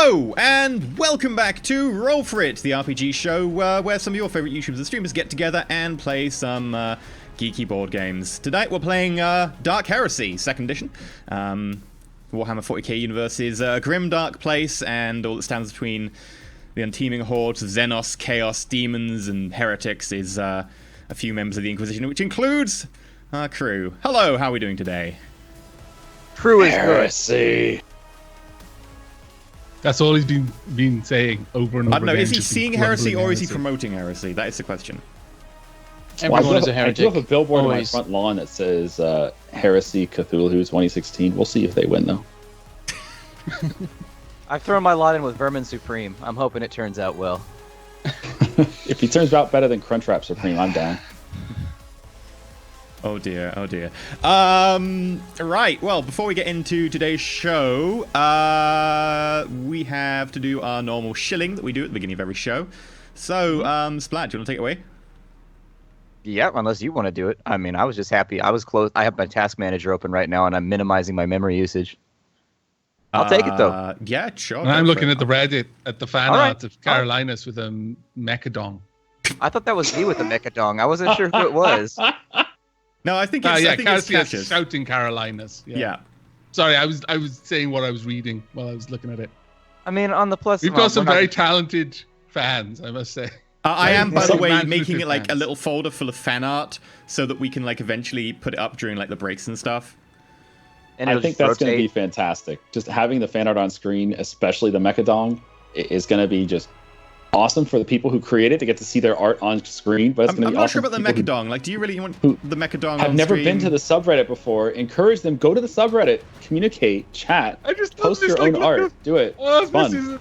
Hello, and welcome back to Roll4It, the RPG show where some of your favorite YouTubers and streamers get together and play some geeky board games. Tonight we're playing Dark Heresy, 2nd edition. Warhammer 40k universe's grim, dark place, and all that stands between the unteeming hordes of Xenos, Chaos, demons, and heretics is a few members of the Inquisition, which includes our crew. Hello, how are we doing today? Crew is Heresy. That's all he's been saying over and over I don't know, again. is he seeing heresy or is he promoting heresy? That is the question. Everyone is a heretic. I do have a billboard Always. on my front lawn that says Heresy Cthulhu 2016. We'll see if they win, though. I've thrown my lot in with Vermin Supreme. I'm hoping it turns out well. If he turns out better than Crunchwrap Supreme, I'm down. Oh dear, oh dear. Right, well, before we get into today's show, we have to do our normal shilling that we do at the beginning of every show. So, Splat, do you want to take it away? Yeah, unless you want to do it. I mean, I was just happy. I was close. I have my task manager open right now, and I'm minimizing my memory usage. I'll take it, though. Yeah, sure. And I'm looking at the Reddit, at the fan All right. art of Carolinus with a mechadong. I thought that was me with the mechadong. I wasn't sure who it was. No, I think it's, Yeah, I think it's Cassius Cassius. shouting Carolinus. Yeah. Sorry, I was saying what I was reading while I was looking at it. I mean, on the plus... We've got some very talented fans, I must say. I am, by the Some way, man making who it like a fans. little folder full of fan art so that we can like eventually put it up during like the breaks and stuff. And I it'll think just that's going to be rotate. fantastic. Just having the fan art on screen, especially the Mechadong, is going to be just awesome for the people who create it to get to see their art on screen. But it's I'm going to be not awesome sure about the for people Mechadong. Like, do you really want who the Mechadong who have on never screen? been to the subreddit before. Encourage them. Go to the subreddit. Communicate. Chat. I just Post love your this, own like, art. look, Do it. Oh, It's fun. this is...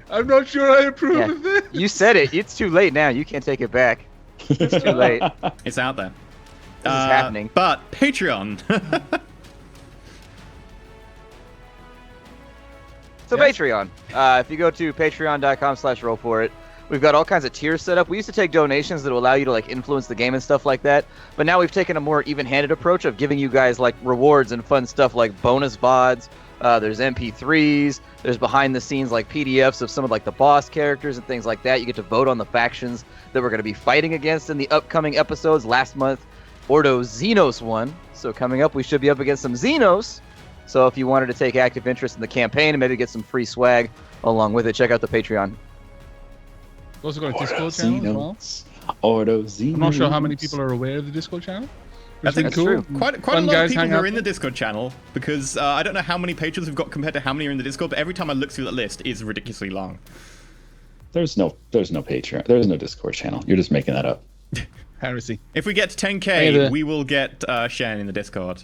I'm not sure I approve Yeah. of this. You said it. It's too late now. You can't take it back. It's too late. It's out there. This is happening. But Patreon. So Yes. Patreon. If you go to patreon.com/roll4it, we've got all kinds of tiers set up. We used to take donations that will allow you to like influence the game and stuff like that. But now we've taken a more even-handed approach of giving you guys like rewards and fun stuff like bonus VODs. There's MP3s. There's behind-the-scenes like PDFs of some of like the boss characters and things like that. You get to vote on the factions that we're going to be fighting against in the upcoming episodes. Last month, Ordo Xenos won. So coming up, we should be up against some Xenos. So if you wanted to take active interest in the campaign and maybe get some free swag along with it, check out the Patreon. Also got a Discord channel as well. Ordo Xenos. I'm not sure how many people are aware of the Discord channel. I think That's true. Quite a Fun lot of guys people hang who are out in the there. Discord channel because I don't know how many patrons we've got compared to how many are in the Discord, but every time I look through that list, it's ridiculously long. There's no Patreon. There's no Discord channel. You're just making that up. Heresy. If we get to 10k, Hey there. we will get Shen in the Discord.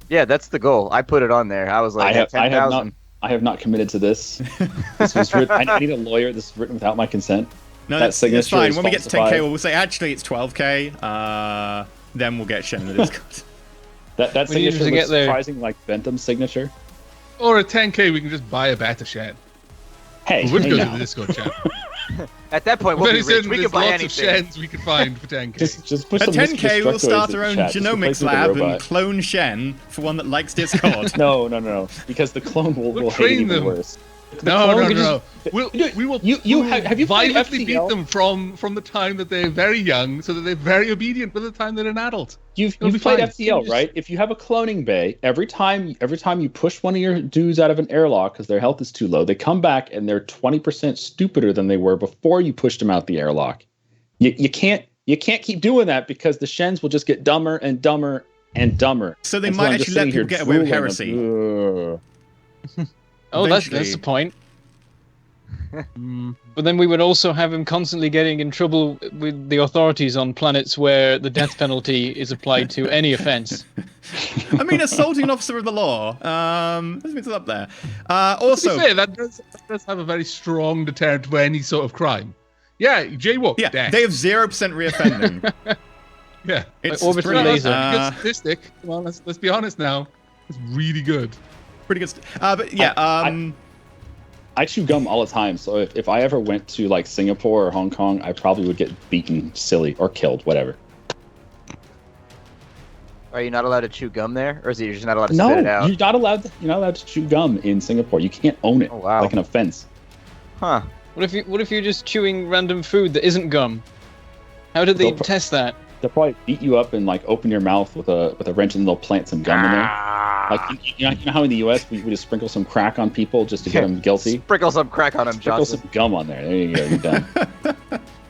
Yeah, that's the goal. I put it on there. I was like, I have 10,000. not committed to this. This was written. I need a lawyer. This is written without my consent. No, That that's signature fine. is When we get to 10k, falsified. we'll say actually it's 12k. Then we'll get Shen in the Discord. That We need signature to looks get there. surprising like Bentham's signature. Or at 10k, we can just buy a beta shed. Hey, We would hey go now. to the Discord channel. At that point, I'm we'll very be rich. certain We can there's buy lots anything. of sheds we could find for 10k. Just push At some 10k, we'll misconstructoids start in our the own chat, just genomics replace it with a lab and robot. clone Shen for one that likes Discord. No, because the clone will We'll hate it train even them. worse. No. could We will have you played violently beat FTL? them from the time that they're very young, so that they're very obedient by the time they're an adult. You've It'll be played fine. FTL, Just- right? If you have a cloning bay, every time you push one of your dudes out of an airlock because their health is too low, they come back and they're 20% stupider than they were before you pushed them out the airlock. You can't keep doing that because the Shens will just get dumber and dumber and dumber. So they And might I'm actually just let sitting here people get away with drooling, heresy. ugh. Oh, that's Eventually. the point. But then we would also have him constantly getting in trouble with the authorities on planets where the death penalty is applied to any offense. I mean, assaulting an officer of the law. Let's mix it up there. To Also, be fair, that does have a very strong deterrent to any sort of crime. Yeah, jaywalk. yeah, death. they have 0% reoffending. Yeah. It's orbital pretty, laser. Good statistic. Come on, let's be honest now. It's really good. pretty good. But yeah, I chew gum all the time, so if I ever went to like Singapore or Hong Kong, I probably would get beaten silly or killed, whatever. Are you not allowed to chew gum there, or is it you're just not allowed to No, spit it out? you're not allowed. You're not allowed to chew gum in Singapore. You can't own it. Oh, wow. Like an offense. Huh? What if you're just chewing random food that isn't gum? How did they test that? They'll probably beat you up and like open your mouth with a wrench, and they'll plant some gum in there. Ah. Like you know how in the U.S. we just sprinkle some crack on people just to get them guilty. Sprinkle some crack on him, Sprinkle Johnson. some gum on there. There you go. You're done.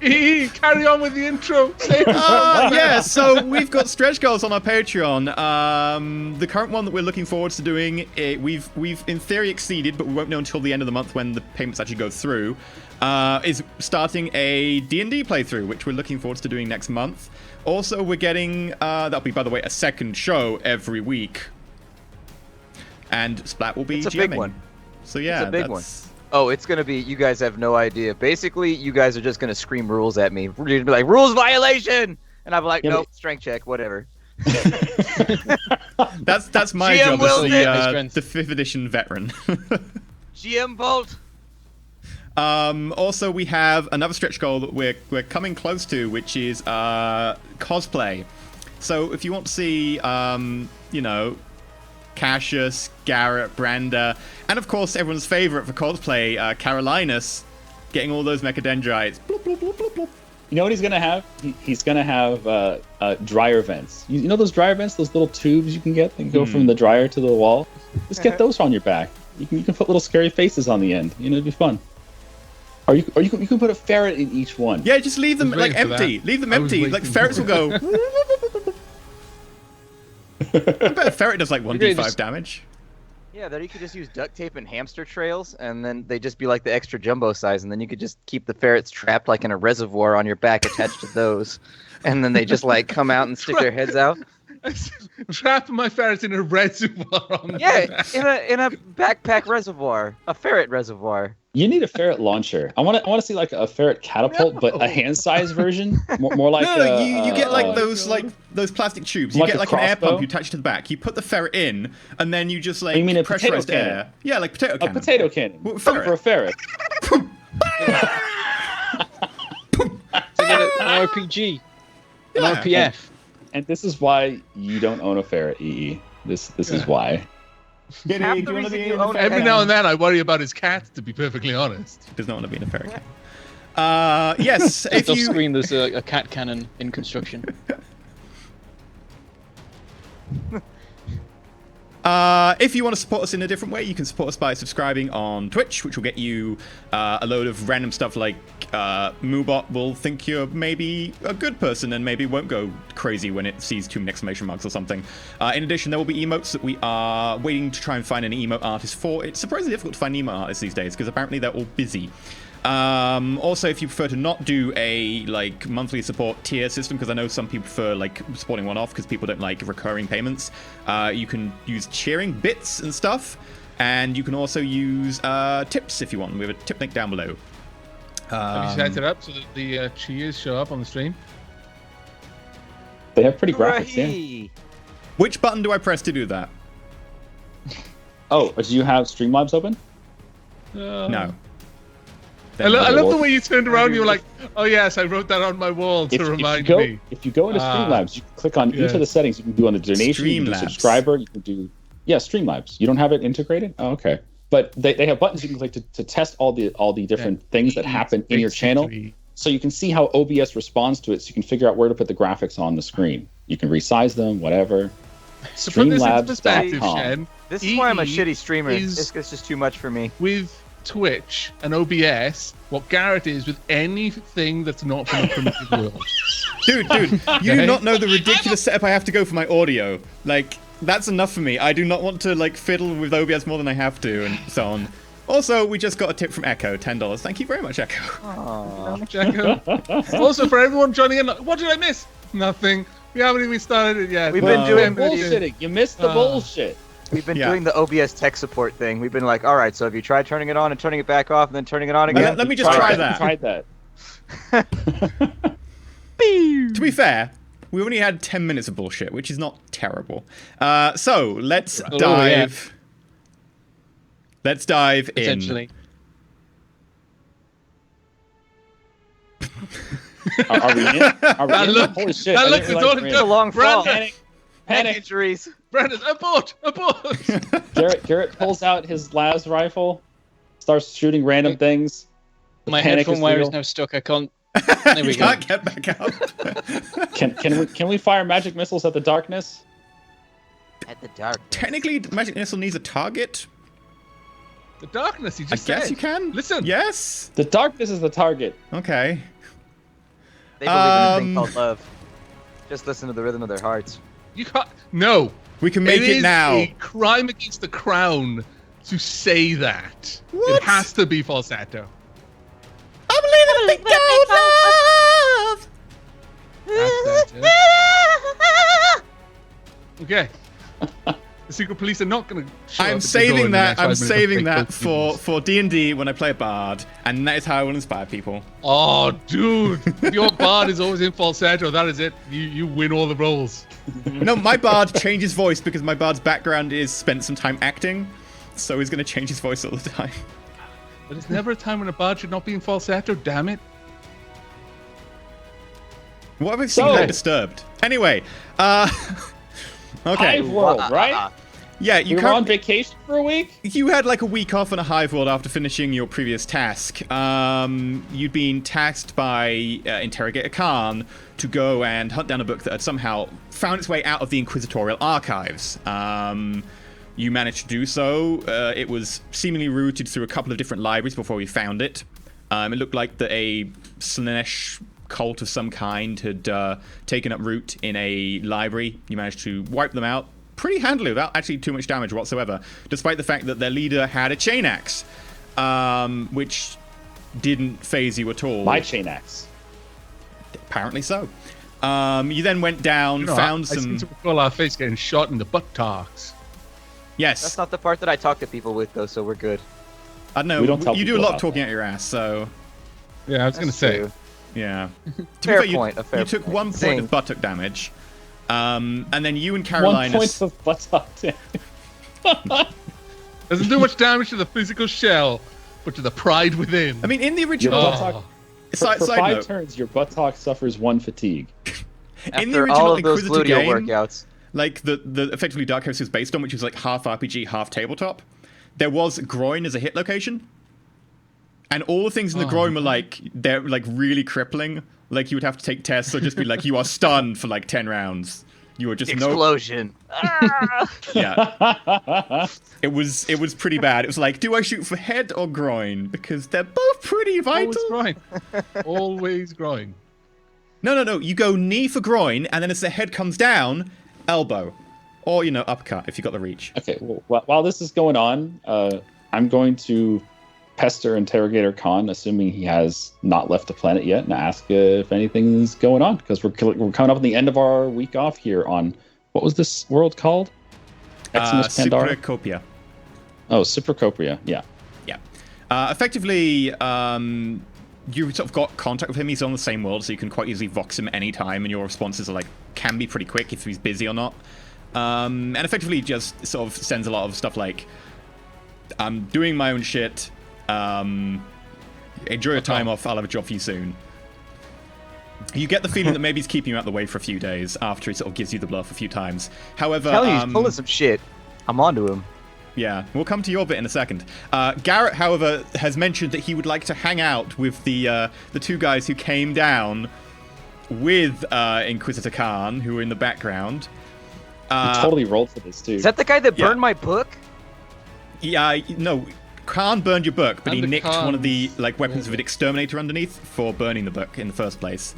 Carry on with the intro. Yeah, so we've got stretch goals on our Patreon. The current one that we're looking forward to doing, we've in theory exceeded, but we won't know until the end of the month when the payments actually go through. Is starting a D&D playthrough, which we're looking forward to doing next month. Also, we're getting that'll be, by the way, a second show every week, and Splat will be It's a GMing. big one. So yeah, It's a big one. Oh, it's gonna be. You guys have no idea. Basically, you guys are just gonna scream rules at me. You're gonna be like, "Rules violation," and I'm like, Yeah, "Nope, strength check, whatever." That's my GM job will as the 5th edition veteran. GM Bolt. Also, we have another stretch goal that we're coming close to, which is cosplay. So if you want to see, you know, Cassius, Garrett, Branda, and of course everyone's favorite for cosplay, Carolinus, getting all those mechadendrites. Bloop, bloop, bloop, bloop, bloop. You know what he's gonna have? He's gonna have dryer vents. You know those dryer vents, those little tubes you can get that go from the dryer to the wall. Just get those on your back. You can put little scary faces on the end. You know, it'd be fun. Or you can put a ferret in each one. Yeah, just leave them I was like waiting for empty. that. Leave them I was empty. Like waiting ferrets for will go. I bet a ferret does like 1d5 just- damage. Yeah, there you could just use duct tape and hamster trails, and then they just be like the extra jumbo size, and then you could just keep the ferrets trapped like in a reservoir on your back attached to those, and then they just like come out and stick their heads out. Trap my ferrets in a reservoir. On Yeah, my back. in a backpack reservoir, a ferret reservoir. You need a ferret launcher. I want to see like a ferret catapult, but a hand-sized version, more like No, you get like those plastic tubes. You Like get a like an air crossbow? pump you attach to the back. You put the ferret in, and then you just like You mean a potato pressurized cannon? air. Yeah, like potato a cannon. potato cannon. Well, For a ferret. To get an RPG, an Yeah. RPF. And this is why you don't own a ferret, EE. This is why. Giddy, Half do the you wanna reason be you in a own a ferret Every cat. now and then, I worry about his cat. To be perfectly honest. Does not want to be in a ferret can. Yes, if Off you screen, there's a cat cannon in construction. if you want to support us in a different way, you can support us by subscribing on Twitch, which will get you a load of random stuff like Moobot will think you're maybe a good person and maybe won't go crazy when it sees too many exclamation marks or something. In addition, there will be emotes that we are waiting to try and find an emote artist for. It's surprisingly difficult to find emote artists these days because apparently they're all busy. Also, if you prefer to not do a like monthly support tier system, because I know some people prefer like supporting one-off because people don't like recurring payments, you can use cheering bits and stuff, and you can also use tips if you want. We have a tip link down below. Have you set it up so that the cheers show up on the stream? They have pretty graphics, yeah. Hooray! Which button do I press to do that? Oh, do you have Streamlabs open? No. I love the way you turned around and you were like, oh yes, I wrote that on my wall to If remind you go, me. If you go into Streamlabs, you can click on each of the settings. You can do on the donation, you can do Streamlabs. subscriber, you can do Streamlabs. You don't have it integrated? Oh, okay. But they have buttons you can click to test all the different things that happen in your channel, so you can see how OBS responds to it. So you can figure out where to put the graphics on the screen. You can resize them, whatever. To put this into perspective, Streamlabs.com. Shen, This is why I'm a EE shitty streamer. is- It's just too much for me. with Twitch and OBS, what Garrett is with anything that's not from the primitive world. Dude, you do not know the ridiculous setup I have to go for my audio. Like, that's enough for me. I do not want to, like, fiddle with OBS more than I have to, and so on. Also, we just got a tip from Echo, $10. Thank you very much, Echo. Jacko. Also, for everyone joining in, what did I miss? Nothing. We haven't even started it yet. We've been doing bullshitting. You missed the bullshit. We've been Yeah. doing the OBS tech support thing. We've been like, all right, so have you tried turning it on and turning it back off and then turning it on again? Let me just try that. Tried that. To be fair, we only had 10 minutes of bullshit, which is not terrible. So, let's dive... Let's dive in. Essentially. Are we in? Are we That in? look- Holy shit. that I look didn't is realize all we're in. It's a long fall. Brandon, Panic. injuries. Brandon, abort! Garrett pulls out his las rifle, starts shooting random things. The My panic headphone is wire real. is now stuck. I can't. There we go. Can't get back up. Can we fire magic missiles at the darkness? At the dark. Technically, magic missile needs a target. The darkness, you I just guess said. you can. Listen. Yes. The darkness is the target. Okay. They believe in a thing called love. Just listen to the rhythm of their hearts. You can't. No. We can make it is now. a crime against the crown to say that. What? It has to be falsetto. I believe in a thing called love. That's it. Okay. The secret police are not going to show up I'm at the door saving in the that. next I'm 5 minutes of saving fake that Pokemons. for D&D when I play a bard, and that is how I will inspire people. Oh, dude. If your bard is always in falsetto, that is it. You win all the roles. No, my bard changes voice because my bard's background is spent some time acting, so he's going to change his voice all the time. But there's never a time when a bard should not be in falsetto, damn it. What have I seen So- that disturbed? Anyway, okay. Hive World, right? Yeah, You were on vacation for a week? You had like a week off on a hive world after finishing your previous task. You'd been tasked by Interrogator Khan to go and hunt down a book that had somehow found its way out of the Inquisitorial archives. You managed to do so. It was seemingly routed through a couple of different libraries before we found it. It looked like that a Slanesh cult of some kind had taken up root in a library. You managed to wipe them out pretty handily without actually too much damage whatsoever, despite the fact that their leader had a chain axe, which didn't phase you at all. My chain axe. Apparently so. You then went down, found I some... seem to recall our face getting shot in the buttocks. Yes. That's not the part that I talk to people with, though, so we're good. I don't know. We don't tell You do a people lot of about talking out your ass, so... Yeah, I was going to say. True. Yeah. To Fair be fair, point, a fair you took point. 1 point Zing. of buttock damage. And then you and 1 Carolina... point of buttock damage. Doesn't do much damage to the physical shell, but to the pride within. I mean, in the Your original... buttock, Side for 5 note, turns, your buttock suffers 1 fatigue. in the After original all of those Inquisitor gluteal game, workouts. like the effectively Dark Heresy was based on, which was like half RPG, half tabletop, there was groin as a hit location. And all the things in the groin were like, they're like really crippling. Like you would have to take tests or just be like, you are stunned for like 10 rounds. You were just Explosion. Yeah. It was pretty bad. It was like, do I shoot for head or groin? Because they're both pretty vital. Always groin. Always groin. No. You go knee for groin, and then as the head comes down, elbow. Or, uppercut if you got the reach. Okay, well, while this is going on, I'm going to pester Interrogator Khan, assuming he has not left the planet yet, and ask if anything's going on, because we're coming up at the end of our week off here on, what was this world called? Eximus Pandora? Supercopia. Oh, Supercopia, yeah. Yeah. Effectively, you sort of got contact with him. He's on the same world, so you can quite easily vox him anytime, and your responses are can be pretty quick if he's busy or not. And effectively just sort of sends a lot of stuff like, I'm doing my own shit. Enjoy your time off. I'll have a job for you soon. You get the feeling that maybe he's keeping you out of the way for a few days after he sort of gives you the bluff a few times. However, Telling you, he's pulling some shit. I'm onto him. yeah, we'll come to your bit in a second. Garrett, however, has mentioned that he would like to hang out with the 2 guys who came down with Inquisitor Khan, who were in the background. You totally rolled for this, too. Is that the guy that Yeah. burned my book? Yeah, no. Khan burned your book, but he And the nicked one of the Khans. weapons of an exterminator underneath for burning the book in the first place.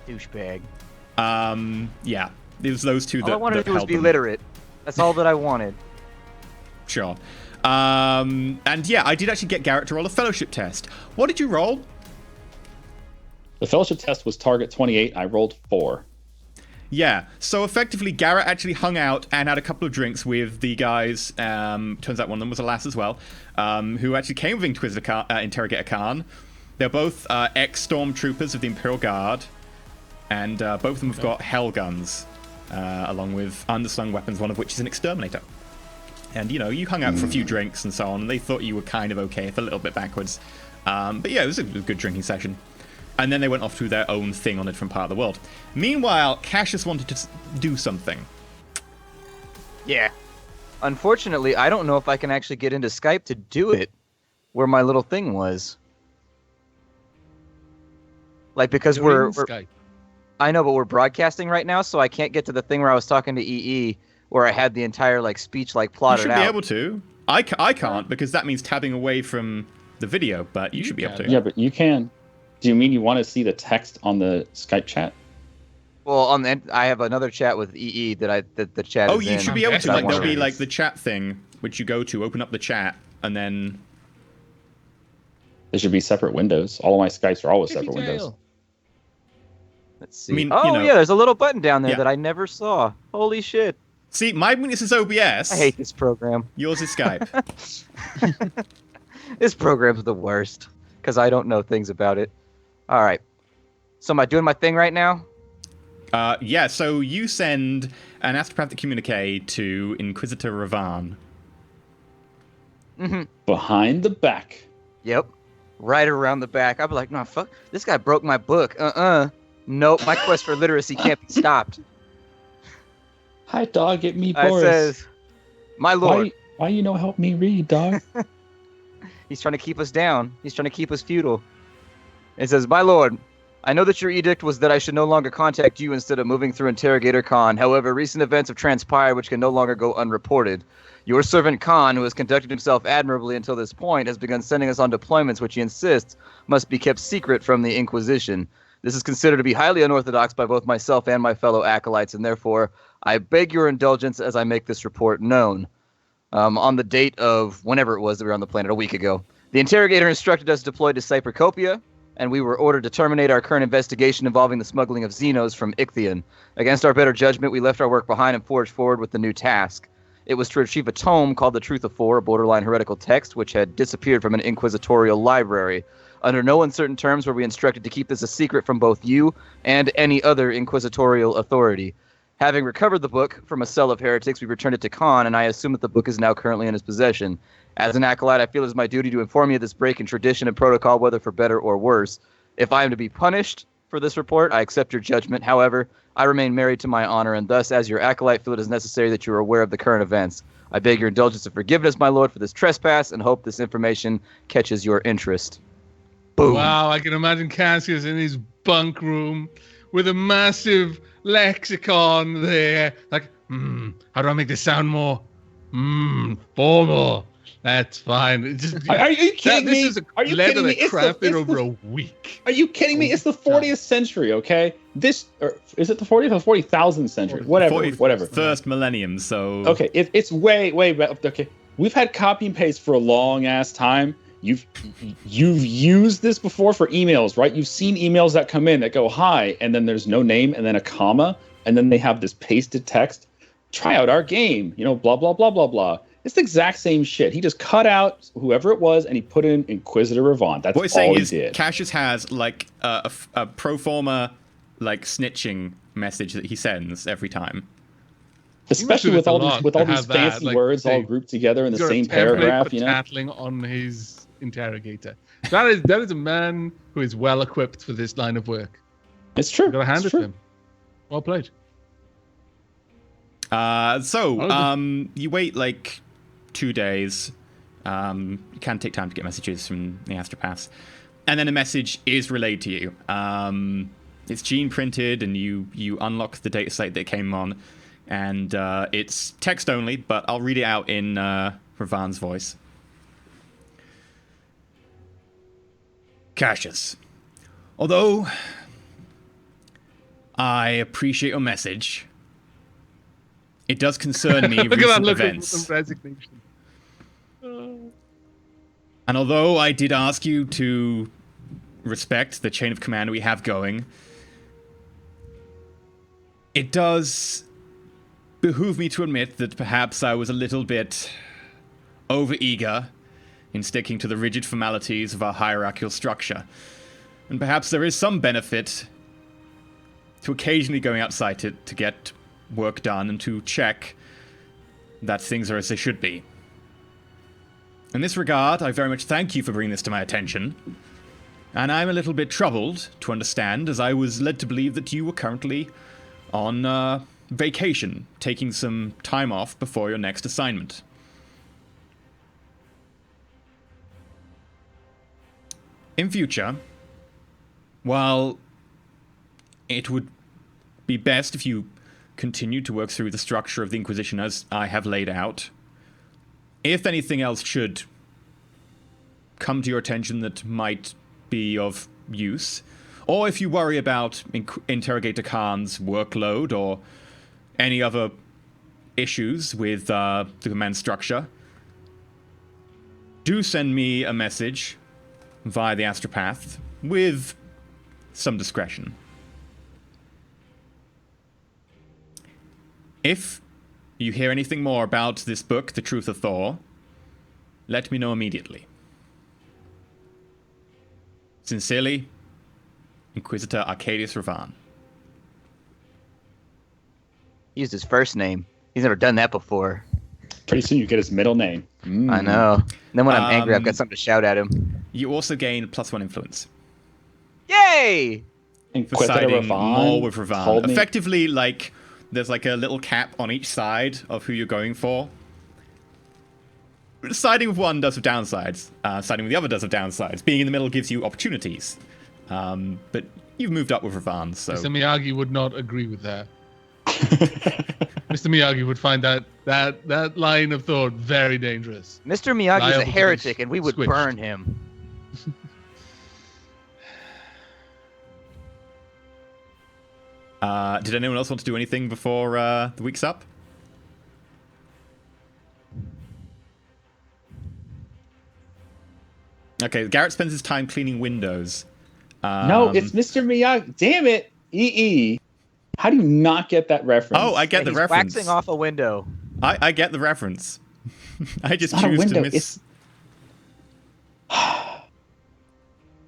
Douchebag. Yeah, it was those two All I that wanted to do was held be them. literate. That's all that I wanted. Sure. And yeah, I did actually get Garrett to roll a fellowship test. What did you roll? The fellowship test was target 28. I rolled 4. Yeah, so effectively Garrett actually hung out and had a couple of drinks with the guys, turns out one of them was a lass as well, who actually came with Interrogator Khan. They're both ex-stormtroopers of the Imperial Guard, and both of them have got hell guns, along with underslung weapons, one of which is an exterminator. And, you hung out for a few drinks and so on, and they thought you were kind of okay, if a little bit backwards. But yeah, it was a good drinking session. And then they went off to their own thing on a different part of the world. Meanwhile, Cassius wanted to do something. Yeah. Unfortunately, I don't know if I can actually get into Skype to do it where my little thing was. Like, because You're we're in Skype. I know, but we're broadcasting right now, so I can't get to the thing where I was talking to EE, where I had the entire like speech like You plotted should out. be able to. I can't because that means tabbing away from the video, but you should be able to. Yeah, but you can. Do you mean you want to see the text on the Skype chat? Well, I have another chat with EE that the chat Oh, is you in. should be able to. guessing Like, I'm there'll be watching like this. the chat thing which you go to, open up the chat, and then. There should be separate windows. All of my Skypes are always Tippy separate windows. tail. Let's see. I mean, oh you know- yeah, there's a little button down there Yeah. that I never saw. Holy shit! See, my weakness is OBS. I hate this program. Yours is Skype. This program's the worst because I don't know things about it. All right. So am I doing my thing right now? Yeah, so you send an astropathic communique to Inquisitor Ravan. Behind the back. Yep. Right around the back. I'd be like, no, fuck. This guy broke my book. Nope. My quest for literacy can't be stopped. Hi, dog. Get me, I Boris. says, my lord. Why you no help me read, dog? He's trying to keep us down. He's trying to keep us feudal. It says, my lord, I know that your edict was that I should no longer contact you instead of moving through Interrogator Khan. However, recent events have transpired which can no longer go unreported. Your servant Khan, who has conducted himself admirably until this point, has begun sending us on deployments which he insists must be kept secret from the Inquisition. This is considered to be highly unorthodox by both myself and my fellow acolytes, and therefore I beg your indulgence as I make this report known. On the date of whenever it was that we were on the planet, a week ago, the interrogator instructed us to deploy to Cypercopia, and we were ordered to terminate our current investigation involving the smuggling of Xenos from Ichthion. Against our better judgment, we left our work behind and forged forward with the new task. It was to retrieve a tome called The Truth of Four, a borderline heretical text which had disappeared from an inquisitorial library. Under no uncertain terms were we instructed to keep this a secret from both you and any other inquisitorial authority. Having recovered the book from a cell of heretics, we returned it to Khan, and I assume that the book is now currently in his possession. As an acolyte, I feel it is my duty to inform you of this break in tradition and protocol, whether for better or worse. If I am to be punished for this report, I accept your judgment. However, I remain married to my honor, and thus, as your acolyte, feel it is necessary that you are aware of the current events. I beg your indulgence and forgiveness, my lord, for this trespass, and hope this information catches your interest. Boom. Wow, I can imagine Cassius in his bunk room with a massive lexicon there. Like, how do I make this sound more? Formal. That's fine. It just, Are you kidding me? This is a Are you leather kidding me? that It's the- crafted it's over the- a week. Are you kidding me? It's the 40th century, okay? Is it the 40th or 40,000th century? Whatever. First millennium, so. Okay, it's way. Okay, we've had copy and paste for a long ass time. You've used this before for emails, right? You've seen emails that come in that go hi, and then there's no name, and then a comma, and then they have this pasted text. Try out our game, blah blah blah blah blah. It's the exact same shit. He just cut out whoever it was, and he put in Inquisitor Revant. That's What he's all saying he is, did. Cassius has like a pro forma like snitching message that he sends every time. Especially with all these fancy like, words all say, grouped together in the He's got a same template paragraph, for tattling on his interrogator. That is a man who is well equipped for this line of work. It's true. You've got to hand It's it to true. him. Well played. You wait like 2 days. You can take time to get messages from the astropaths, and then a message is relayed to you. It's gene printed, and you unlock the data site that it came on, and it's text only, but I'll read it out in Ravan's voice. Cassius, although I appreciate your message, it does concern me Look at that recent look events. of resignation. And although I did ask you to respect the chain of command we have going, it does behoove me to admit that perhaps I was a little bit overeager in sticking to the rigid formalities of our hierarchical structure. And perhaps there is some benefit to occasionally going outside to get work done and to check that things are as they should be. In this regard, I very much thank you for bringing this to my attention, and I'm a little bit troubled to understand, as I was led to believe that you were currently on vacation, taking some time off before your next assignment. In future, while it would be best if you continued to work through the structure of the Inquisition as I have laid out, if anything else should come to your attention that might be of use, or if you worry about Interrogator Khan's workload or any other issues with the command structure, do send me a message via the Astropath with some discretion. If you hear anything more about this book, The Truth of Thor, let me know immediately. Sincerely, Inquisitor Arcadius Ravan. He used his first name. He's never done that before. Pretty soon you get his middle name. I know. And then when I'm angry, I've got something to shout at him. You also gain +1 influence. Yay! For siding more with Told Ravan. me- Effectively, like, there's like a little cap on each side of who you're going for. Siding with one does have downsides. Siding with the other does have downsides. Being in the middle gives you opportunities. But you've moved up with Ravan, so... Mr. Miyagi would not agree with that. Mr. Miyagi would find that line of thought very dangerous. Mr. Miyagi's Liable a to be heretic, and we would switched. burn him. Did anyone else want to do anything before the week's up? Okay, Garrett spends his time cleaning windows. No, it's Mr. Miyagi. Damn it, EE. How do you not get that reference? Oh, I get the He's reference. waxing off a window. I get the reference. I just It's not a choose to window. miss.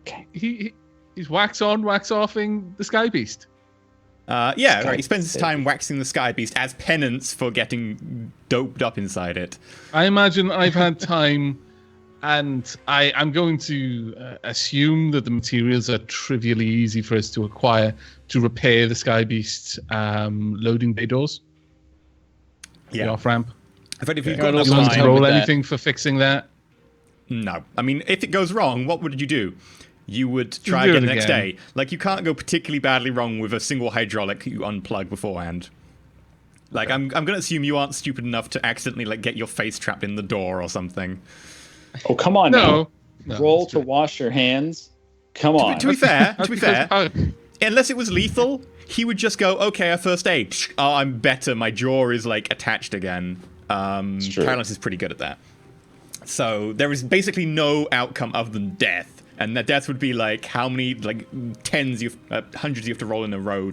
Okay. He's wax on, wax offing the Sky Beast. Yeah, Sorry. he spends his time waxing the Sky Beast as penance for getting doped up inside it. I imagine I've had time, and I'm going to assume that the materials are trivially easy for us to acquire to repair the Sky Beast's loading bay doors. Yeah. The off ramp. Effectively, Yeah, you've got I'd enough also You like want to to time. help roll with that. anything for fixing that? No. I mean, if it goes wrong, what would you do? You would try do again it the next again. day. Like, you can't go particularly badly wrong with a single hydraulic you unplug beforehand. Like, I'm going to assume you aren't stupid enough to accidentally, like, get your face trapped in the door or something. Oh, come on No. now. Roll to wash your hands. Come on. To be fair, That's to be because- fair, unless it was lethal, he would just go, okay, a first aid. Oh, I'm better. My jaw is, like, attached again. true. Paralysis is pretty good at that. So there is basically no outcome other than death. And that death would be, like, how many, like, hundreds you have to roll in a row.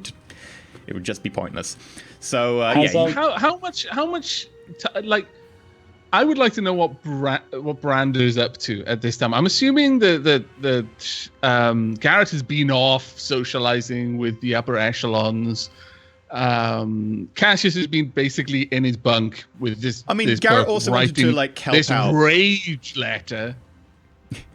It would just be pointless. So, Has, yeah. How much like I would like to know what Brando's up to at this time. I'm assuming that Garrett has been off socializing with the upper echelons. Cassius has been basically in his bunk with this. I mean, this Garrett book, also wanted to, writing like, help this out. rage letter.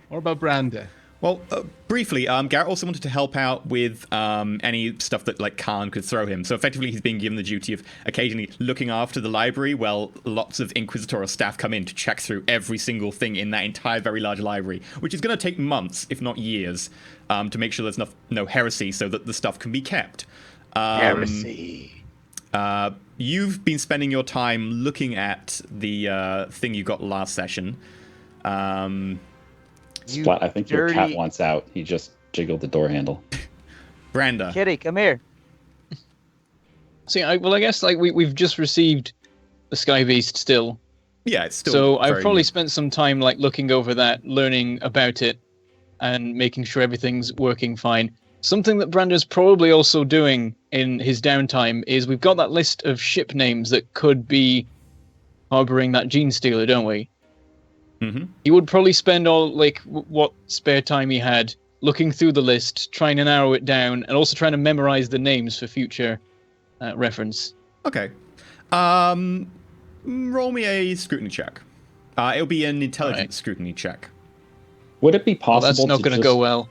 What about Brando? Well, briefly, Garrett also wanted to help out with any stuff that, like, Khan could throw him. So effectively, he's being given the duty of occasionally looking after the library while lots of Inquisitorial staff come in to check through every single thing in that entire very large library, which is going to take months, if not years, to make sure there's no heresy so that the stuff can be kept. Heresy. You've been spending your time looking at the thing you got last session. You Splat, I think your cat dirty wants out. He just jiggled the door handle. Branda. kitty, come here. See, I guess like we've just received the Sky Beast still, Yeah, it's still. so I've very probably new. spent some time like looking over that, learning about it, and making sure everything's working fine. Something that Brando's probably also doing in his downtime is we've got that list of ship names that could be harboring that gene stealer, don't we? Mm-hmm. He would probably spend all like what spare time he had looking through the list, trying to narrow it down, and also trying to memorize the names for future reference. Okay. Roll me a scrutiny check. It'll be an intelligence Alright. scrutiny check. Would it be Well, possible that's not to going to just, go well.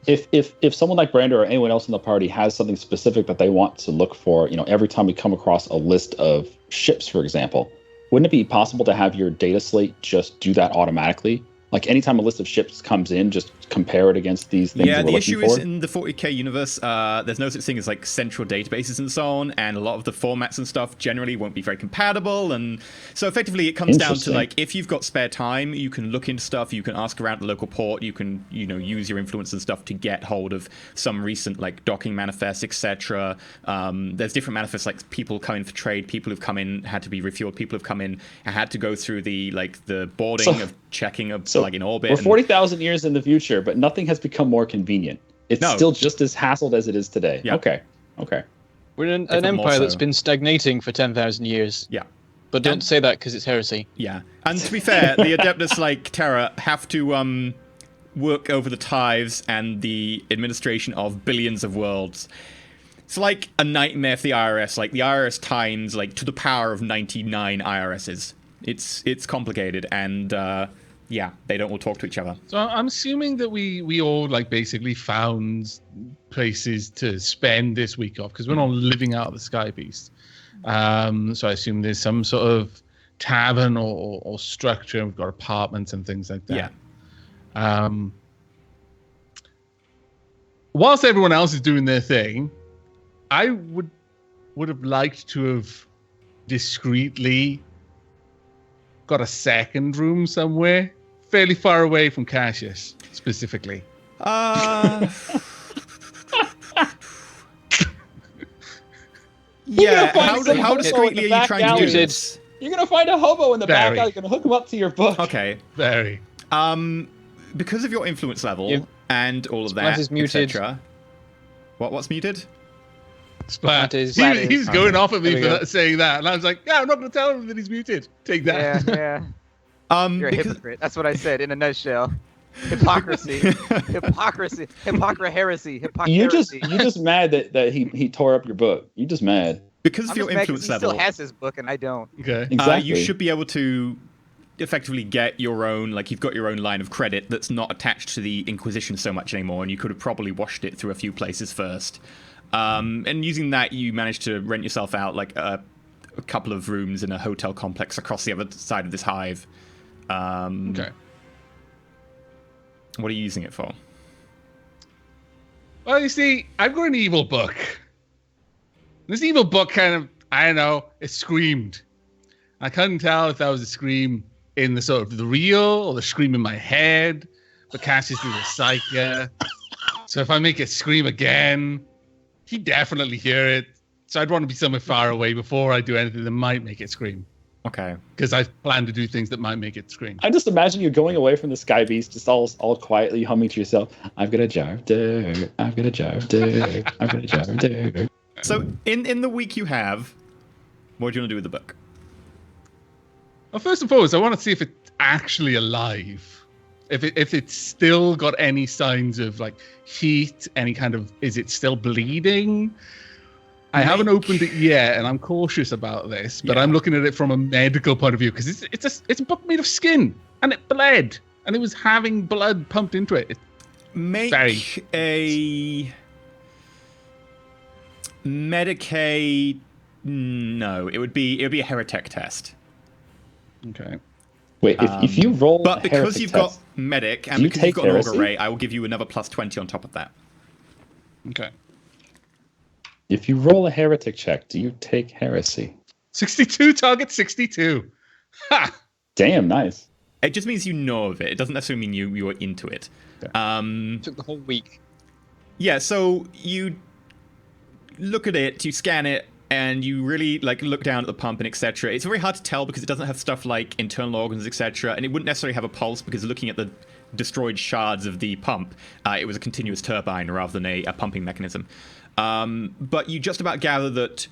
if someone like Brander or anyone else in the party has something specific that they want to look for, every time we come across a list of ships, for example, wouldn't it be possible to have your data slate just do that automatically? Like anytime a list of ships comes in, just compare it against these things that we're looking for? Yeah, the issue is in the 40k universe, there's no such thing as like central databases and so on, and a lot of the formats and stuff generally won't be very compatible, and so effectively it comes down to like, if you've got spare time, you can look into stuff, you can ask around the local port, you can, use your influence and stuff to get hold of some recent like docking manifests, etc. There's different manifests, like people come in for trade, people who've come in, had to be refueled, people who've come in and had to go through the boarding of checking of like in orbit. We're 40,000 years in the future, but nothing has become more convenient. It's still just as hassled as it is today. Yeah. Okay. We're in an empire that's been stagnating for 10,000 years. Yeah. But don't say that because it's heresy. Yeah. And to be fair, the Adeptus like Terra have to work over the tithes and the administration of billions of worlds. It's like a nightmare for the IRS. Like the IRS times like to the power of 99 IRSs. It's complicated, and they don't all talk to each other. So I'm assuming that we all like basically found places to spend this week off because we're not living out of the Sky Beast. So I assume there's some sort of tavern or structure. We've got apartments and things like that. Yeah. Whilst everyone else is doing their thing, I would have liked to have discreetly got a second room somewhere fairly far away from Cassius, specifically. Yeah, how discreetly are you trying to do this? You're going to find a hobo in the back alley, going to hook him up to your book. Okay. Very. Because of your influence level and all of that, etc. What's muted? Splat. He's going off at me for saying that, and I was like, "Yeah, I'm not going to tell him that he's muted. Take that." Yeah. You're a hypocrite. That's what I said in a nutshell. Hypocrisy. Heresy. You just mad that he tore up your book. You just mad because of your influence level. He still has his book, and I don't. Okay. Exactly. You should be able to effectively get your own, like you've got your own line of credit that's not attached to the Inquisition so much anymore, and you could have probably washed it through a few places first. And using that, you managed to rent yourself out like a couple of rooms in a hotel complex across the other side of this hive. Okay. What are you using it for? Well, you see, I've got an evil book. This evil book kind of, I don't know, it screamed. I couldn't tell if that was a scream in the sort of the real or the scream in my head. But Cassius is a psychic. So if I make it scream again, he'd definitely hear it. So I'd want to be somewhere far away before I do anything that might make it scream. Okay. Because I plan to do things that might make it scream. I just imagine you going away from the Sky Beast, just all quietly humming to yourself, "I've got a jar of dirt, I've got a jar of dirt, I've got a jar of dirt." So in the week you have, what do you want to do with the book? Well, first and foremost, I want to see if it's actually alive. If it's still got any signs of like heat, any kind of, is it still bleeding? I haven't opened it yet, and I'm cautious about this, but I'm looking at it from a medical point of view because it's a book made of skin, and it bled, and it was having blood pumped into it. Make a Medicaid. No, it would be a heretic test. Okay. Wait, if you roll, but because you've got medic and because you've got an augur ray, I will give you another +20 on top of that. Okay. If you roll a heretic check, do you take heresy? 62, target 62. Ha! Damn, nice. It just means you know of it. It doesn't necessarily mean you are into it. Okay. Took the whole week. Yeah, so you look at it, you scan it, and you really like look down at the pump and etc. It's very hard to tell because it doesn't have stuff like internal organs, etc. And it wouldn't necessarily have a pulse because looking at the destroyed shards of the pump, it was a continuous turbine rather than a pumping mechanism. But you just about gather that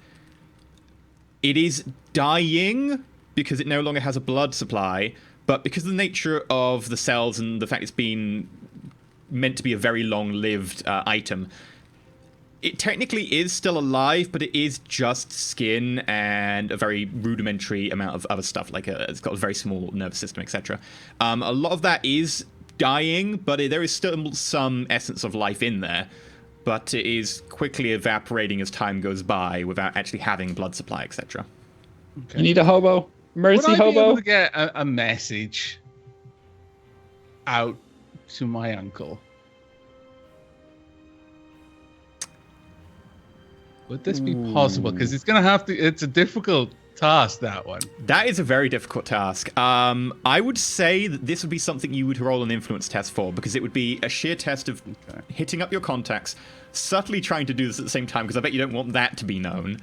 it is dying because it no longer has a blood supply, but because of the nature of the cells and the fact it's been meant to be a very long-lived item, it technically is still alive, but it is just skin and a very rudimentary amount of other stuff, like it's got a very small nervous system, etc. A lot of that is dying, but there is still some essence of life in there. But it is quickly evaporating as time goes by without actually having blood supply, etc. You need a hobo? Emergency Would I be hobo? able to get a message out to my uncle? Would this be possible? Because it's gonna have to. It's a difficult task, that one. That is a very difficult task. I would say that this would be something you would roll an influence test for, because it would be a sheer test of hitting up your contacts, subtly trying to do this at the same time, because I bet you don't want that to be known.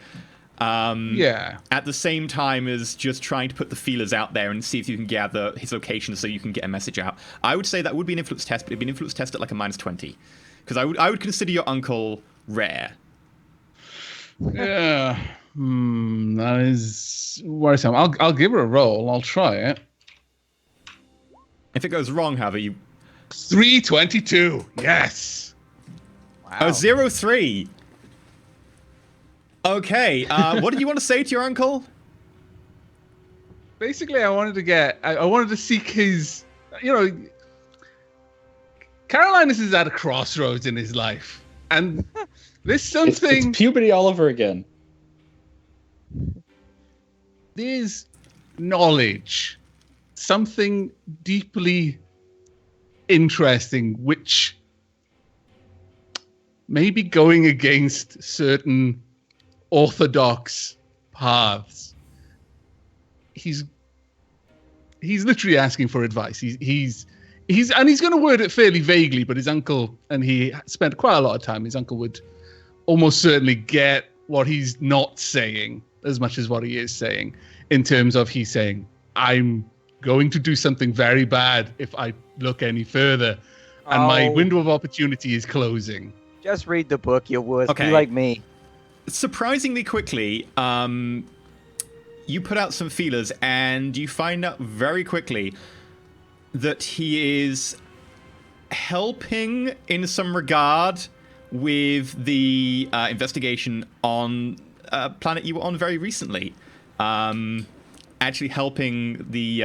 Yeah. At the same time as just trying to put the feelers out there and see if you can gather his location so you can get a message out. I would say that would be an influence test, but it'd be an influence test at like a -20. Because I would consider your uncle rare. Yeah. That is worrisome. I'll give her a roll. I'll try it. If it goes wrong, however, you... 322. Yes. Wow. Oh, 0-3. Okay, what did you want to say to your uncle? Basically, I wanted to seek his, Carolinus is at a crossroads in his life. And there's something... It's puberty all over again. There's knowledge. Something deeply interesting, which may be going against certain orthodox paths. He's literally asking for advice. He's going to word it fairly vaguely, but his uncle, and he spent quite a lot of time, his uncle would almost certainly get what he's not saying as much as what he is saying, in terms of he's saying, I'm going to do something very bad if I look any further, and my window of opportunity is closing. Just read the book, you wuss. Okay. Be like me. Surprisingly quickly, you put out some feelers, and you find out very quickly that he is helping in some regard with the investigation on a planet you were on very recently. Actually helping the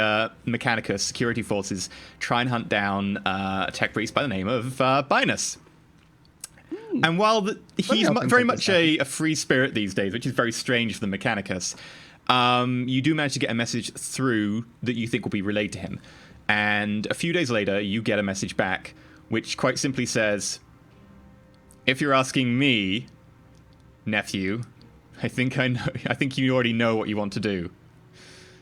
Mechanicus security forces try and hunt down a tech priest by the name of Binus. And while he's very much a free spirit these days, which is very strange for the Mechanicus, you do manage to get a message through that you think will be relayed to him. And a few days later, you get a message back, which quite simply says, if you're asking me, nephew, I think you already know what you want to do.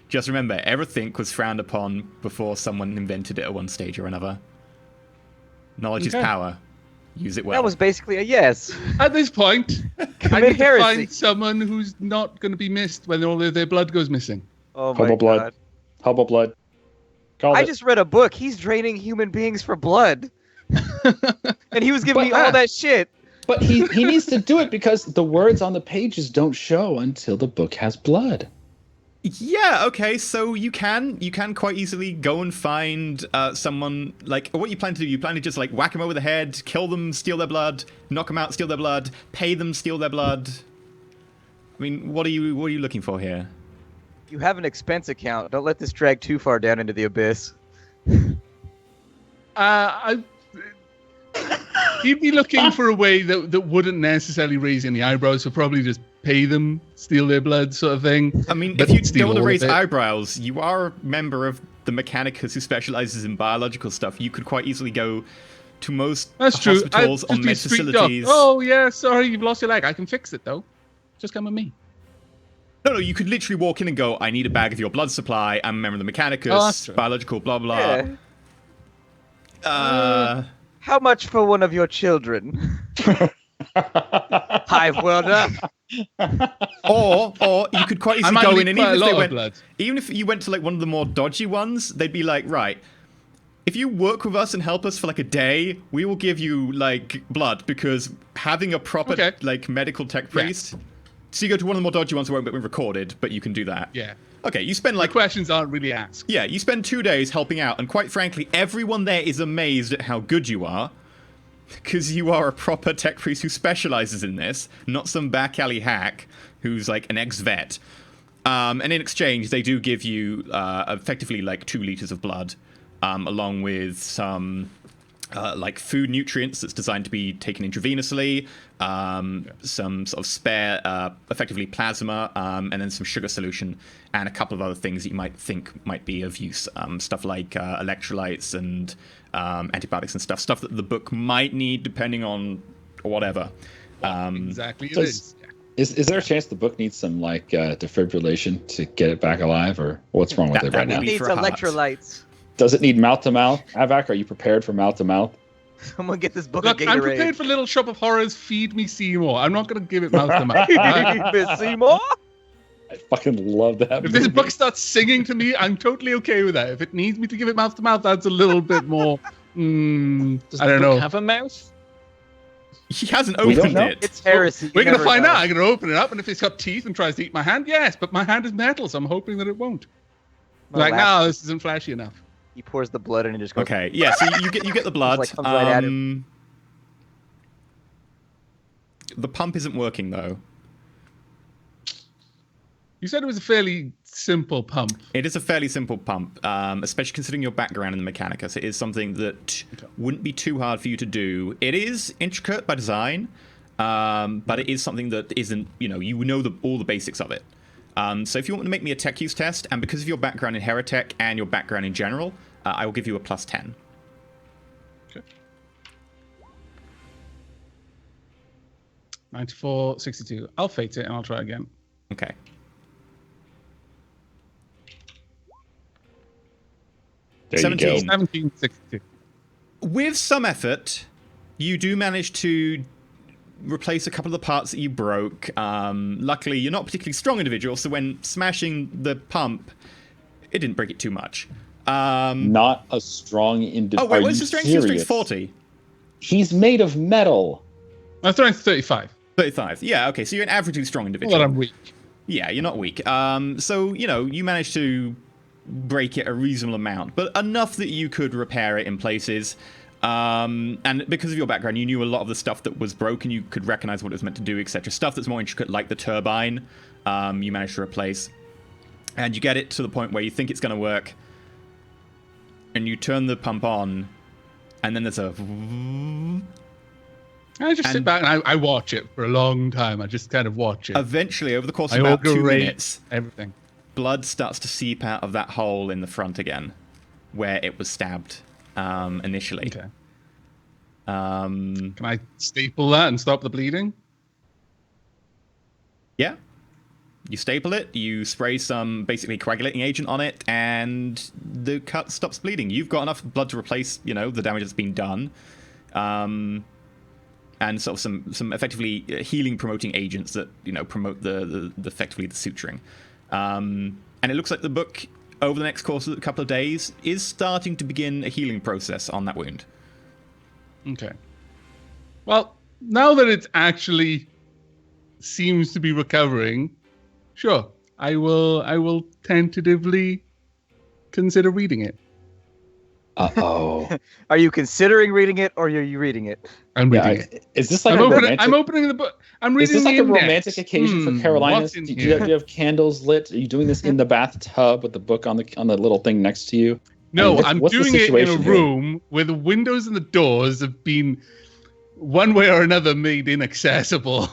Just remember, everything was frowned upon before someone invented it at one stage or another. Knowledge is power. Use it well. That was basically a yes. At this point, I Commit need to heresy. find someone who's not going to be missed when all of their blood goes missing. Oh my Hobo blood. god. Hobo blood. Called I it. just read a book. He's draining human beings for blood. And he was giving me all that shit. But he needs to do it because the words on the pages don't show until the book has blood. Yeah, okay, so you can quite easily go and find someone, like, what you plan to do, you plan to just, like, whack them over the head, kill them, steal their blood, knock them out, steal their blood, pay them, steal their blood. I mean, what are you looking for here? You have an expense account. Don't let this drag too far down into the abyss. He'd be looking for a way that wouldn't necessarily raise any eyebrows, so probably just pay them, steal their blood, sort of thing. I mean, But if you steal don't want to all of raise it. eyebrows, you are a member of the Mechanicus who specializes in biological stuff. You could quite easily go to most That's true. hospitals I'd or just be med street dog. facilities. Oh, yeah, sorry, you've lost your leg. I can fix it, though. Just come with me. No, you could literally walk in and go, I need a bag of your blood supply. I'm a member of the Mechanicus, Oh, that's true. biological, blah, blah. Yeah. How much for one of your children? Hive welder. Or you could quite I easily might go need in and quite a even if lot they of went, blood. even if you went to like one of the more dodgy ones, they'd be like, right, if you work with us and help us for like a day, we will give you like blood, because having a proper like medical tech priest. So you go to one of the more dodgy ones that won't be recorded, but you can do that. Yeah. Okay, you spend like The questions aren't really asked. yeah, you spend 2 days helping out, and quite frankly, everyone there is amazed at how good you are, because you are a proper tech priest who specializes in this, not some back alley hack who's like an ex-vet. And in exchange, they do give you effectively like 2 liters of blood, along with some like food nutrients that's designed to be taken intravenously, some sort of spare, effectively plasma, and then some sugar solution, and a couple of other things that you might think might be of use. Stuff like electrolytes and antibiotics and stuff that the book might need depending on whatever. Exactly, so it is. Is there a chance the book needs some like defibrillation to get it back alive, or what's wrong with it that right would now? be Needs for a heart. electrolytes. Does it need mouth to mouth? Avac, are you prepared for mouth to mouth? Someone get this book Look, of I'm Gatorade. prepared for Little Shop of Horrors. Feed me Seymour. I'm not going to give it mouth to mouth. Miss Seymour? I fucking love that. If this movie. book starts singing to me, I'm totally okay with that. If it needs me to give it mouth to mouth, that's a little bit more. Does I the don't book know. have a mouth? He hasn't We don't opened know. it. It's heresy. We're You going to never find know. out. I'm going to open it up, and if it's got teeth and tries to eat my hand, yes, but my hand is metal, so I'm hoping that it won't. My Like, lap- no, this isn't flashy enough. He pours the blood in and just goes. Okay, yeah, so you get the blood. Like, comes right at The pump isn't working, though. You said it was a fairly simple pump. It is a fairly simple pump, especially considering your background in the Mechanicus. It is something that wouldn't be too hard for you to do. It is intricate by design, but it is something that isn't, you know all the basics of it. So if you want to make me a tech use test, and because of your background in Heretech and your background in general, I will give you a plus 10. Okay. 94, 62. I'll fate it and I'll try again. Okay. There 17. you go. 17, 62. With some effort, you do manage to replace a couple of the parts that you broke. Luckily, you're not a particularly strong individual, so when smashing the pump, it didn't break it too much. Not a strong individual. Oh, wait, what's your strength? Your strength's 40. He's made of metal. My strength 35. 35. Yeah, okay, so you're an averagely strong individual. Well, I'm weak. Yeah, you're not weak. So, you managed to break it a reasonable amount, but enough that you could repair it in places. And because of your background, you knew a lot of the stuff that was broken. You could recognize what it was meant to do, etc. Stuff that's more intricate, like the turbine, you managed to replace. And you get it to the point where you think it's going to work, and you turn the pump on, and then there's a... I just sit And- back and I watch it for a long time. I just kind of watch it. Eventually, over the course I of about 2 overrate minutes, everything. blood starts to seep out of that hole in the front again, where it was stabbed initially. Okay. Can I staple that and stop the bleeding? Yeah. You staple it, you spray some basically coagulating agent on it, and the cut stops bleeding. You've got enough blood to replace, the damage that's been done. And sort of some effectively healing promoting agents that, promote the effectively the suturing. And it looks like the book, over the next course of a couple of days, is starting to begin a healing process on that wound. Okay. Well, now that it actually seems to be recovering, sure, I will tentatively consider reading it. Uh-oh. Are you considering reading it, or are you reading it? I'm Yeah, reading it. is this like I'm a opening, romantic... I'm opening the book. I'm Is reading this like the a index. romantic occasion for Carolinas? What's in Do here? you have candles lit? Are you doing this in the bathtub with the book on the little thing next to you? No, I mean, I'm what's the doing it in a situation here? room where the windows and the doors have been, one way or another, made inaccessible.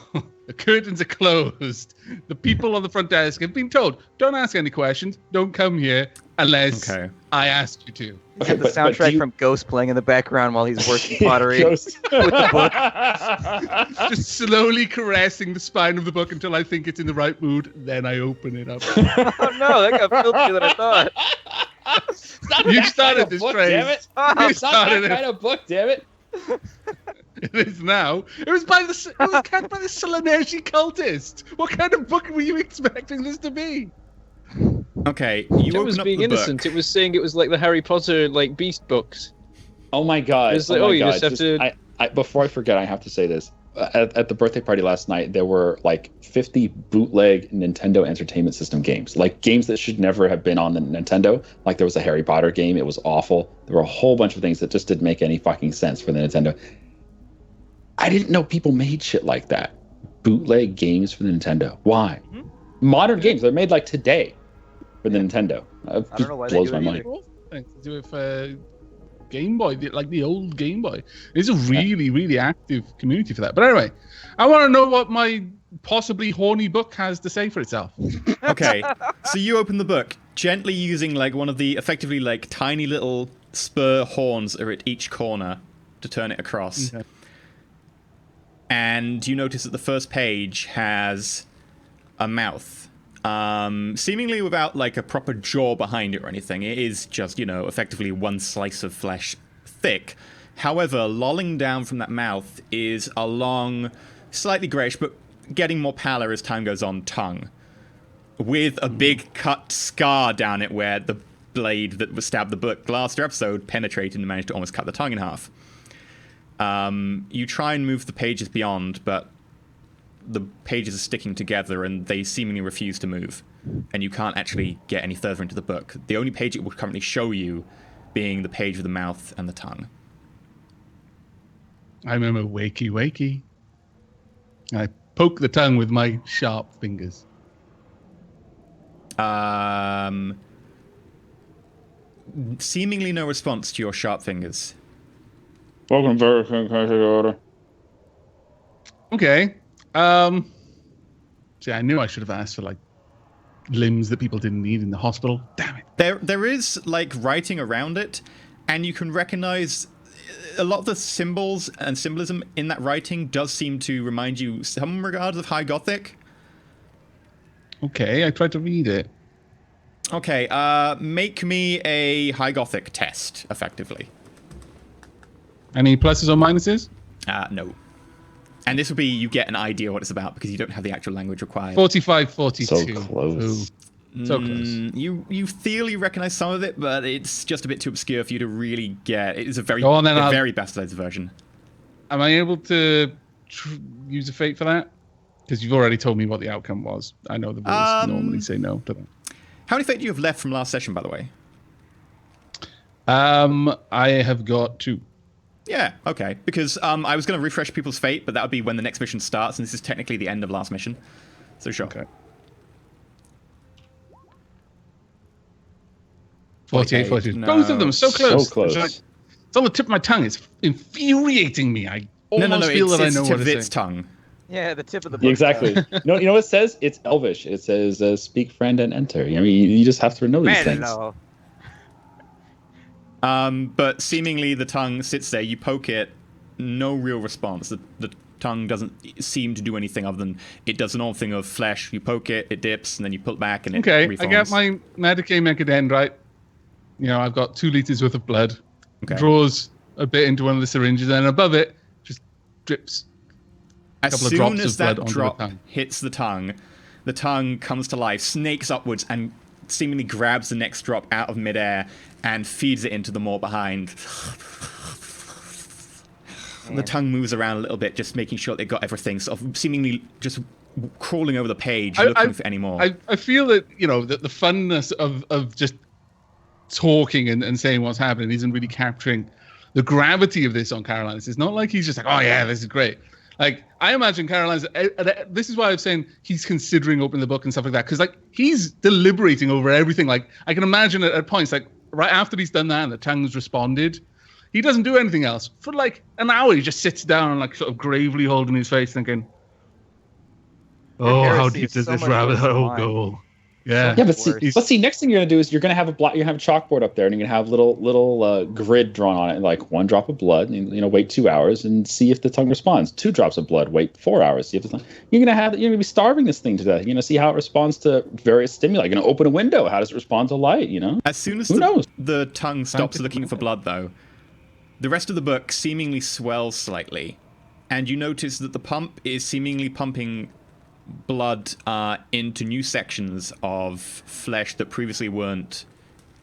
The curtains are closed. The people on the front desk have been told, don't ask any questions, don't come here unless Okay. I ask you to. You have the soundtrack do you- from Ghost playing in the background while he's working pottery. Ghost. with the book. Just slowly caressing the spine of the book until I think it's in the right mood, then I open it up. Oh no, that got filthier than I thought. You started this book, phrase. damn it. You It's not started that it. kind of book, damn it. It is now. It was kept by the Solanergy cultist. What kind of book were you expecting this to be? Okay, you It was open up being the innocent. book. It was saying it was like the Harry Potter Beast books. Oh my god. It's like, oh my you god. just have to- Before I forget, I have to say this. At the birthday party last night, there were like 50 bootleg Nintendo Entertainment System games, like games that should never have been on the Nintendo. Like there was a Harry Potter game, it was awful. There were a whole bunch of things that just didn't make any fucking sense for the Nintendo. I didn't know people made shit like that. Bootleg games for the Nintendo. Why? Modern games, they're made like today for the Nintendo. It I don't know why they blows do my it mind. either. Thanks. Do it for Game Boy, like the old Game Boy. It's a really, really active community for that. But anyway, I want to know what my possibly horny book has to say for itself. Okay, so you open the book, gently using like one of the effectively like tiny little spur horns are at each corner to turn it across. Okay. And you notice that the first page has a mouth. Seemingly without like a proper jaw behind it or anything. It is just, effectively one slice of flesh thick. However, lolling down from that mouth is a long, slightly greyish, but getting more pallor as time goes on, tongue. With a big cut scar down it where the blade that was stabbed the book last episode penetrated and managed to almost cut the tongue in half. You try and move the pages beyond, but the pages are sticking together and they seemingly refuse to move. And you can't actually get any further into the book. The only page it will currently show you being the page with the mouth and the tongue. I remember wakey wakey. I poke the tongue with my sharp fingers. Seemingly no response to your sharp fingers. Welcome, sir. Can I take your order? Okay. See, I knew I should have asked for like limbs that people didn't need in the hospital. Damn it. There is like writing around it, and you can recognize a lot of the symbols and symbolism in that writing does seem to remind you some regards of High Gothic. Okay, I tried to read it. Okay, make me a High Gothic test, effectively. Any pluses or minuses? No. And this will be, you get an idea what it's about because you don't have the actual language required. 45, 42. So close. Ooh, so close. You feel you recognize some of it, but it's just a bit too obscure for you to really get. It is a very, Go on, then a very bastardized version. Am I able to use a fate for that? Because you've already told me what the outcome was. I know the rules normally say no to that. How many fate do you have left from last session, by the way? I have got 2. Yeah, okay. Because I was going to refresh people's fate, but that would be when the next mission starts, and this is technically the end of last mission. So sure. Okay. 48, 42. No. Both of them so close. So close. It's on the tip of my tongue. It's infuriating me. I almost feel that I know what it's it's its tongue. Yeah, the tip of the book. Exactly. No, you know what it says? It's Elvish. It says, speak, friend, and enter. I mean, you just have to know these things. No. But seemingly the tongue sits there, you poke it, no real response. The tongue doesn't seem to do anything other than it does an old thing of flesh. You poke it, it dips, and then you pull it back, and it reforms. I get my Medicaid Mecadend, right? I've got 2 liters worth of blood. Okay. Draws a bit into one of the syringes, and above it just drips a couple of drops of blood onto the tongue. Hits the tongue comes to life, snakes upwards, and seemingly grabs the next drop out of midair and feeds it into the maw behind. The tongue moves around a little bit, just making sure they got everything, sort of seemingly just crawling over the page, looking for any more. I feel that, that the funness of just talking and saying what's happening isn't really capturing the gravity of this on Caroline's. It's not like he's just like, oh yeah, this is great. Like, I imagine Caroline's, this is why I'm saying he's considering opening the book and stuff like that, because like he's deliberating over everything. Like, I can imagine at points, like right after he's done that and the tongue's responded, he doesn't do anything else. For like an hour, he just sits down and like sort of gravely holding his face thinking, oh, how deep does this rabbit hole go? Yeah. Yeah, but see, next thing you're gonna do is you're gonna have a chalkboard up there, and you're gonna have little grid drawn on it, like 1 drop of blood, and wait 2 hours and see if the tongue responds. 2 drops of blood, wait 4 hours, see if the tongue. You're gonna be starving this thing to death. You're gonna see how it responds to various stimuli. You're gonna open a window. How does it respond to light? As soon as the tongue stops looking for blood, though, the rest of the book seemingly swells slightly, and you notice that the pump is seemingly pumping blood into new sections of flesh that previously weren't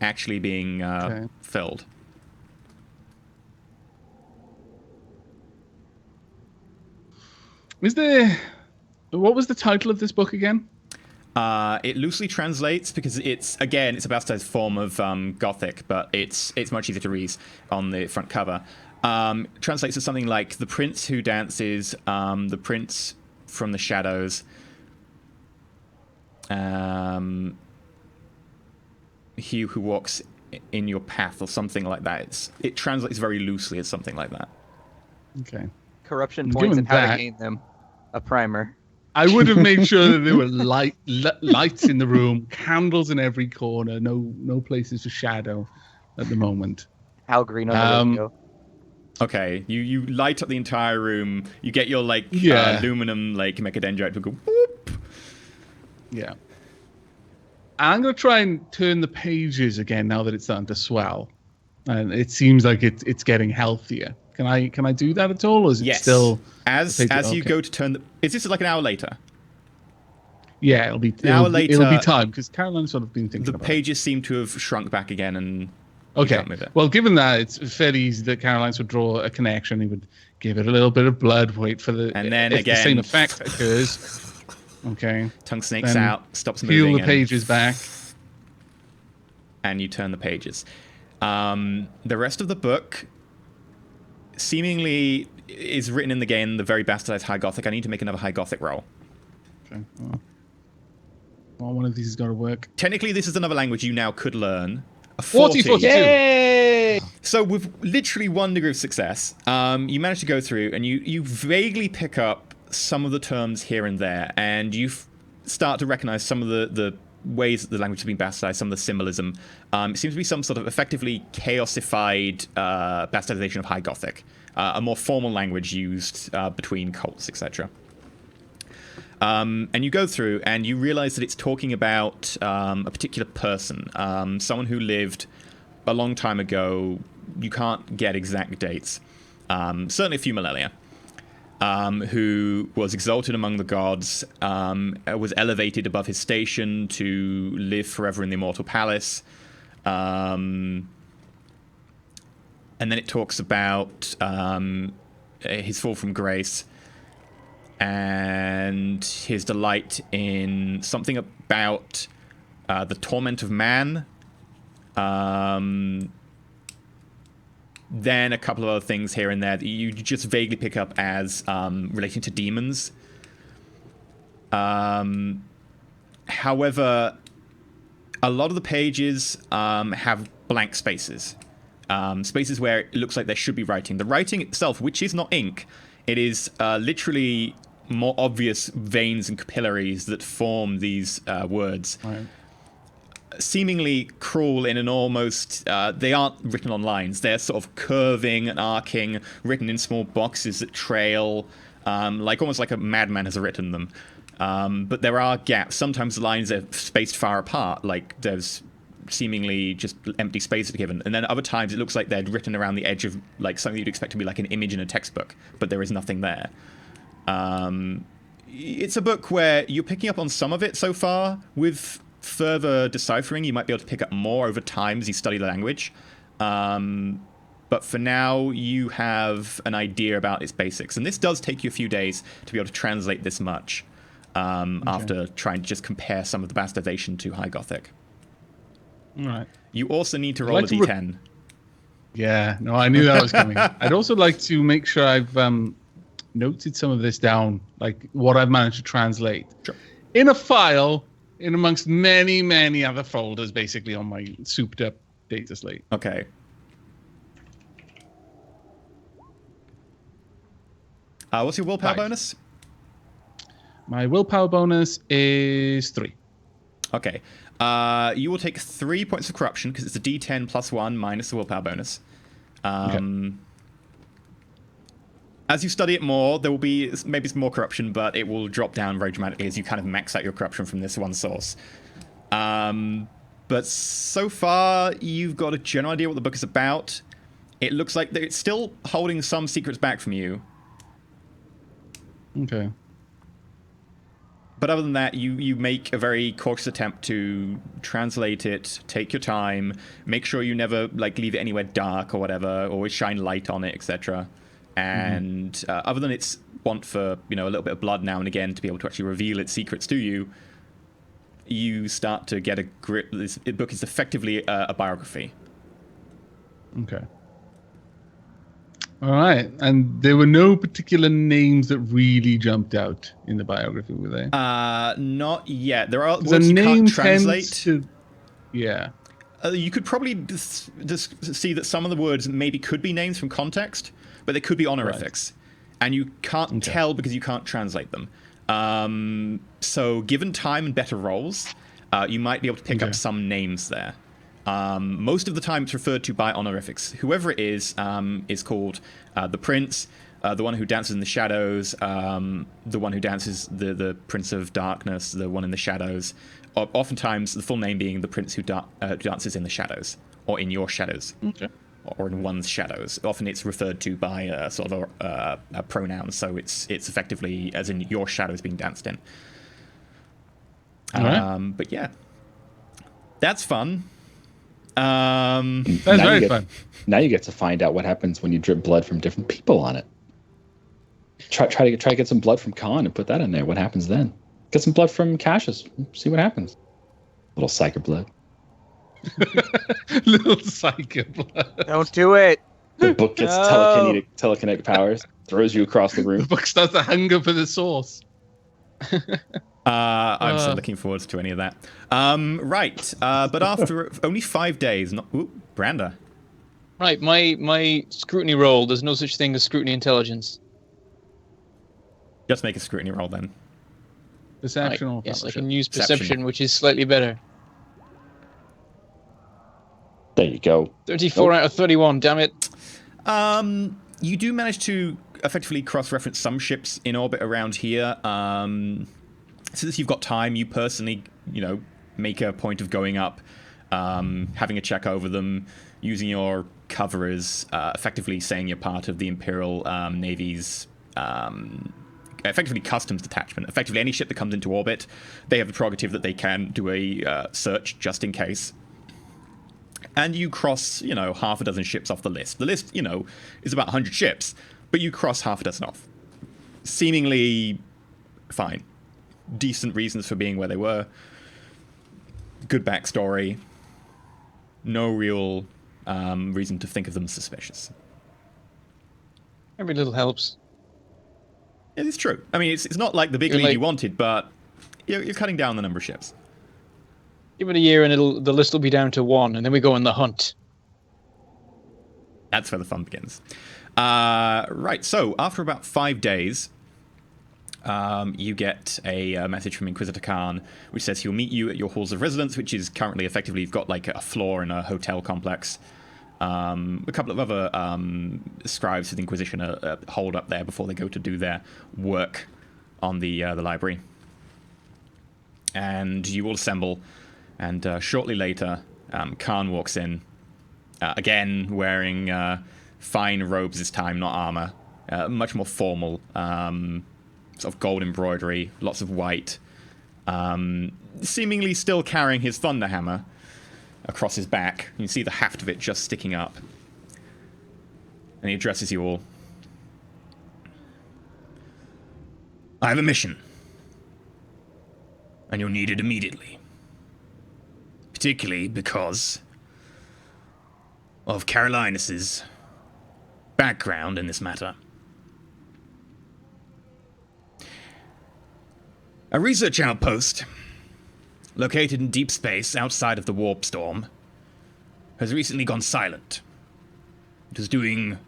actually being filled. What was the title of this book again? It loosely translates because it's a bastardized form of Gothic, but it's much easier to read on the front cover. Translates to something like The Prince Who Dances, The Prince from the Shadows, He Who Walks in your path or something like that. It translates very loosely as something like that. Okay. Corruption Given points and how that- to gain them. A primer. I would have made sure that there were lights in the room, candles in every corner, no places for shadow at the moment. Al Green on the radio. Okay, you light up the entire room. You get your aluminum mechadendrite to go whoop. Yeah. I'm going to try and turn the pages again now that it's starting to swell. And it seems like it's getting healthier. Can I do that at all? Or is it still... As you go to turn the... Is this like an hour later? Yeah, it'll be time, because Caroline's sort of been thinking the about pages seem to have shrunk back again, and okay. can't move it. Well, given that, it's fairly easy that Caroline's would draw a connection. He would give it a little bit of blood, wait for the... And then if again... the same effect occurs. Okay. Tongue snakes Then out, stops moving. Peel the pages back. And you turn the pages. The rest of the book seemingly is written in the game the very bastardized High Gothic. I need to make another High Gothic roll. Okay. Well, one of these has got to work. Technically, this is another language you now could learn. A 40. 42. Yay! So with literally 1 degree of success, you manage to go through and you vaguely pick up some of the terms here and there, and you start to recognize some of the ways that the language has been bastardized, some of the symbolism. It seems to be some sort of effectively chaosified bastardization of High Gothic, a more formal language used between cults, etc. And you go through and you realize that it's talking about a particular person, someone who lived a long time ago. You can't get exact dates, certainly a few millennia, who was exalted among the gods, was elevated above his station to live forever in the immortal palace. And then it talks about his fall from grace and his delight in something about the torment of man. Then a couple of other things here and there that you just vaguely pick up as relating to demons. However, a lot of the pages have blank spaces. Spaces where it looks like there should be writing. The writing itself, which is not ink, it is literally more obvious veins and capillaries that form these words. Right. Seemingly cruel in an almost... they aren't written on lines. They're sort of curving and arcing, written in small boxes that trail, almost like a madman has written them. But there are gaps. Sometimes the lines are spaced far apart, like there's seemingly just empty space given. And then other times it looks like they're written around the edge of like something you'd expect to be like an image in a textbook, but there is nothing there. It's a book where you're picking up on some of it so far. With further deciphering, you might be able to pick up more over time as you study the language. But for now, you have an idea about its basics. And this does take you a few days to be able to translate this much after trying to just compare some of the bastardization to High Gothic. All right. You also need to roll a d10. Yeah, no, I knew that was coming. I'd also like to make sure I've noted some of this down, like what I've managed to translate. Sure. In a file, in amongst many, many other folders, basically on my souped-up data slate. Okay. What's your willpower 5. bonus? My willpower bonus is 3. Okay. You will take 3 points of corruption because it's a d10 plus 1 minus the willpower bonus. Okay. As you study it more, there will be maybe some more corruption, but it will drop down very dramatically as you kind of max out your corruption from this one source. But so far, you've got a general idea what the book is about. It looks like it's still holding some secrets back from you. Okay. But other than that, you make a very cautious attempt to translate it, take your time, make sure you never leave it anywhere dark or whatever, always shine light on it, etc. And other than its want for a little bit of blood now and again to be able to actually reveal its secrets to you, you start to get a grip. This book is effectively a biography. Okay. All right. And there were no particular names that really jumped out in the biography, were they? Not yet. There are The words you name can't translate. tends to... Yeah. You could probably just see that some of the words maybe could be names from context, but they could be honorifics. And you can't tell because you can't translate them. So given time and better rolls, you might be able to pick up some names there. Most of the time it's referred to by honorifics. Whoever it is called the Prince, the one who dances in the shadows, the one who dances the Prince of Darkness, the one in the shadows. Oftentimes the full name being the Prince who dances in the shadows, or in your shadows, or in one's shadows. Often it's referred to by sort of a pronoun, so it's effectively as in your shadows being danced in. But yeah, that's fun. That's very fun. Now you get to find out what happens when you drip blood from different people on it. Try to get some blood from Khan and put that in there. What happens then? Get some blood from Cassius. See what happens. Little psyker blood. Little psyker blood. Don't do it. The book gets telekinetic powers, throws you across the room. The book starts to hunger for the source. I'm still looking forward to any of that. Right. But after only 5 days, Branda. Right, my scrutiny roll, there's no such thing as scrutiny intelligence. Just make a scrutiny roll then. Perception or yes, I fellowship? can use perception, which is slightly better. There you go. 34 out of 31, damn it. You do manage to effectively cross-reference some ships in orbit around here. Since you've got time, you personally, make a point of going up, having a check over them, using your coverers, effectively saying you're part of the Imperial Navy's effectively customs detachment. Effectively, any ship that comes into orbit, they have the prerogative that they can do a search just in case. And you cross, half a dozen ships off the list. The list, is about 100 ships, but you cross half a dozen off. Seemingly fine. Decent reasons for being where they were. Good backstory. No real reason to think of them as suspicious. Every little helps. It is true. I mean, it's not like the big lead you wanted, but you're cutting down the number of ships. Give it a year and the list will be down to 1, and then we go on the hunt. That's where the fun begins. Right, so after about 5 days, you get a message from Inquisitor Khan, which says he'll meet you at your halls of residence, which is currently effectively, you've got like a floor in a hotel complex. A couple of other scribes for the Inquisition are holed up there before they go to do their work on the library. And you all assemble, and shortly later, Khan walks in, again wearing fine robes this time, not armor, much more formal, sort of gold embroidery, lots of white, seemingly still carrying his thunderhammer across his back. You can see the haft of it just sticking up. And he addresses you all. I have a mission. And you'll need it immediately. Particularly because of Carolinus's background in this matter. A research outpost located in deep space outside of the warp storm has recently gone silent. It is doing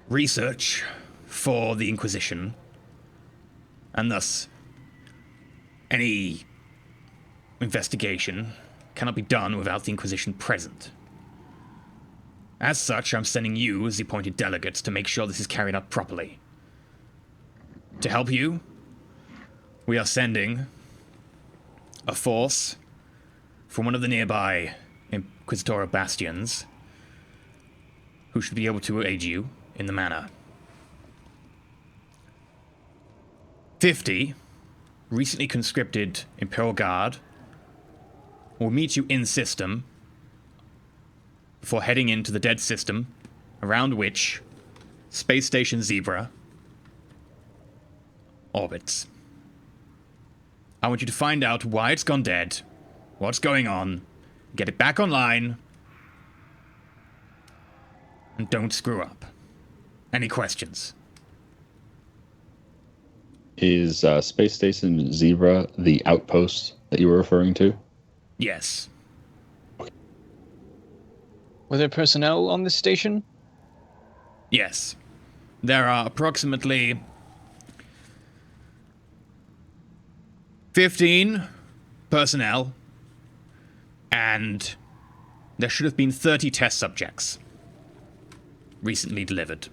research for the Inquisition, and thus any investigation cannot be done without the Inquisition present. As such, I'm sending you as the appointed delegates to make sure this is carried out properly. To help you, we are sending a force from one of the nearby Inquisitorial bastions who should be able to aid you in the manner. 50 recently conscripted Imperial Guard will meet you in system before heading into the dead system around which Space Station Zebra orbits. I want you to find out why it's gone dead, what's going on, get it back online, and don't screw up. Any questions? Is Space Station Zebra the outpost that you were referring to? Yes. Were there personnel on this station? Yes. There are approximately 15 personnel, and there should have been 30 test subjects recently delivered.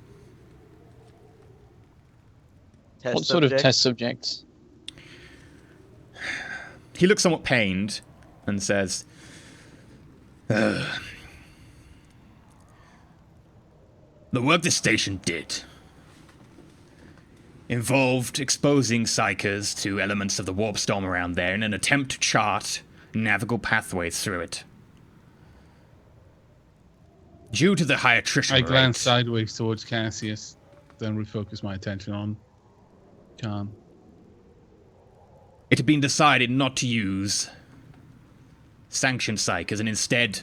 What sort of test subjects? He looks somewhat pained and says, the work this station did involved exposing psychers to elements of the warp storm around there in an attempt to chart navigable pathways through it. Due to the high attrition I rate, glance sideways towards Cassius, then refocus my attention on Khan. it had been decided not to use sanctioned psychers and instead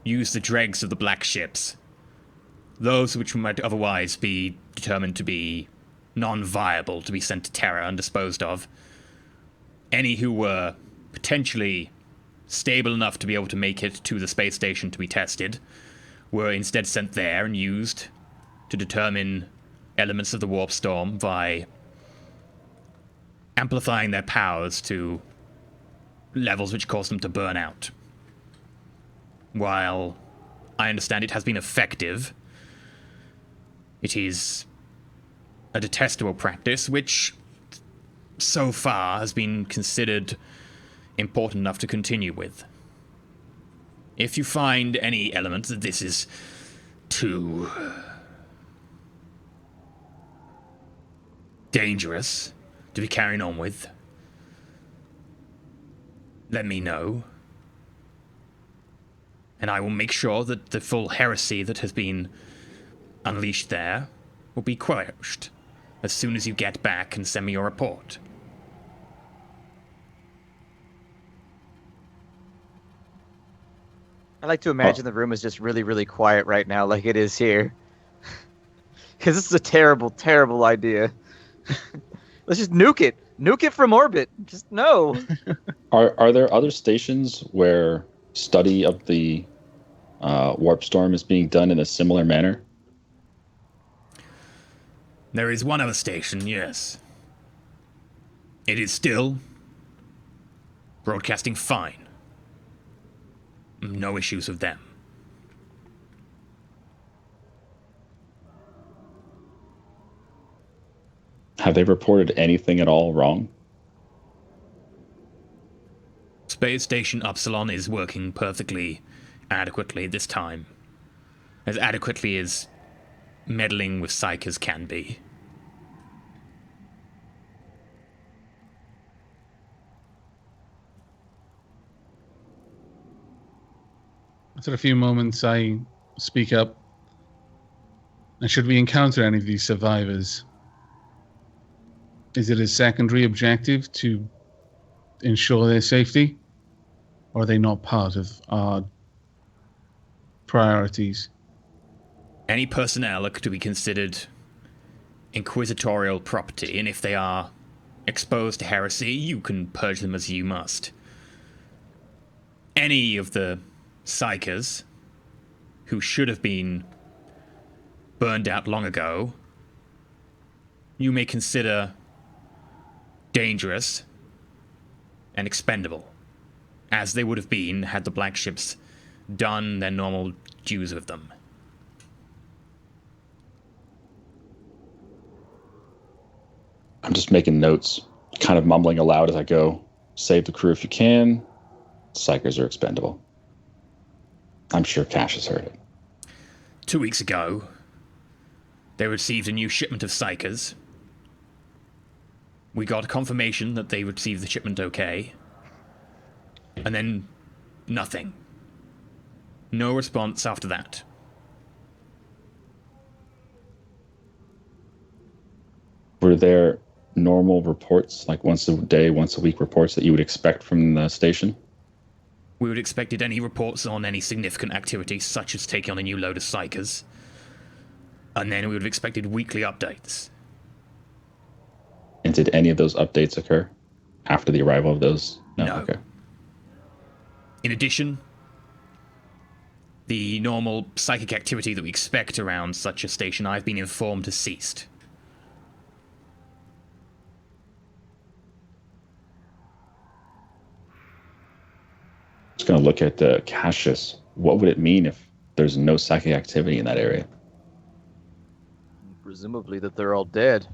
use the dregs of the black ships. Those which might otherwise be determined to be non-viable to be sent to Terra and disposed of. Any who were potentially stable enough to be able to make it to the space station to be tested were instead sent there and used to determine elements of the warp storm by amplifying their powers to levels which cause them to burn out. While I understand it has been effective, it is a detestable practice which so far has been considered important enough to continue with. If you find any element that this is too dangerous to be carrying on with, let me know, and I will make sure that the full heresy that has been unleashed there will be quashed as soon as you get back and send me your report. I like to imagine the room is just really, really quiet right now, like it is here. Because this is a terrible, terrible idea. Let's just nuke it. Nuke it from orbit. Just no. Are there other stations where study of the warp storm is being done in a similar manner? There is one other station, yes. It is still broadcasting fine. No issues with them. Have they reported anything at all wrong? Space Station Upsilon is working perfectly adequately this time. As adequately as meddling with psychers can be. After a few moments, I speak up. And should we encounter any of these survivors, is it a secondary objective to ensure their safety? Or are they not part of our priorities? Any personnel are to be considered inquisitorial property, and if they are exposed to heresy, you can purge them as you must. Any of the psychers who should have been burned out long ago, you may consider dangerous and expendable, as they would have been had the black ships done their normal dues with them. I'm just making notes, kind of mumbling aloud as I go. Save the crew if you can. Psychers are expendable. I'm sure Cash has heard it. 2 weeks ago, they received a new shipment of psychers. We got confirmation that they received the shipment okay. And then nothing. No response after that. Were there normal reports, like once a day, once a week reports that you would expect from the station? We would have expected any reports on any significant activity, such as taking on a new load of psychers. And then we would have expected weekly updates. And did any of those updates occur after the arrival of those? No. Okay. In addition, the normal psychic activity that we expect around such a station, I've been informed, has ceased. Just going to look at the Cassius. What would it mean if there's no psychic activity in that area? Presumably that they're all dead.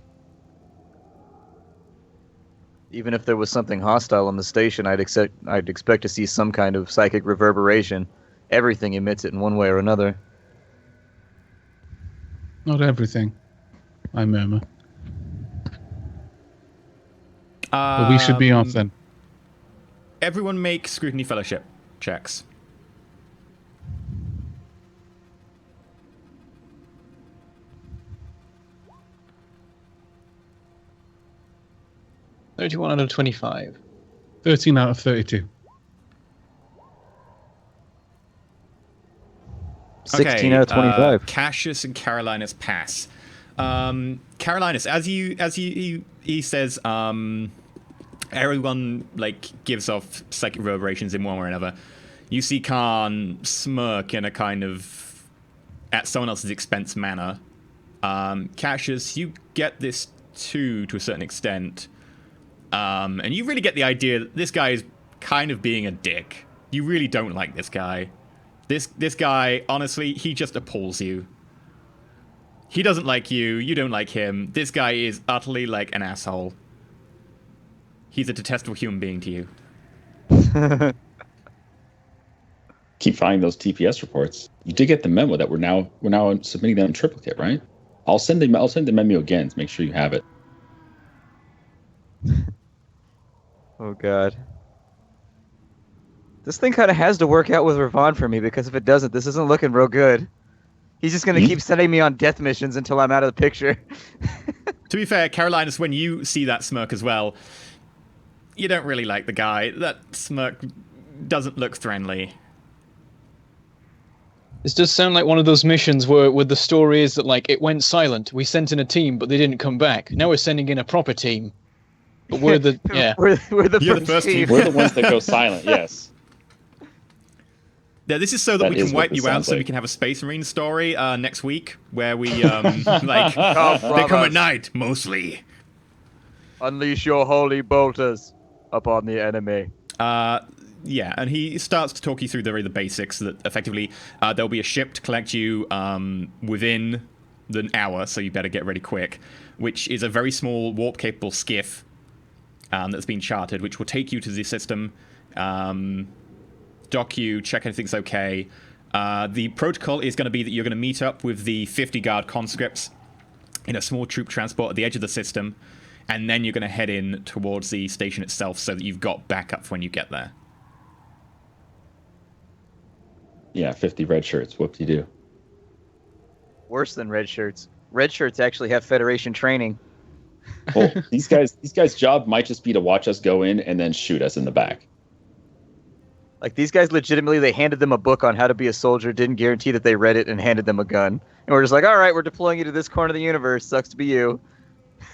Even if there was something hostile on the station, I'd expect to see some kind of psychic reverberation. Everything emits it in one way or another. Not everything, I murmur. But we should be off then. Everyone make Scrutiny Fellowship checks. $31 out of 25. 13 out of 32. 16 out of 25. Cassius and Carolinus pass. Carolinus, as he says, everyone like gives off psychic reverberations in one way or another. You see Khan smirk in a kind of at someone else's expense manner. Cassius, you get this too to a certain extent. And you really get the idea that this guy is kind of being a dick. You really don't like this guy. This guy, honestly, he just appalls you. He doesn't like you. You don't like him. This guy is utterly like an asshole. He's a detestable human being to you. Keep finding those TPS reports. You did get the memo that we're now submitting them in triplicate, right? I'll send the memo again to make sure you have it. Oh god. This thing kind of has to work out with Ravon for me, because if it doesn't, this isn't looking real good. He's just going to keep sending me on death missions until I'm out of the picture. To be fair, Carolinus, when you see that smirk as well, you don't really like the guy. That smirk doesn't look friendly. This does sound like one of those missions where the story is that, like, it went silent. We sent in a team, but they didn't come back. Now we're sending in a proper team. But we're the we're the You're first team. We're the ones that go silent. Yes. Yeah, this is so that we can wipe you out, so we like. can have a Space Marine story next week, where we like they come at night mostly. Unleash your holy bolters upon the enemy. Yeah, and he starts to talk you through the basics. That effectively there'll be a ship to collect you within an hour, so you better get ready quick. Which is a very small warp-capable skiff that's been chartered, which will take you to the system. Dock you, check everything's okay. The protocol is going to be that you're going to meet up with the 50 guard conscripts in a small troop transport at the edge of the system, and then you're going to head in towards the station itself so that you've got backup for when you get there. Yeah, 50 red shirts. Whoop-de-doo. Worse than red shirts. Red shirts actually have Federation training. Well, these guys' job might just be to watch us go in and then shoot us in the back. Like, these guys legitimately, they handed them a book on how to be a soldier, didn't guarantee that they read it, and handed them a gun. And we're just like, all right, we're deploying you to this corner of the universe. Sucks to be you.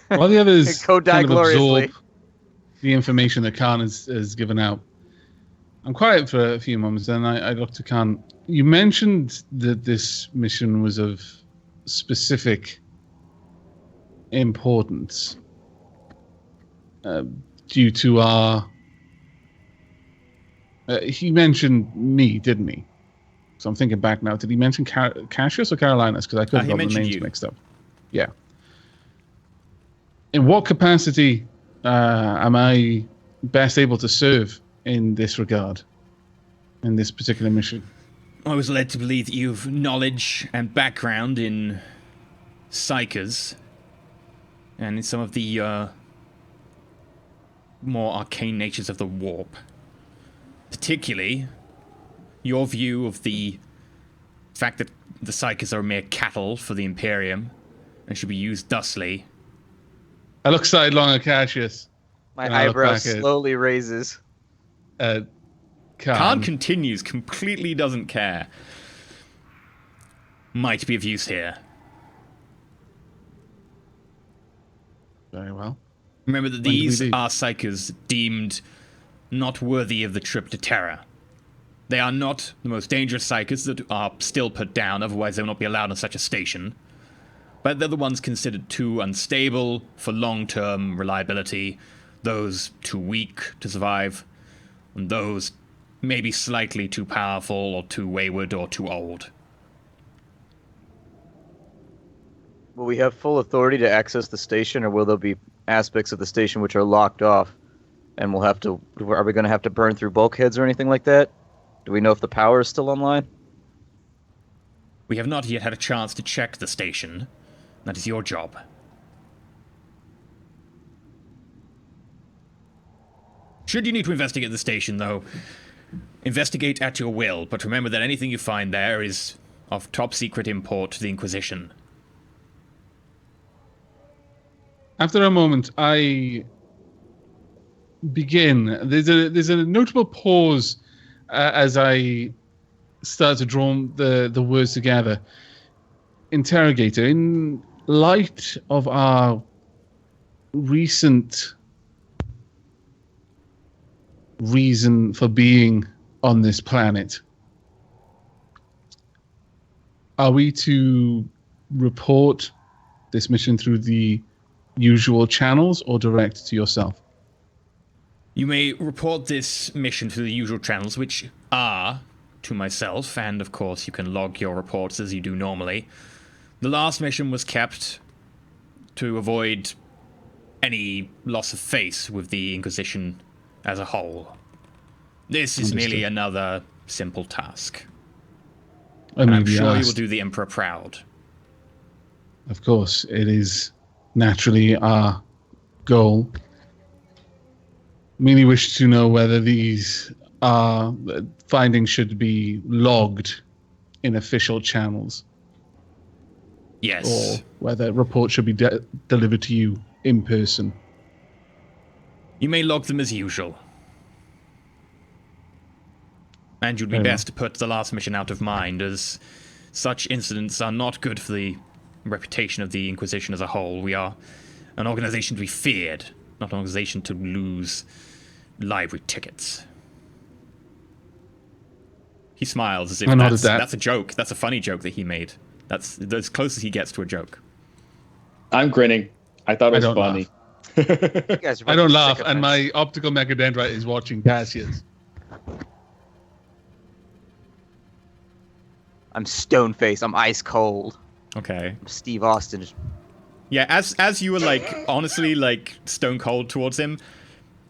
While the others Go die kind of gloriously. absorb the information that Khan has given out, I'm quiet for a few moments, and I look to Khan. You mentioned that this mission was of specific importance due to our... he mentioned me, didn't he? So I'm thinking back now. Did he mention Cassius or Carolinus? Because I could have got the names mixed up. Yeah. In what capacity am I best able to serve in this regard, in this particular mission? I was led to believe that you have knowledge and background in psychers and in some of the more arcane natures of the warp. Particularly, your view of the fact that the psychers are mere cattle for the Imperium and should be used thusly. I look sidelong at Cassius. My And I look eyebrow back at- slowly raises. Khan continues, completely doesn't care. Might be of use here. Very well. Remember that When do we these leave? are psychers deemed not worthy of the trip to Terra. They are not the most dangerous psykers that are still put down, otherwise they will not be allowed on such a station. But they're the ones considered too unstable for long-term reliability, those too weak to survive, and those maybe slightly too powerful or too wayward or too old. Will we have full authority to access the station, or will there be aspects of the station which are locked off, and are we going to have to burn through bulkheads or anything like that? Do we know if the power is still online? We have not yet had a chance to check the station. That is your job. Should you need to investigate the station, though, investigate at your will, but remember that anything you find there is of top secret import to the Inquisition. After a moment, I begin. There's a notable pause as I start to draw the words together. Interrogator, in light of our recent reason for being on this planet, are we to report this mission through the usual channels or direct to yourself? You may report this mission through the usual channels, which are to myself, and of course you can log your reports as you do normally. The last mission was kept to avoid any loss of face with the Inquisition as a whole. This is merely another simple task. And I'm sure you will do the Emperor proud. Of course, it is naturally our goal. Merely wish to know whether these findings should be logged in official channels. Yes. Or whether reports should be delivered to you in person. You may log them as usual. And you'd be best to put the last mission out of mind, as such incidents are not good for the reputation of the Inquisition as a whole. We are an organization to be feared, not an organization to lose library tickets. He smiles as if that's a joke. That's a funny joke that he made. That's as close as he gets to a joke. I'm grinning. I thought it was funny. I don't laugh, and my optical mechadendrite is watching Cassius. I'm stone faced. I'm ice cold. Okay. I'm Steve Austin. Yeah, as you were like honestly like stone cold towards him,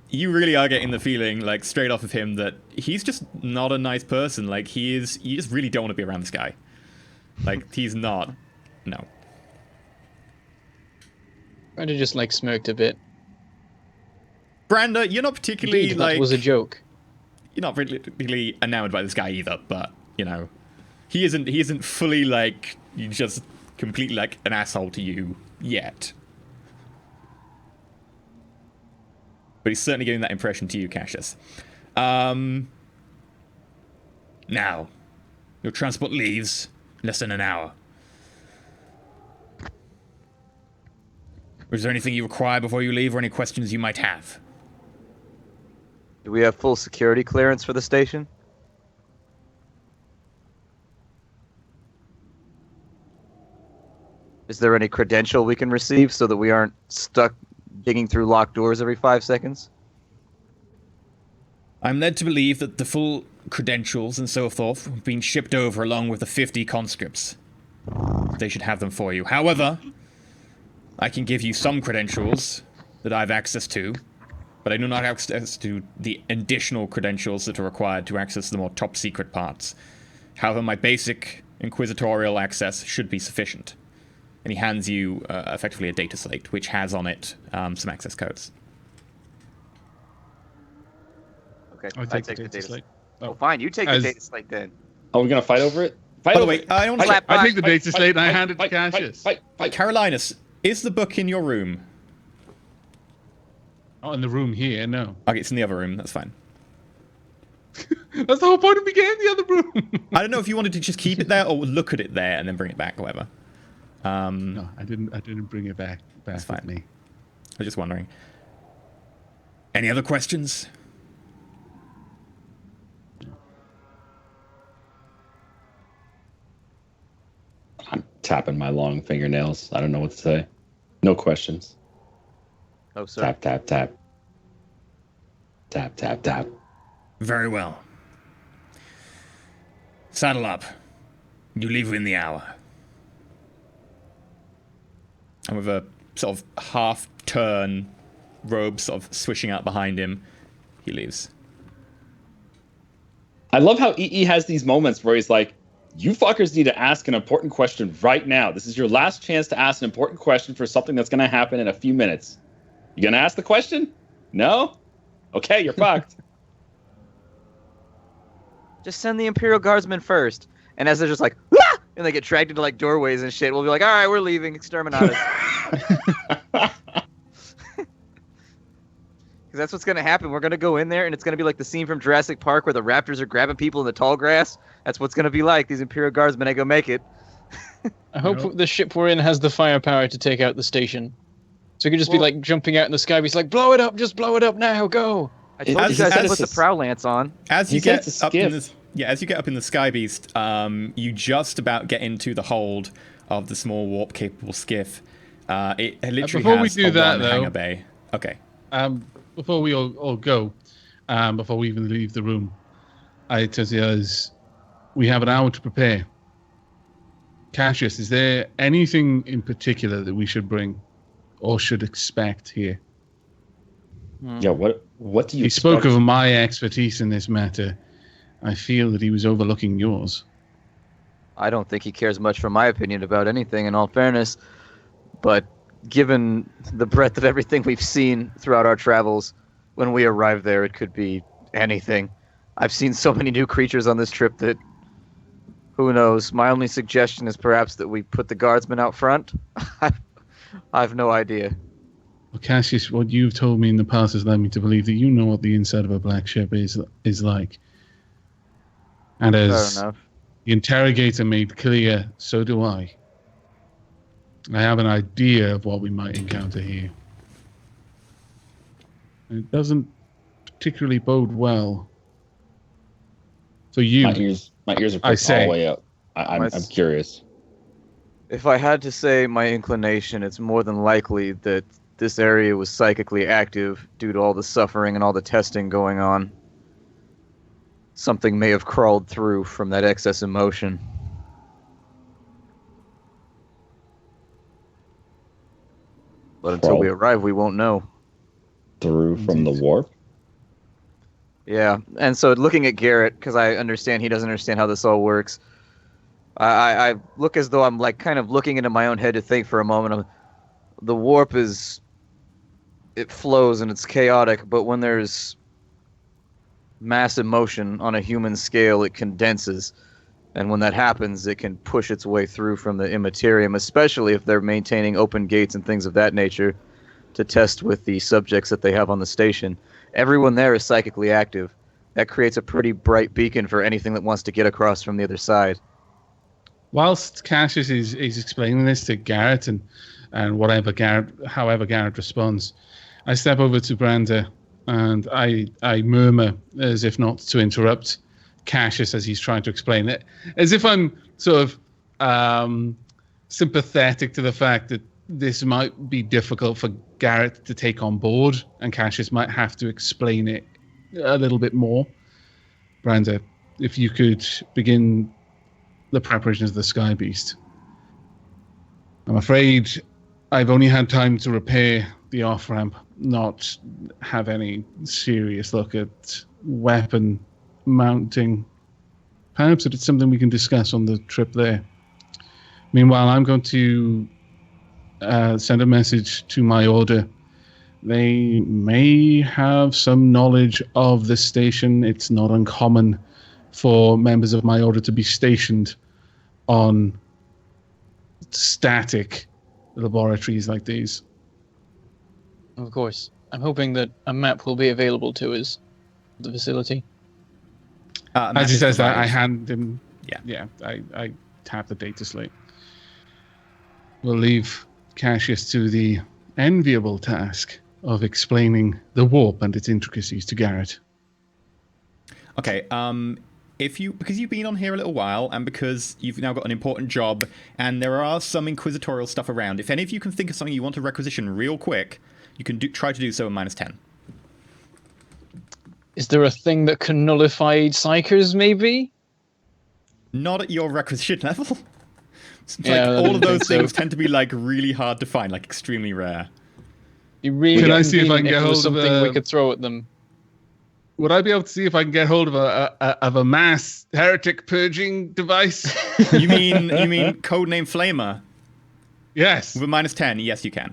you really are getting the feeling like straight off of him that he's just not a nice person. Like he is. You just really don't want to be around this guy. Like he's not. No. Brandon just like smirked a bit. Branda, you're not particularly Indeed, like. that was a joke. You're not particularly enamored by this guy either, but you know, he isn't fully like just completely like an asshole to you yet. But he's certainly giving that impression to you, Cassius. Now, your transport leaves in less than an hour. Is there anything you require before you leave, or any questions you might have? Do we have full security clearance for the station? Is there any credential we can receive so that we aren't stuck digging through locked doors every 5 seconds? I'm led to believe that the full credentials and so forth have been shipped over along with the 50 conscripts. They should have them for you. However, I can give you some credentials that I have access to, but I do not have access to the additional credentials that are required to access the more top secret parts. However, my basic inquisitorial access should be sufficient. And he hands you effectively a data slate, which has on it some access codes. Okay, I take the data slate. Oh, fine. You take the data slate then. Are we going to fight over it? By the way, I take the data slate and I hand it to Cassius. Carolinus, is the book in your room? Oh, in the room here, no. Okay, it's in the other room. That's fine. That's the whole point of me getting the other room. I don't know if you wanted to just keep it there or look at it there and then bring it back, or whatever. No, I didn't bring it back. That's fine. With me. I was just wondering. Any other questions? I'm tapping my long fingernails. I don't know what to say. No questions. Oh, sir. Tap, tap, tap. Tap, tap, tap. Very well. Saddle up. You leave within the hour. And with a sort of half-turn, robe sort of swishing out behind him, he leaves. I love how EE has these moments where he's like, you fuckers need to ask an important question right now. This is your last chance to ask an important question for something that's going to happen in a few minutes. You going to ask the question? No? Okay, you're fucked. Just send the Imperial Guardsmen first. And as they're just like, ah! And they get dragged into like doorways and shit, we'll be like, all right, we're leaving. Exterminatus. Because that's what's going to happen. We're going to go in there, and it's going to be like the scene from Jurassic Park where the raptors are grabbing people in the tall grass. That's what's going to be like. These Imperial Guardsmen ain't going to make it. I hope the ship we're in has the firepower to take out the station. So we could just be like jumping out in the sky. He's like, blow it up, just blow it up now, go. I told you guys to put the prow lance on. As you get up in the Sky Beast, you just about get into the hold of the small warp-capable skiff. It literally Before has we do that, one hangar though, bay. Okay. Before we all go, before we even leave the room, I tell you guys, we have an hour to prepare. Cassius, is there anything in particular that we should bring or should expect here? Yeah, what do you He expect? spoke of my expertise in this matter. I feel that he was overlooking yours. I don't think he cares much for my opinion about anything, in all fairness. But given the breadth of everything we've seen throughout our travels, when we arrive there, it could be anything. I've seen so many new creatures on this trip that, who knows? My only suggestion is perhaps that we put the guardsmen out front. I have no idea. Well, Cassius, what you've told me in the past has led me to believe that you know what the inside of a black ship is like. And as Fair enough. the interrogator made clear, so do I. I have an idea of what we might encounter here. And it doesn't particularly bode well for you. My ears are pressed all the way up. I'm curious. If I had to say my inclination, it's more than likely that this area was psychically active due to all the suffering and all the testing going on. Something may have crawled through from that excess emotion. But until we arrive, we won't know. Through from the warp? Yeah, and so looking at Garrett, because I understand he doesn't understand how this all works, I look as though I'm like kind of looking into my own head to think for a moment. The warp it flows and it's chaotic, but when there's mass emotion on a human scale, it condenses. And when that happens, it can push its way through from the immaterium, especially if they're maintaining open gates and things of that nature to test with the subjects that they have on the station. Everyone there is psychically active. That creates a pretty bright beacon for anything that wants to get across from the other side. Whilst Cassius is explaining this to Garrett and however Garrett responds, I step over to Branda and I murmur as if not to interrupt Cassius as he's trying to explain it, as if I'm sort of sympathetic to the fact that this might be difficult for Garrett to take on board, and Cassius might have to explain it a little bit more. Branda, if you could begin the preparations of the Sky Beast. I'm afraid I've only had time to repair the off-ramp, not have any serious look at weapon mounting. Perhaps it's something we can discuss on the trip there. Meanwhile, I'm going to send a message to my order. They may have some knowledge of the station. It's not uncommon for members of my order to be stationed on static laboratories like these. Of course. I'm hoping that a map will be available to us, the facility. As he says that, I hand him... Yeah. I tap the data slate. We'll leave Cassius to the enviable task of explaining the warp and its intricacies to Garrett. Okay, because you've been on here a little while, and because you've now got an important job, and there are some inquisitorial stuff around, if any of you can think of something you want to requisition real quick, you can try to do so in -10. Is there a thing that can nullify psychers, maybe? Not at your requisition level. It's Yeah, I all didn't of those think so. things tend to be like really hard to find, like extremely rare. You really Can I see if I can convenient get there was hold of something we a- could throw at them. Would I be able to see if I can get hold of a mass heretic purging device? You mean codename Flamer Yes. with a -10? Yes, you can.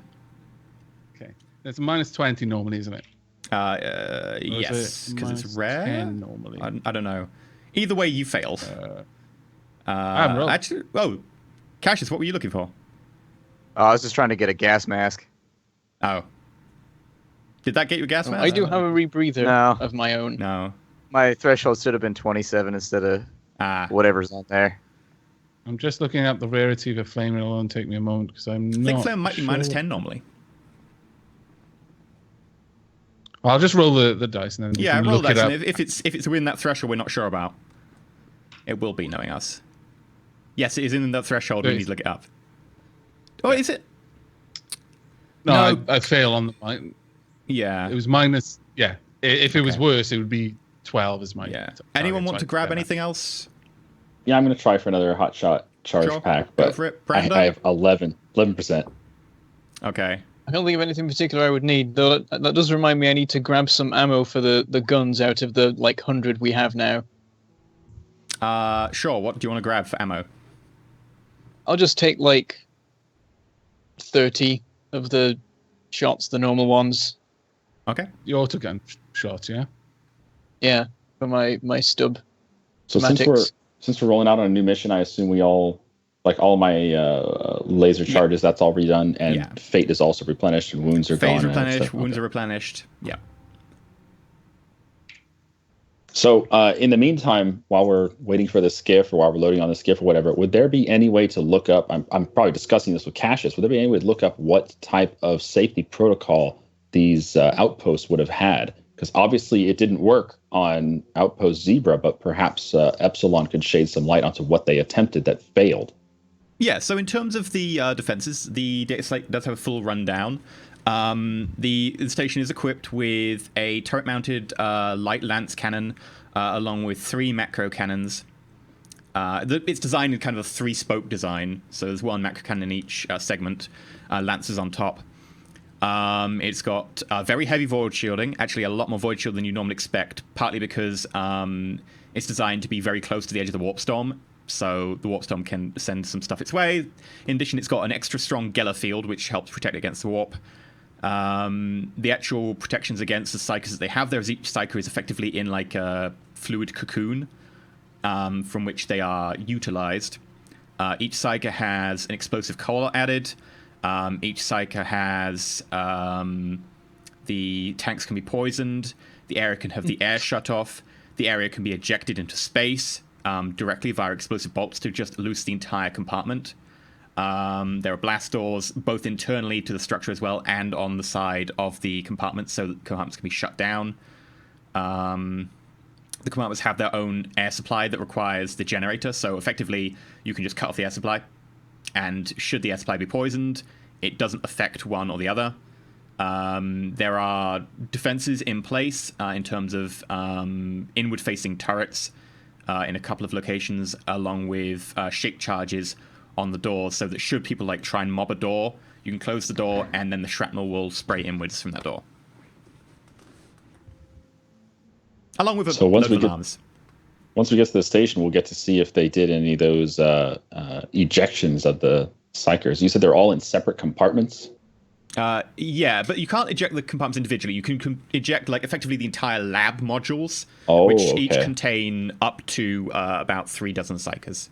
Okay. It's -20 normally, isn't it? Or is Yes, it because it's -10 rare. normally. I don't know. Either way, you failed. I haven't rolled. Actually, Cassius, what were you looking for? I was just trying to get a gas mask. Oh. Did that get you a gas mask? I do have a rebreather No. of my own. No. My threshold should have been 27 instead of whatever's on there. I'm just looking up the rarity of a flame. It'll only take me a moment because I'm I not think Flame might be sure. -10 normally. I'll just roll the dice and then you Yeah, can roll look that. it up. And if it's within that threshold we're not sure about, it will be, knowing us. Yes, it is in that threshold. We It need is. to look it up. Oh, is it? No, No. I fail on the. Yeah. It was minus. Yeah, if it was Okay. worse, it would be 12 is my. Yeah. target, Anyone so want I to grab fail that. anything else? Yeah, I'm going to try for another hot shot charge Sure. pack, Go but for it. I Brando? have 11%. Okay. I don't think of anything particular I would need, though. That does remind me I need to grab some ammo for the guns out of the 100 we have now. Sure. What do you want to grab for ammo? I'll just take 30 of the shots, the normal ones. Okay. The autogun shot, yeah. Yeah, for my stub. So Schematics. since we're rolling out on a new mission, I assume we all all my laser charges. That's all redone, and Yeah. fate is also replenished, and wounds are Phase gone. replenished. Wounds are replenished. Yeah. So in the meantime, while we're waiting for the skiff, or while we're loading on the skiff, or whatever, would there be any way to look up? I'm probably discussing this with Cassius. Would there be any way to look up what type of safety protocol these outposts would have had? Because obviously it didn't work on Outpost Zebra, but perhaps Epsilon could shade some light onto what they attempted that failed. Yeah, so in terms of the defenses, the data slate does have a full rundown. The station is equipped with a turret-mounted light lance cannon, along with 3 macro cannons. It's designed in kind of a 3-spoke design, so there's 1 macro cannon in each segment, lances on top. It's got very heavy void shielding, actually a lot more void shield than you normally expect, partly because it's designed to be very close to the edge of the warp storm. So the warp storm can send some stuff its way. In addition, it's got an extra strong Geller field, which helps protect against the warp. The actual protections against the psychers that they have there is each psyker is effectively in like a fluid cocoon from which they are utilized. Each psyker has an explosive core added. Each psyker has the tanks can be poisoned. The area can have the air shut off. The area can be ejected into space directly via explosive bolts to just loose the entire compartment. There are blast doors both internally to the structure as well and on the side of the compartment, so the compartments can be shut down. The compartments have their own air supply that requires the generator, so effectively you can just cut off the air supply, and should the air supply be poisoned, it doesn't affect one or the other. There are defenses in place in terms of inward-facing turrets in a couple of locations, along with shape charges on the doors, so that should people try and mob a door, you can close the door and then the shrapnel will spray inwards from that door. Along with So load of alarms. Once we get to the station, we'll get to see if they did any of those ejections of the psychers. You said they're all in separate compartments? Yeah, but you can't eject the compartments individually. You can eject effectively the entire lab modules, Oh, which okay. each contain up to about 3 dozen psychers.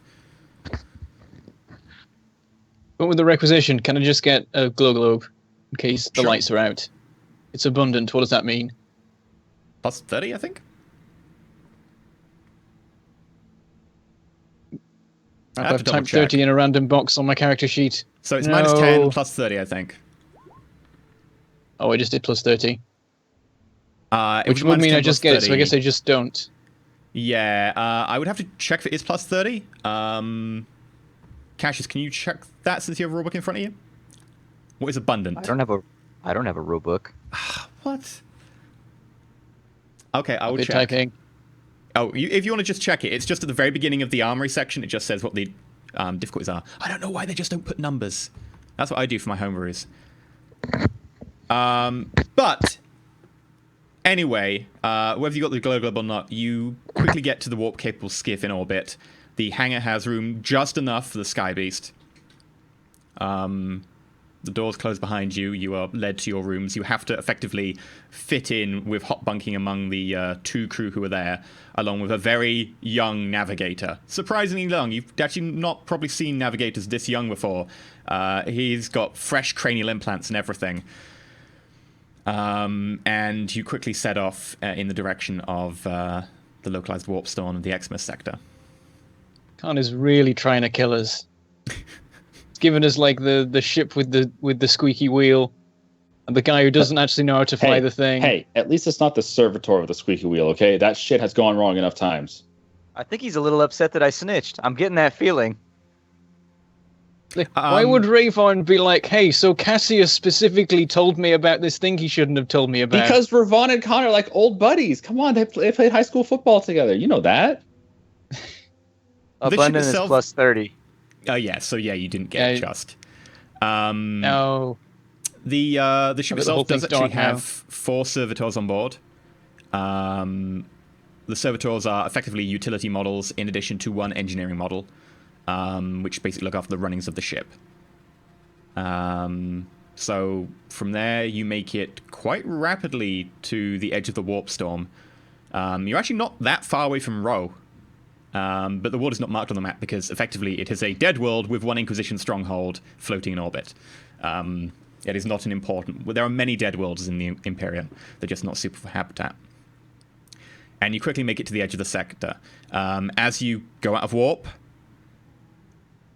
But with the requisition, can I just get a glow globe in case the Sure. lights are out? It's abundant. What does that mean? Plus 30, I think? I have I've to double typed check. 30 in a random box on my character sheet. So it's No. minus 10 plus 30, I think. Oh, I just did plus 30. It Which was would minus mean 10 I just plus get it, so I 30. guess I just don't. Yeah, I would have to check if it is plus 30. Cassius, can you check that since you have a rulebook in front of you? What is abundant? I don't have a rule book. What? Okay, I will Good check. typing. Oh, if you want to just check it, it's just at the very beginning of the armory section. It just says what the difficulties are. I don't know why they just don't put numbers. That's what I do for my homebrewers. But anyway, whether you got the glow globe or not, you quickly get to the warp-capable skiff in orbit. The hangar has room just enough for the Sky Beast. The doors close behind you. You are led to your rooms. You have to effectively fit in with hot bunking among the 2 crew who are there, along with a very young navigator. Surprisingly young. You've actually not probably seen navigators this young before. He's got fresh cranial implants and everything. And you quickly set off in the direction of the localized warp storm of the Xmas sector. Khan is really trying to kill us. It's given us like the ship with the squeaky wheel, and the guy who doesn't actually know how to fly the thing. Hey, at least it's not the servitor with the squeaky wheel, okay? That shit has gone wrong enough times. I think he's a little upset that I snitched. I'm getting that feeling. Why would Rayvon be like, hey, so Cassius specifically told me about this thing he shouldn't have told me about? Because Ravon and Connor are like old buddies. Come on, they played high school football together. You know that. Abundant is plus 30. Oh, yeah. So, yeah, you didn't get it just. No. The ship itself does actually have now. 4 servitors on board. The servitors are effectively utility models in addition to 1 engineering model, which basically look after the runnings of the ship. So from there, you make it quite rapidly to the edge of the warp storm. You're actually not that far away from Ro. But the world is not marked on the map because effectively it is a dead world with 1 Inquisition stronghold floating in orbit. It is not an important... Well, there are many dead worlds in the Imperium. They're just not suitable for habitat. And you quickly make it to the edge of the sector. As you go out of warp,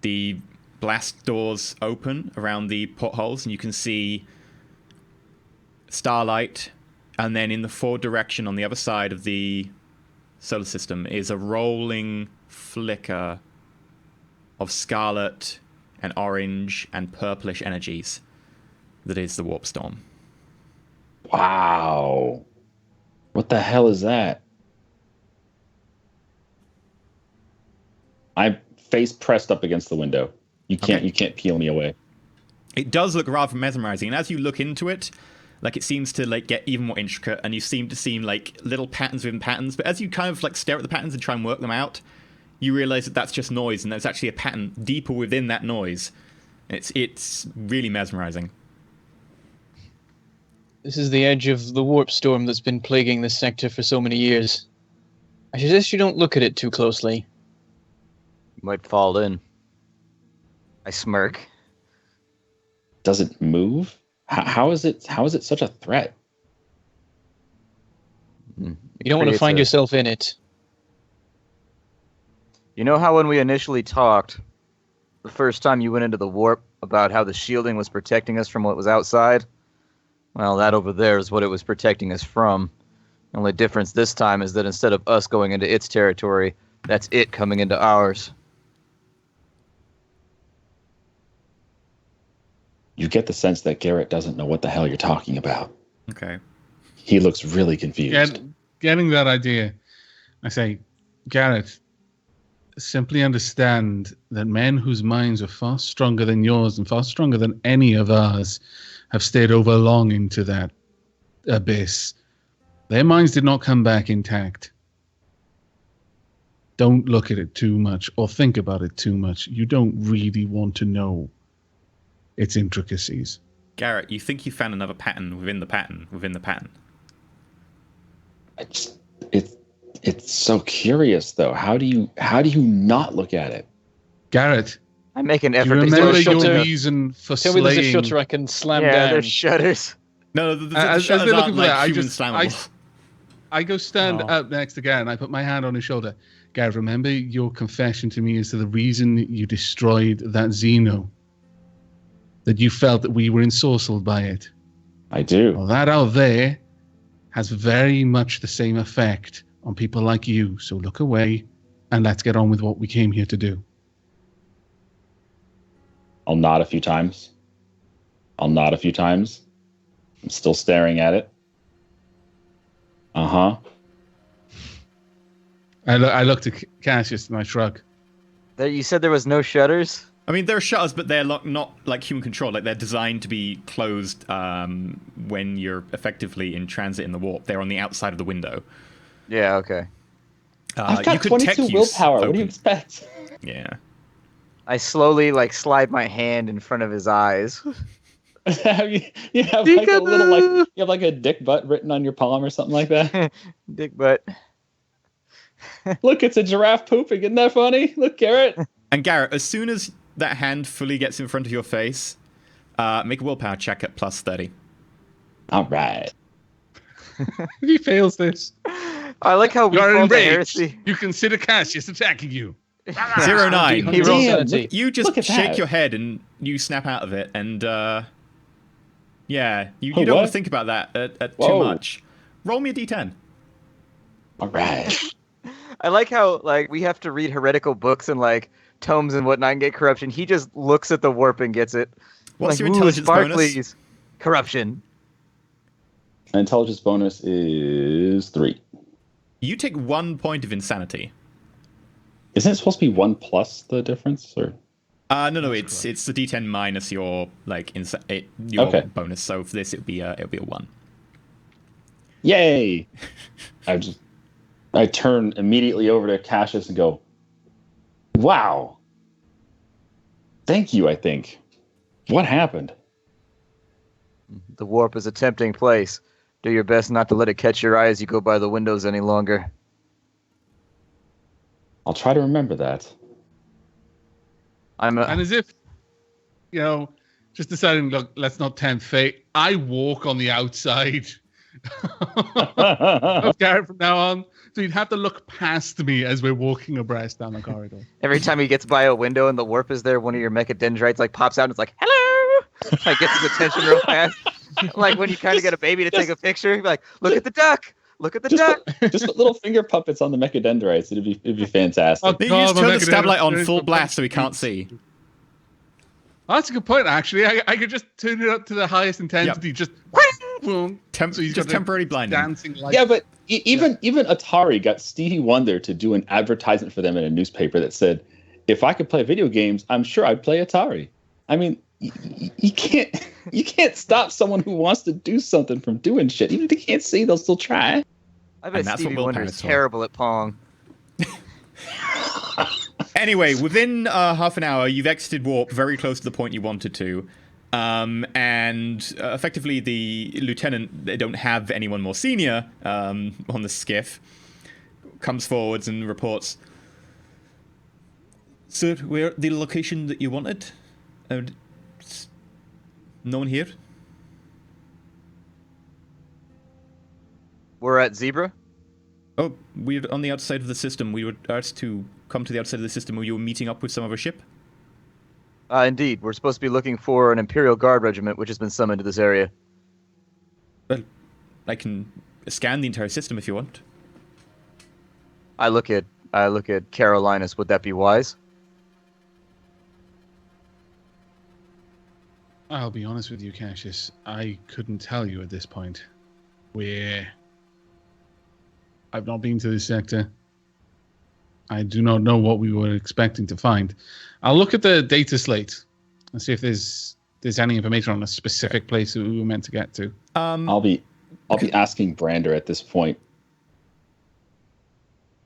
the blast doors open around the portholes, and you can see starlight. And then in the forward direction on the other side of the solar system is a rolling flicker of scarlet and orange and purplish energies that is the warp storm. Wow. What the hell is that? I'm face pressed up against the window. You can't peel me away. It does look rather mesmerizing, and as you look into it, like it seems to like get even more intricate, and you seem to see like little patterns within patterns. But as you kind of like stare at the patterns and try and work them out, you realize that that's just noise, and there's actually a pattern deeper within that noise. It's really mesmerizing. This is the edge of the warp storm that's been plaguing this sector for so many years. I suggest you don't look at it too closely. You might fall in. I smirk. Does it move? How is it such a threat? You don't want to find yourself in it. You know how when we initially talked, the first time you went into the warp, about how the shielding was protecting us from what was outside? Well, that over there is what it was protecting us from. The only difference this time is that instead of us going into its territory, that's it coming into ours. You get the sense that Garrett doesn't know what the hell you're talking about. Okay. He looks really confused. Getting that idea, I say, Garrett, simply understand that men whose minds are far stronger than yours and far stronger than any of ours have stayed over long into that abyss. Their minds did not come back intact. Don't look at it too much or think about it too much. You don't really want to know its intricacies. Garrett, you think you found another pattern within the pattern within the pattern? It's so curious though. How do you not look at it? Garrett, I make an effort do you to remember shutter. your reason for Tell me slaying... there's a shutter I can slam Yeah, down. there's shutters. No, the As shutters they're aren't looking for that, like human slammable. I go stand up next to Garrett and I put my hand on his shoulder. Garrett, remember your confession to me as to the reason you destroyed that Xeno? That you felt that we were ensorcelled by it. I do. Well, that out there has very much the same effect on people like you. So look away and let's get on with what we came here to do. I'll nod a few times. I'm still staring at it. Uh-huh. I look to Cassius and I shrug. You said there was no shutters? I mean, there are shutters, but they're not like human control. Like, they're designed to be closed when you're effectively in transit in the warp. They're on the outside of the window. Yeah, okay. I've got 22 willpower. What do you expect? Yeah. I slowly, slide my hand in front of his eyes. you have like a little, you have like a dick butt written on your palm or something like that? Dick butt. Look, it's a giraffe pooping. Isn't that funny? Look, Garrett. And Garrett, as soon as that hand fully gets in front of your face, make a willpower check at +30. All right. If he fails this, I like how we you're called the enraged. heresy. You consider Cassius attacking you. 09. He rolled Damn, 17. You just at shake that. your head and you snap out of it, and yeah, you Oh, don't want what? to think about that at too Whoa. much. Roll me a d10. All right. I like how we have to read heretical books and tomes and whatnot and get corruption. He just looks at the warp and gets it. What's your "Ooh, intelligence bonus? sparklies." Corruption. My intelligence bonus is 3. You take 1 point of insanity. Isn't it supposed to be 1 plus the difference? Or No, it's the d10 minus your your Okay. bonus. So for this, it'll be a 1. yay! I turn immediately over to Cassius and go, "Wow! Thank you." I think. What happened? The warp is a tempting place. Do your best not to let it catch your eye as you go by the windows any longer. I'll try to remember that. I'm And as if, just deciding, look, let's not tempt fate. I walk on the outside of Garrett from now on. So you'd have to look past me as we're walking abreast down the corridor. Every time he gets by a window and the warp is there, one of your mechadendrites pops out and it's like, "Hello!" Gets his attention real fast. Like when you kind of get a baby to take a picture, you're like, "Look at the duck! Look at the duck!" Just put little finger puppets on the mechadendrites. It'd be fantastic. Oh, You just God, turn my the stab light on mechanism- full blast so he can't see. Oh, that's a good point, actually. I could just turn it up to the highest intensity, just boom. So he's Just got temporary blinding. dancing light. Yeah, but even Atari got Stevie Wonder to do an advertisement for them in a newspaper that said, "If I could play video games, I'm sure I'd play Atari." I mean, you can't stop someone who wants to do something from doing shit. Even if they can't see, they'll still try. I bet And that's Stevie what Wonder willpower is is for. terrible at Pong. Anyway, within half an hour, you've exited warp very close to the point you wanted to. And effectively, the lieutenant, they don't have anyone more senior on the skiff, comes forwards and reports, "Sir, we're at the location that you wanted. No one here?" We're at Zebra. "Oh, we're on the outside of the system. We were asked to come to the outside of the system where you were meeting up with some other ship." Indeed. We're supposed to be looking for an Imperial Guard regiment, which has been summoned to this area. Well, I can scan the entire system if you want. I look at Carolinus. Would that be wise? I'll be honest with you, Cassius. I couldn't tell you at this point. I've not been to this sector. I do not know what we were expecting to find. I'll look at the data slate and see if there's any information on a specific place that we were meant to get to. I'll be asking Brander at this point.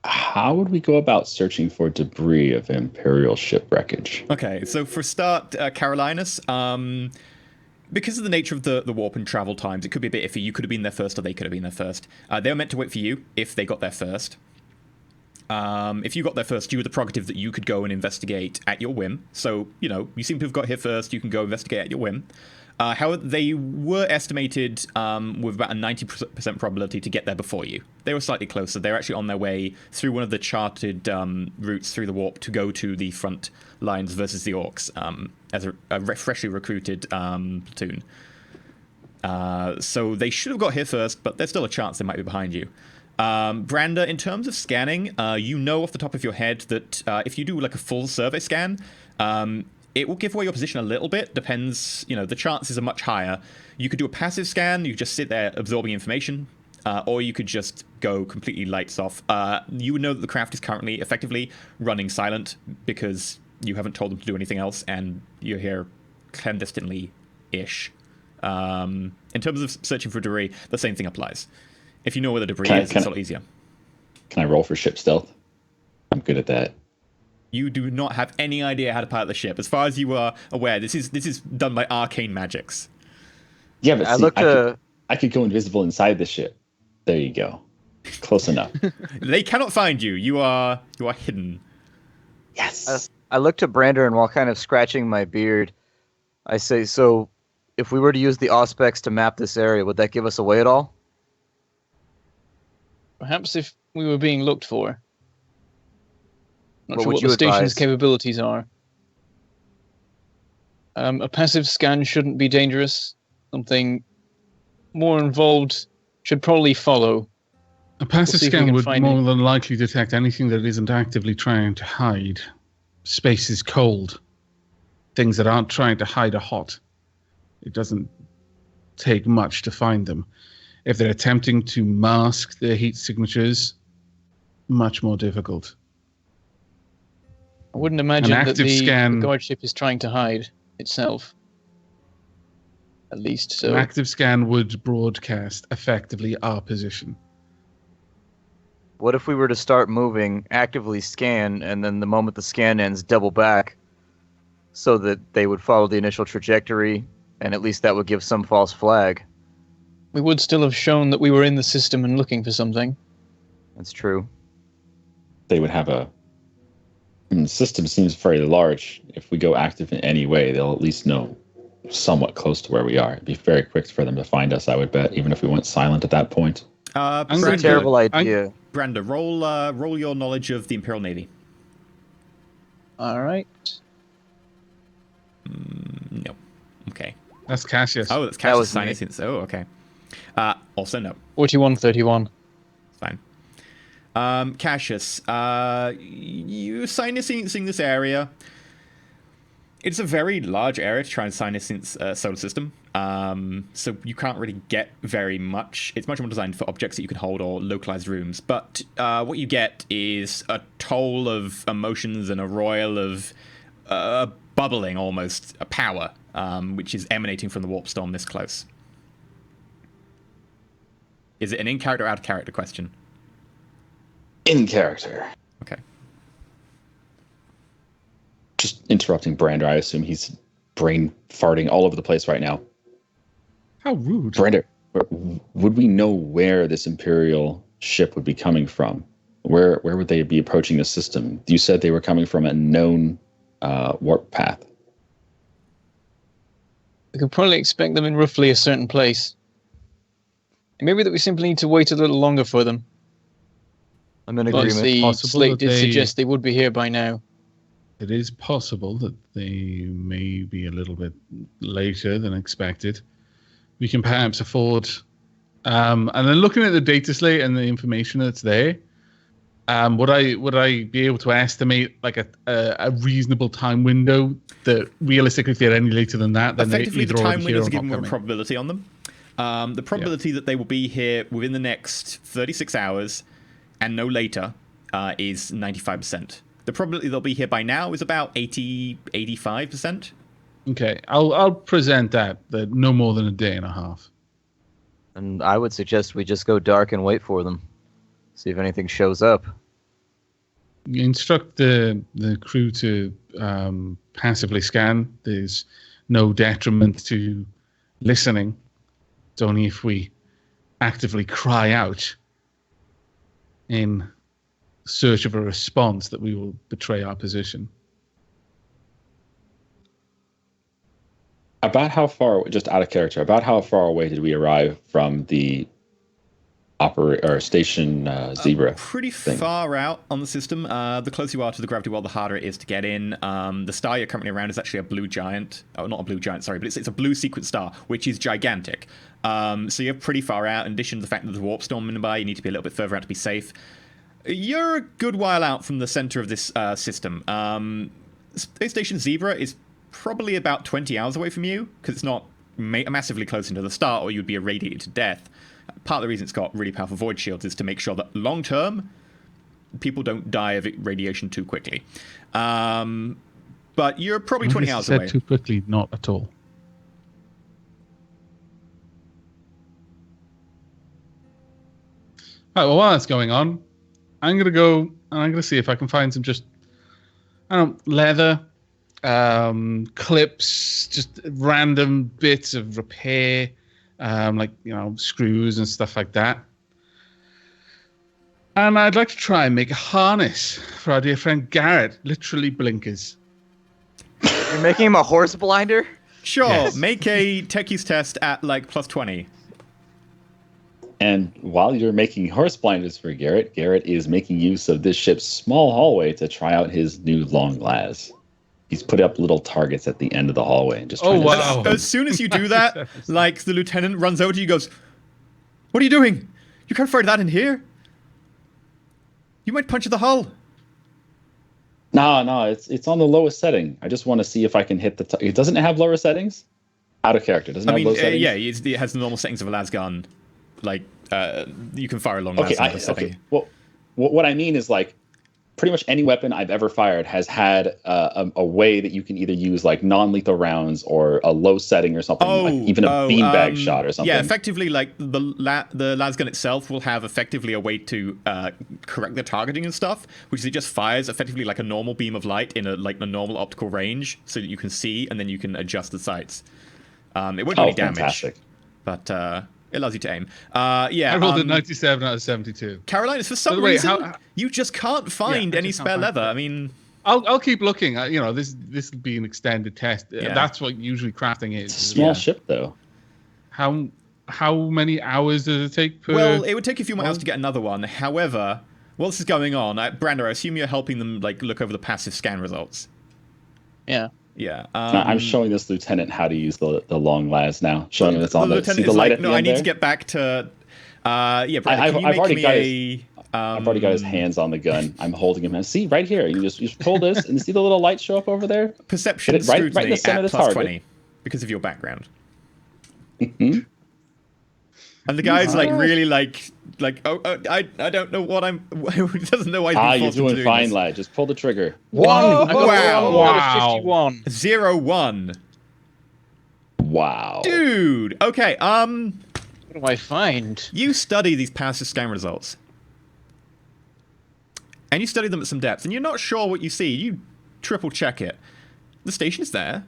How would we go about searching for debris of Imperial ship wreckage? Okay, so for a start, Carolinus, because of the nature of the warp and travel times, it could be a bit iffy. You could have been there first, or they could have been there first. They were meant to wait for you if they got there first. If you got there first, you were the prerogative that you could go and investigate at your whim. So, you seem to have got here first. You can go investigate at your whim. However, they were estimated with about a 90% probability to get there before you. They were slightly closer. They were actually on their way through one of the charted routes through the warp to go to the front lines versus the Orcs as a freshly recruited platoon. So they should have got here first, but there's still a chance they might be behind you. Brander, in terms of scanning, you know off the top of your head that if you do like a full survey scan, it will give away your position a little bit. Depends, the chances are much higher. You could do a passive scan, you just sit there absorbing information, or you could just go completely lights off. You would know that the craft is currently effectively running silent because you haven't told them to do anything else, and you're here clandestinely-ish. In terms of searching for debris, the same thing applies. If you know where the debris is, it's a lot easier. Can I roll for ship stealth? I'm good at that. You do not have any idea how to pilot the ship. As far as you are aware, this is done by arcane magics. Yeah, but I could go invisible inside the ship. There you go. Close enough. They cannot find you. You are hidden. Yes. I look to Brander, and while kind of scratching my beard, I say, so if we were to use the Auspex to map this area, would that give us away at all? Perhaps if we were being looked for. Not sure What what would the you station's advise? capabilities are. A passive scan shouldn't be dangerous. Something more involved should probably follow. A passive see if we scan can would find more it. than likely detect anything that isn't actively trying to hide. Space is cold. Things that aren't trying to hide are hot. It doesn't take much to find them. If they're attempting to mask their heat signatures, much more difficult. I wouldn't imagine that active the scan- guard ship is trying to hide itself. At least so. An active scan would broadcast effectively our position. What if we were to start moving, actively scan, and then the moment the scan ends, double back, so that they would follow the initial trajectory, and at least that would give some false flag? We would still have shown that we were in the system and looking for something. That's true. They would have the system seems very large. If we go active in any way, they'll at least know somewhat close to where we are. It'd be very quick for them to find us, I would bet, even if we went silent at that point. I'm It's a going to- terrible idea. Brander, roll your knowledge of the Imperial Navy. All right. No. Okay. That's Cassius. Oh, that's That was Cassius me. Sinus. Oh, okay. Also no. 41-31. Fine. Cassius, you sinusing this area. It's a very large area to try and sinus solar system. So you can't really get very much. It's much more designed for objects that you can hold or localized rooms. But what you get is a toll of emotions and a roil of bubbling, almost, a power, which is emanating from the warp storm this close. Is it an in-character or out-of-character question? In character. Okay. Just interrupting Brander. I assume he's brain farting all over the place right now. How rude. Brander, would we know where this Imperial ship would be coming from? Where would they be approaching the system? You said they were coming from a known warp path. We could probably expect them in roughly a certain place. And maybe that we simply need to wait a little longer for them. I'm in But agreement. the Possible slate that did they- suggest they would be here by now. It is possible that they may be a little bit later than expected. We can perhaps afford, and then looking at the data slate and the information that's there, would I be able to estimate like a reasonable time window that realistically, if they're any later than that, then Effectively, they the either time already here windows or are given not with a coming. probability on them. The probability that they will be here within the next 36 hours and no later is 95%. The probability they'll be here by now is about 85%. Okay, I'll present that no more than a day and a half. And I would suggest we just go dark and wait for them. See if anything shows up. You instruct the crew to passively scan. There's no detriment to listening. It's only if we actively cry out in search of a response that we will betray our position. About how far, just out of character, about how far away did we arrive from the Station Zebra. Pretty thing. far out on the system. The closer you are to the gravity well, the harder it is to get in. The star you're currently around is actually a blue giant. Oh, not a blue giant, sorry, but it's a blue sequence star, which is gigantic. So you're pretty far out. In addition to the fact that there's a warp storm nearby, you need to be a little bit further out to be safe. You're a good while out from the center of this system. Space Station Zebra is probably about 20 hours away from you, because it's not massively close into the star, or you'd be irradiated to death. Part of the reason it's got really powerful void shields is to make sure that long term, people don't die of radiation too quickly. But you're probably 20 hours away. Too quickly, not at all. All right, well, while that's going on, I'm going to go and I'm going to see if I can find some just, leather, clips, just random bits of repair, like, screws and stuff like that. And I'd like to try and make a harness for our dear friend Garrett, literally blinkers. You're making him a horse blinder? Sure, Yes. make a tech use test at like plus 20. And while you're making horse blinders for Garrett, Garrett is making use of this ship's small hallway to try out his new long las. He's put up little targets at the end of the hallway and just trying to wow. As soon as you do that, like the lieutenant runs over to you and goes, "What are you doing? You can't fire that in here. You might puncture the hull." No, it's on the lowest setting. I just want to see if I can hit the. It doesn't have lower settings. Out of character, doesn't have low settings. Yeah, it has the normal settings of a las gun. Like, you can fire a long las in the setting. Well, what I mean is like, pretty much any weapon I've ever fired has had a way that you can either use like non-lethal rounds or a low setting or something, like even a beanbag shot or something. Yeah, effectively, like the las gun itself will have effectively a way to correct the targeting and stuff, which is it just fires effectively like a normal beam of light in a normal optical range, so that you can see and then you can adjust the sights. It won't do any damage, fantastic. But it allows you to aim. Yeah, I rolled a 97 out of 72. Carolina, for some By the way, reason, you just can't find any spare leather. I mean, I'll keep looking. This will be an extended test. Yeah. That's what usually crafting is. It's a small ship though. How many hours does it take per? well, it would take you a few more hours to get another one. However, while this is going on, Brander, I assume you're helping them like look over the passive scan results. Yeah. Yeah. I'm showing this lieutenant how to use the long las now. Showing him it's on the see lieutenant the is light like, at the no, end I need there? to get back to. Yeah, Brander, I've can you already make got me I've already got his hands on the gun. I'm holding him. See right here. You just pull this and see the little light show up over there. perception Hit it right in scrutiny the center at of the plus target. 20 because of your background. Mhm. And the guy's like really like I don't know what I'm. He doesn't know why he's been You're forced into doing fine, this. lad. Just pull the trigger. I got Wow. 1 out of 51. 0-1. Wow. Dude. Okay. What do I find? You study these passive scan results. And you study them at some depth, and you're not sure what you see. You triple check it. The station is there.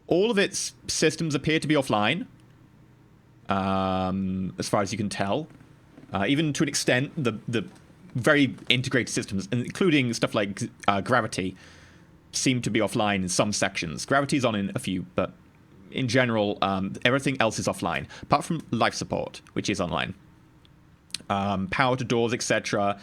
All of its systems appear to be offline. As far as you can tell. Even to an extent, the very integrated systems, including stuff like gravity, seem to be offline in some sections. Gravity's on in a few, but in general, everything else is offline, apart from life support, which is online. Power to doors, etc.,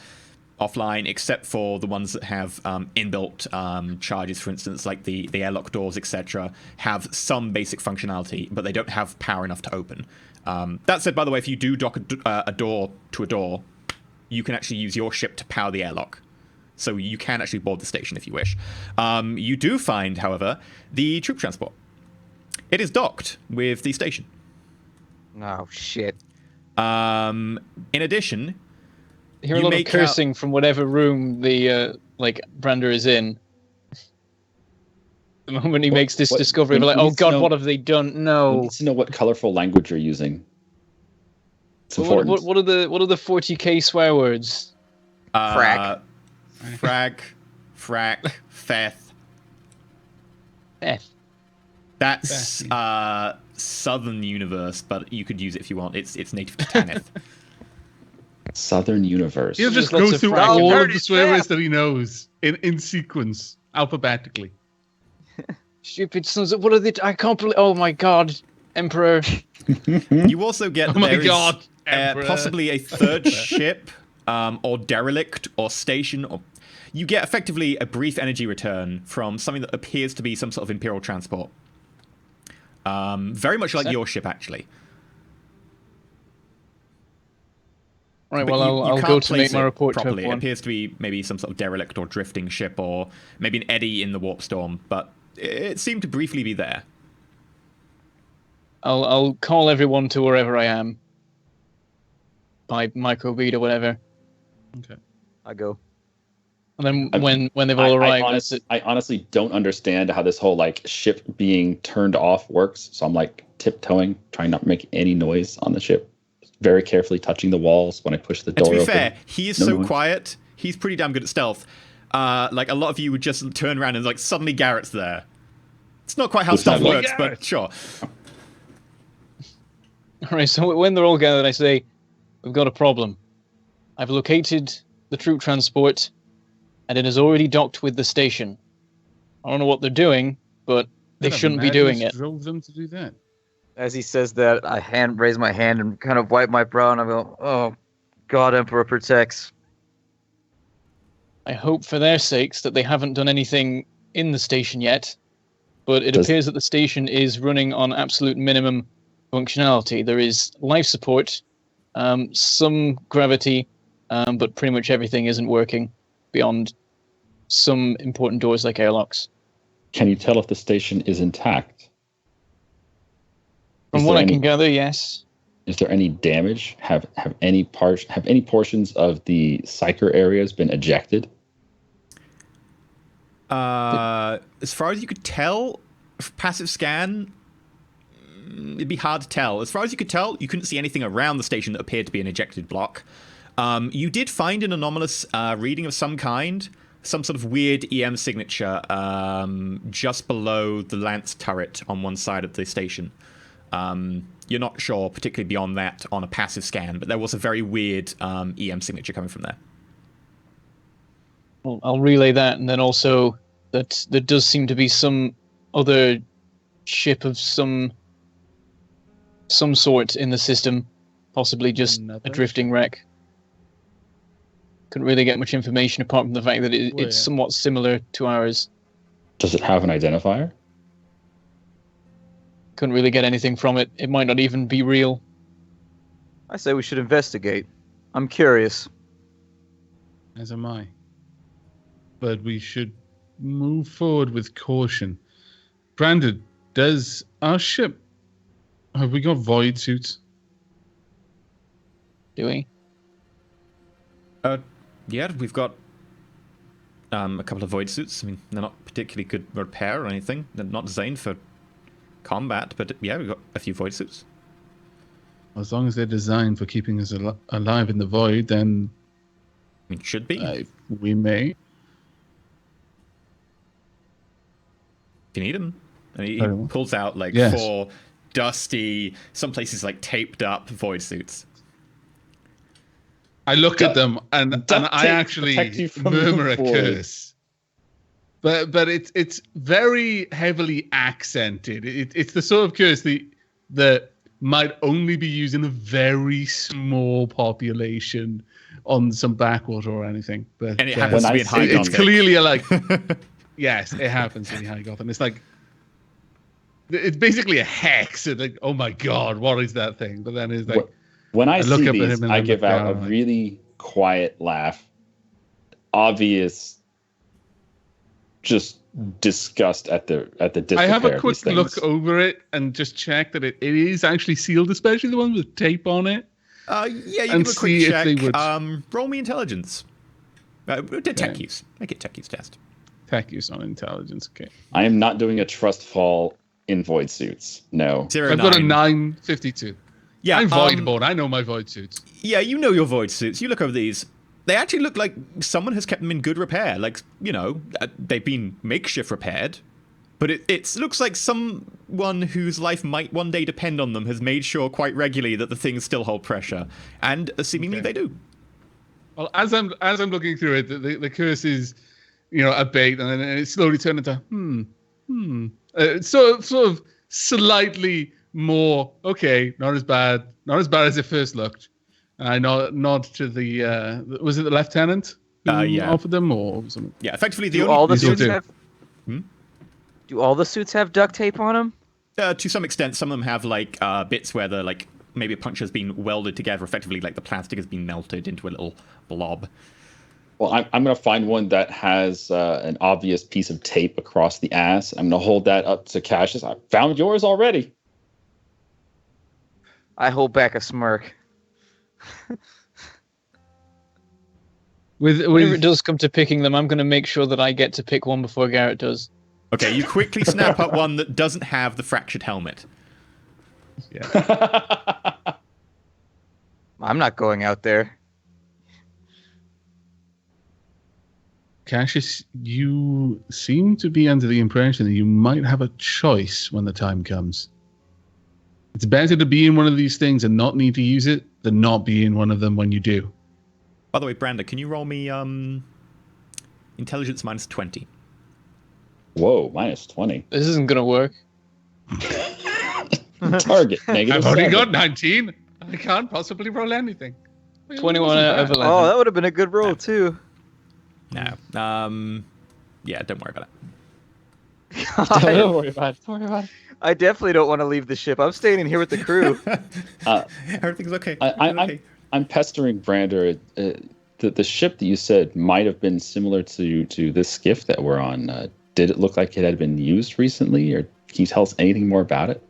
offline, except for the ones that have inbuilt charges, for instance, like the airlock doors, etc., have some basic functionality, but they don't have power enough to open. That said, by the way, if you do dock a door to a door, you can actually use your ship to power the airlock. So you can actually board the station if you wish. You do find, however, the troop transport. It is docked with the station. Oh, shit. In addition, I hear a You lot of make out- cursing from whatever room the Brander is in. The moment he makes this what- discovery, we we're like, need oh to god, know- what have they done? We No. need to know what colorful language you're using. It's important. What are the 40k swear words? Frack. Frack, Feth. F. That's Southern Universe, but you could use it if you want. It's native to Tanith. Southern Universe. He'll just There's lots go of through frack. all Heard of the it, swear words yeah. that he knows in sequence, alphabetically. Stupid sons of I can't believe. Oh my god, Emperor. You also get Oh that my there is god, Emperor. possibly a third ship, or derelict, or station, or you get effectively a brief energy return from something that appears to be some sort of Imperial transport. Very much like your ship, actually. Right, But well, I'll can't go to place make my it report to properly. It everyone. appears to be maybe some sort of derelict or drifting ship, or maybe an eddy in the warp storm, but it seemed to briefly be there. I'll call everyone to wherever I am. By microbead or whatever. Okay. I go. And then when they've all arrived, that's it. I honestly don't understand how this whole like ship being turned off works. So I'm like tiptoeing, trying not to make any noise on the ship. Very carefully touching the walls when I push the door And to be open. fair, he is No so noise. quiet. He's pretty damn good at stealth. Like a lot of you would just turn around and like suddenly Garrett's there. It's not quite how Who's stealth that? works, Garrett. but sure. All right, so when they're all gathered, I say, we've got a problem. I've located the troop transport, and it has already docked with the station. I don't know what they're doing, but they What shouldn't be madness doing it. Drove them to do that. As he says that, I raise my hand and kind of wipe my brow, and I go, "Oh, God, Emperor protects." I hope for their sakes that they haven't done anything in the station yet, but it Does- appears that the station is running on absolute minimum functionality. There is life support, some gravity, but pretty much everything isn't working beyond some important doors like airlocks. Can you tell if the station is intact? From Is what there I can any- gather, yes. Is there any damage? Have any portions of the psyker areas been ejected? As far as you could tell, passive scan, it'd be hard to tell. As far as you could tell, you couldn't see anything around the station that appeared to be an ejected block. You did find an anomalous reading of some kind, some sort of weird EM signature just below the lance turret on one side of the station. You're not sure, particularly beyond that, on a passive scan, but there was a very weird EM signature coming from there. Well, I'll relay that, and then also that there does seem to be some other ship of some sort in the system, possibly just Another a drifting wreck. Couldn't really get much information apart from the fact that Where? it's somewhat similar to ours. Does it have an identifier? Couldn't really get anything from it. It might not even be real. I say we should investigate. I'm curious. As am I. But we should move forward with caution. Brandon, does our ship... Have we got void suits? Do we? Yeah, we've got a couple of void suits. I mean, they're not particularly good repair or anything. They're not designed for combat, but yeah, we've got a few void suits. As long as they're designed for keeping us alive in the void, then I mean, should be. we may. If you need them. And he Very well. pulls out like Yes. 4 dusty, some places like taped up void suits. I look at them and duct I tape actually protect you from murmur the a void. curse. But it's very heavily accented. It's the sort of curse that might only be used in a very small population on some backwater or anything. But And it happens to When be I in High see- it's Gothic. clearly like yes, it happens in High Gotham. It's like it's basically a hex. It's like, oh my god, what is that thing? But then it's like When I look see up at these, him and I I give look out a down, like- really quiet laugh. Obvious, just disgust at the disrepair I have a of quick these things. look over it and just check that it is actually sealed, especially the one with tape on it. Yeah, you And give a see quick if check. they would- Roll me intelligence. Tech Okay. use. Make it tech use test. Tech use on intelligence. Okay. I am not doing a trust fall in void suits. No. 0, I've got a 9. 952. Yeah, I'm voidborn. I know my void suits. Yeah, you know your void suits. You look over these. They actually look like someone has kept them in good repair. Like, you know, they've been makeshift repaired. But it looks like someone whose life might one day depend on them has made sure quite regularly that the things still hold pressure. And seemingly Okay. they do. Well, as I'm looking through it, the curse is, you know, a bait, and then it slowly turned into sort of slightly more okay, not as bad as it first looked. I nod to the. Was it the lieutenant who Yeah. offered them or something? Yeah, effectively the Do only all the These will suits do. have? Hmm? Do all the suits have duct tape on them? to some extent, some of them have like bits where the like maybe a puncture has been welded together. Effectively, like the plastic has been melted into a little blob. Well, I'm going to find one that has an obvious piece of tape across the ass. I'm going to hold that up to Cassius. I found yours already. I hold back a smirk. Whenever it does come to picking them, I'm going to make sure that I get to pick one before Garrett does. Okay, you quickly snap up one that doesn't have the fractured helmet. Yeah. I'm not going out there. Cassius, you seem to be under the impression that you might have a choice when the time comes. It's better to be in one of these things and not need to use it than not be in one of them when you do. By the way, Branda, can you roll me intelligence minus 20? Whoa, minus 20. This isn't going to work. Target, negative I've already 7. got 19. I can't possibly roll anything. 21 out of 11. Oh, that would have been a good roll too. No. Yeah, don't worry about it. Don't worry about it. Don't worry about it. I definitely don't want to leave the ship. I'm staying in here with the crew. Everything's okay. I'm pestering Brander. The ship that you said might have been similar to this skiff that we're on. Did it look like it had been used recently, or can you tell us anything more about it?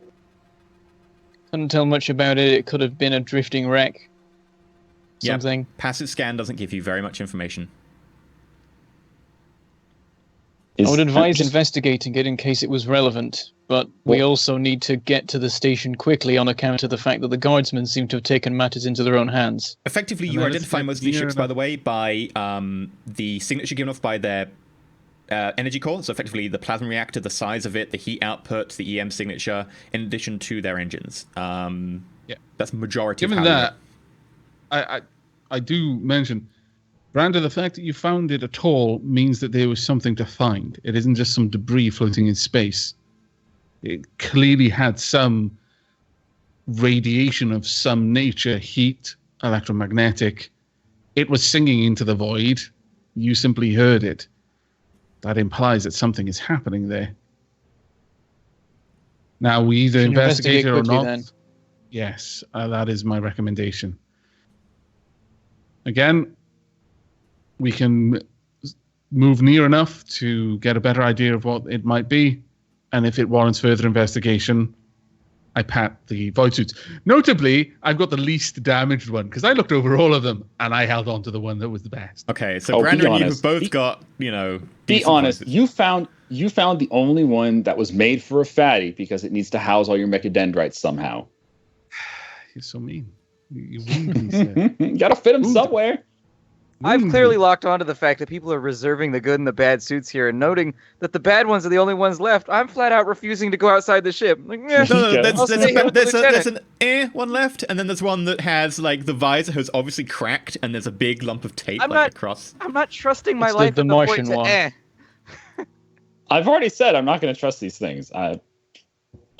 Couldn't tell much about it. It could have been a drifting wreck. Yeah, Something. passive scan doesn't give you very much information. I would advise investigating it in case it was relevant, but we also need to get to the station quickly on account of the fact that the guardsmen seem to have taken matters into their own hands. Effectively, And you then identify it's most of these near ships, by enough. the way, by the signature given off by their energy core. So effectively, the plasma reactor, the size of it, the heat output, the EM signature, in addition to their engines. Yeah. That's majority Given of how that, I do mention, Branda, the fact that you found it at all means that there was something to find. It isn't just some debris floating in space. It clearly had some radiation of some nature, heat, electromagnetic. It was singing into the void. You simply heard it. That implies that something is happening there. Now, we either Should investigate it or quickly, not. then. Yes, that is my recommendation. Again, we can move near enough to get a better idea of what it might be, and if it warrants further investigation, I pat the void suits. Notably, I've got the least damaged one, because I looked over all of them, and I held on to the one that was the best. Okay, so Oh, be Brandon and you have honest. both Be- got, Be decent honest. places. You found the only one that was made for a fatty because it needs to house all your mechadendrites somehow. You're so mean. You wound me, sir. You gotta fit them Ooh. somewhere. I've Wound clearly me. locked onto the fact that people are reserving the good and the bad suits here and noting that the bad ones are the only ones left. I'm flat out refusing to go outside the ship. Like, No, Yeah. there's, I'll there's, stay here a, with the there's lieutenant. an one left, and then there's one that has, like, the visor has obviously cracked, and there's a big lump of tape, I'm like, not- across. I'm not trusting my It's life the at the point Martian to one. I've already said I'm not going to trust these things. I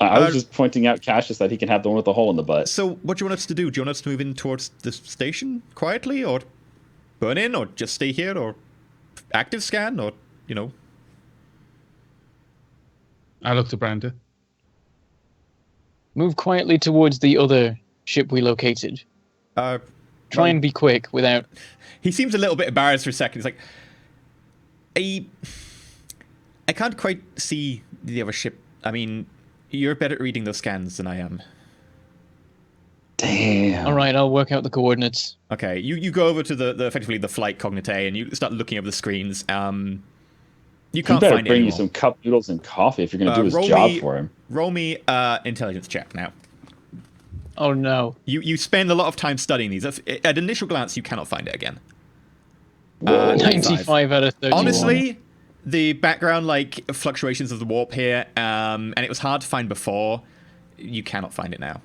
was just pointing out Cassius that he can have the one with the hole in the butt. So, what do you want us to do? Do you want us to move in towards the station quietly, or burn in, or just stay here, or active scan, or, I looked at Branda. Move quietly towards the other ship we located. Try and be quick without... He seems a little bit embarrassed for a second. He's like, I can't quite see the other ship. I mean, you're better at reading those scans than I am. Damn. All right, I'll work out the coordinates. Okay, you go over to the effectively the flight cognite, and you start looking over the screens. You He can't better find bring any you more. some cup noodles and coffee if you're going to do his roll job me- for him. Roll me intelligence check now. Oh, no. You spend a lot of time studying these. At initial glance, you cannot find it again. Whoa. 95 out of 31. Honestly, the background like fluctuations of the warp here, and it was hard to find before. You cannot find it now.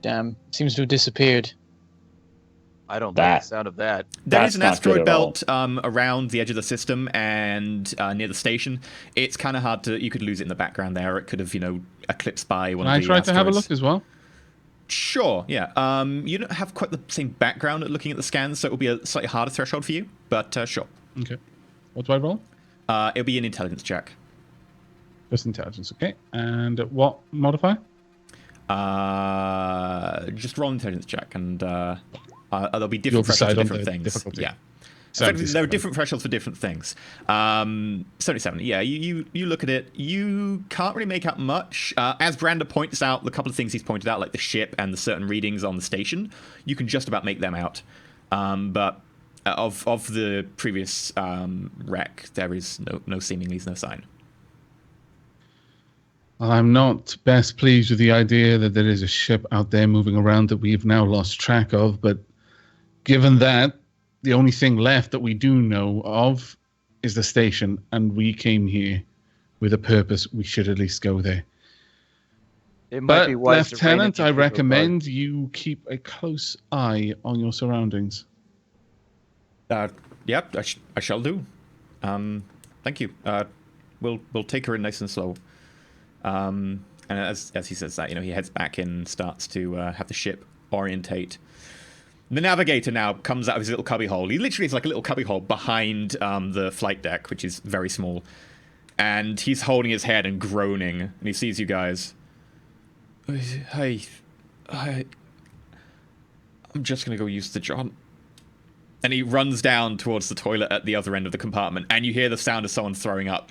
Damn. Seems to have disappeared. I don't like That- the sound of that. There That's is an not good asteroid at all. belt around the edge of the system and near the station. It's kind of hard to. You could lose it in the background there. Or it could have, eclipsed by one Can of I the try to have a asteroids. look as well? Sure, yeah. You don't have quite the same background at looking at the scans, so it will be a slightly harder threshold for you, but sure. Okay. What do I roll? It'll be an intelligence check. Just intelligence, okay. And what modifier? Just roll an intelligence check, and there'll be different thresholds for different things. Difficulty. Yeah. Effectively, there are different thresholds for different things. 77. Yeah, you look at it. You can't really make out much. As Brander points out, the couple of things he's pointed out, like the ship and the certain readings on the station, you can just about make them out. But of the previous wreck, there is no seemingly no sign. I'm not best pleased with the idea that there is a ship out there moving around that we've now lost track of, but given that, the only thing left that we do know of is the station, and we came here with a purpose. We should at least go there. It might But, be wise to rein Lieutenant, in I people recommend you keep a close eye on your surroundings. Yep, I shall do. Thank you. We'll take her in nice and slow. And as he says that, he heads back in, starts to have the ship orientate. The navigator now comes out of his little cubbyhole. He literally is like a little cubbyhole behind the flight deck, which is very small. And he's holding his head and groaning, and he sees you guys. Hey, I'm just gonna go use the John. And he runs down towards the toilet at the other end of the compartment, and you hear the sound of someone throwing up.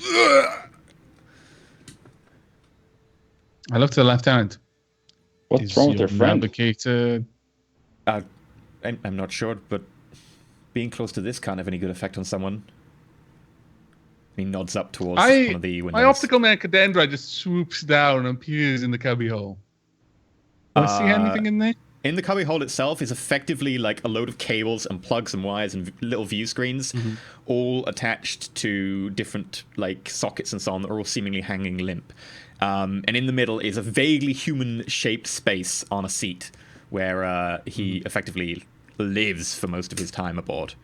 I look to the lieutenant. What's wrong with their friend? Navigator. I'm not sure, but being close to this can't have any good effect on someone. He nods up towards one of the windows. My optical macadendra just swoops down and peers in the cubbyhole. Do I see anything in there? In the cubbyhole itself is effectively like a load of cables and plugs and wires and little view screens, all attached to different like sockets and so on that are all seemingly hanging limp. And in the middle is a vaguely human-shaped space on a seat where he effectively lives for most of his time aboard.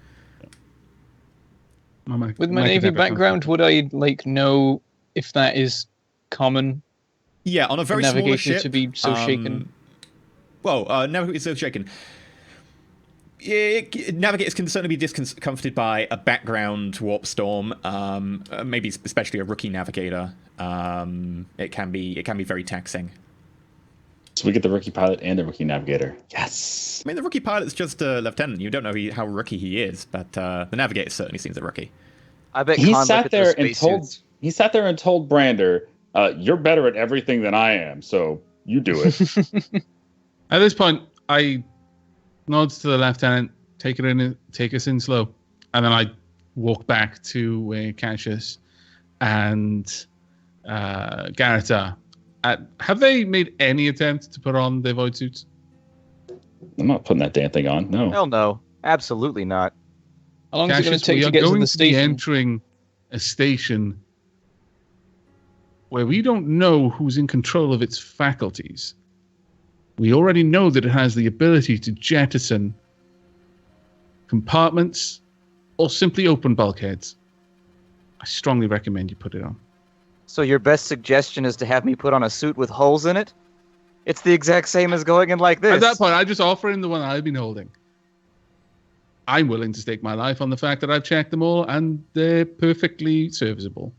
With my Navy background, would I know if that is common? Yeah, on a very small ship to be so shaken. Well, navigators so shaken. Navigators can certainly be discomforted by a background warp storm. Maybe especially a rookie navigator. It can be very taxing. So we get the rookie pilot and the rookie navigator. Yes. I mean, the rookie pilot's just a lieutenant. You don't know how rookie he is, but the navigator certainly seems a rookie. I bet he Khan sat there and told Brander, "You're better at everything than I am, so you do it." At this point, I nods to the lieutenant, take us in slow, and then I walk back to Cassius and Garrett are. Have they made any attempt to put on their void suits? I'm not putting that damn thing on. No. Hell no. Absolutely not. How long is it going to take we to get to the Be station? entering a station where we don't know who's in control of its faculties. We already know that it has the ability to jettison compartments or simply open bulkheads. I strongly recommend you put it on. So your best suggestion is to have me put on a suit with holes in it? It's the exact same as going in like this. At that point, I just offer him the one I've been holding. I'm willing to stake my life on the fact that I've checked them all and they're perfectly serviceable.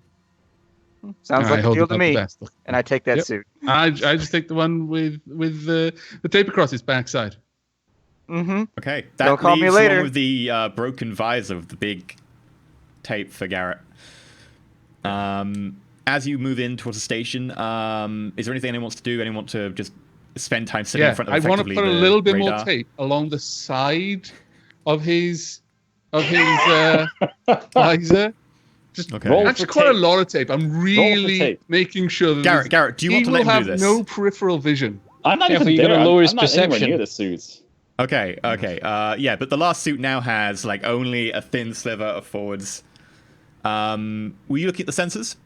Sounds like a deal to me. And I take that suit. I just take the one with the tape across its backside. Mm-hmm. Okay. Don't call me later. Along with the broken visor of the big tape for Garrett. As you move in towards the station, is there anything anyone wants to do? Anyone want to just spend time sitting in front of I want to put a little bit radar? more tape along the side of his visor. Just actually quite a lot of tape. I'm really making sure that Garrett, do you want to let him do this? He will have no peripheral vision. I'm not even there. I'm lower his not anywhere perception. near the suits. Okay. Yeah, but the last suit now has like only a thin sliver of forwards. Were you looking at the sensors?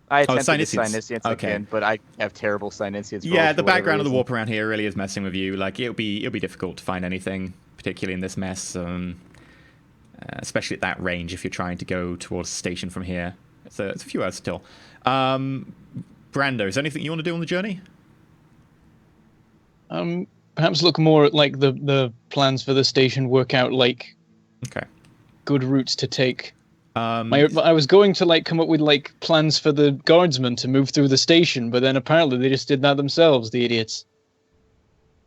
I attempted to Sinicience. Sinicience again, but I have terrible Sinicience. Yeah, the background of the warp around here really is messing with you. Like it'll be difficult to find anything, particularly in this mess. Especially at that range, if you're trying to go towards the station from here. It's a few hours still. Brando, is there anything you want to do on the journey? Perhaps look more at like the plans for the station, work out like Okay. good routes to take. I was going to like come up with like plans for the guardsmen to move through the station, but then apparently they just did that themselves, the idiots.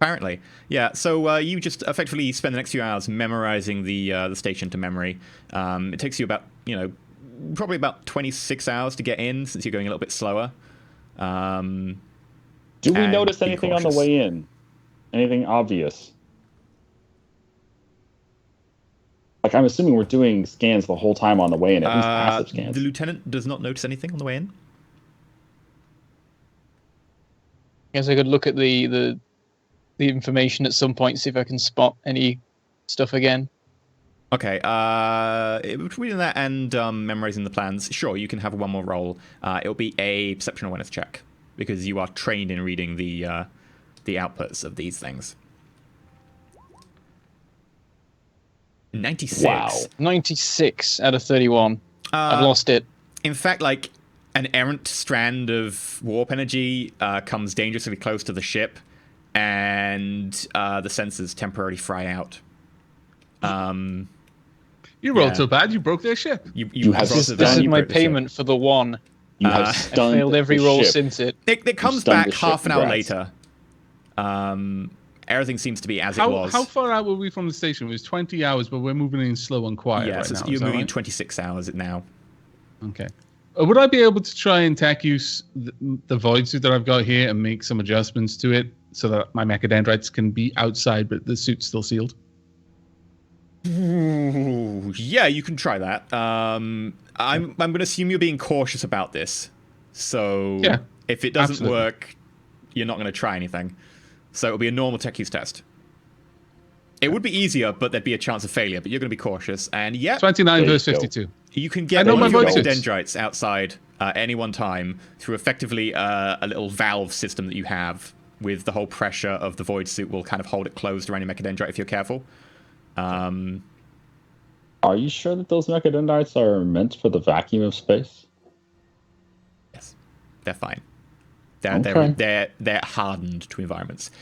Apparently, yeah. So you just effectively spend the next few hours memorizing the station to memory. It takes you about probably about 26 hours to get in, since you're going a little bit slower. Do we notice anything on the way in? Anything obvious? Like, I'm assuming we're doing scans the whole time on the way in, at least passive scans. The lieutenant does not notice anything on the way in. I guess I could look at the information at some point, see if I can spot any stuff again. Okay, between that and memorizing the plans, sure, you can have one more roll. It'll be a perception awareness check, because you are trained in reading the outputs of these things. 96. Wow. 96 out of 31. I've lost it. In fact, like, an errant strand of warp energy comes dangerously close to the ship, and the sensors temporarily fry out. You rolled so bad, you broke their ship. You have this is my payment for the one. You have stunned I failed every the roll ship. since it. It comes stunned back the ship. half an hour Congrats. later. Everything seems to be as it was. How far out were we from the station? It was 20 hours, but we're moving in slow and quiet right now. You're moving in right? 26 hours now. Okay. Would I be able to try and tech use the void suit that I've got here and make some adjustments to it so that my mechadendrites can be outside, but the suit's still sealed? Ooh, yeah, you can try that. I'm going to assume you're being cautious about this. So Yeah, if it doesn't absolutely. work, you're not going to try anything. So it'll be a normal tech use test. It would be easier, but there'd be a chance of failure. But you're going to be cautious, and yeah, 29 There you verse go. 52. you can I get know all my of your void suits. dendrites outside at any one time through effectively a little valve system that you have, with the whole pressure of the void suit will kind of hold it closed around your mechadendrite if you're careful. Are you sure that those mechadendrites are meant for the vacuum of space? Yes, they're fine. Okay. They're hardened to environments.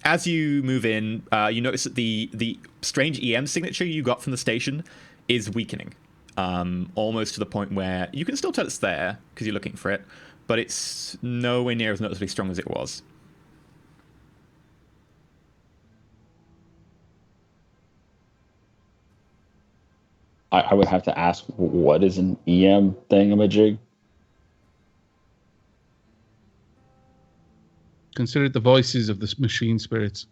As you move in, you notice that the strange EM signature you got from the station is weakening, almost to the point where you can still tell it's there because you're looking for it, but it's nowhere near as noticeably strong as it was. I would have to ask, what is an EM thingamajig? Consider it the voices of the machine spirits.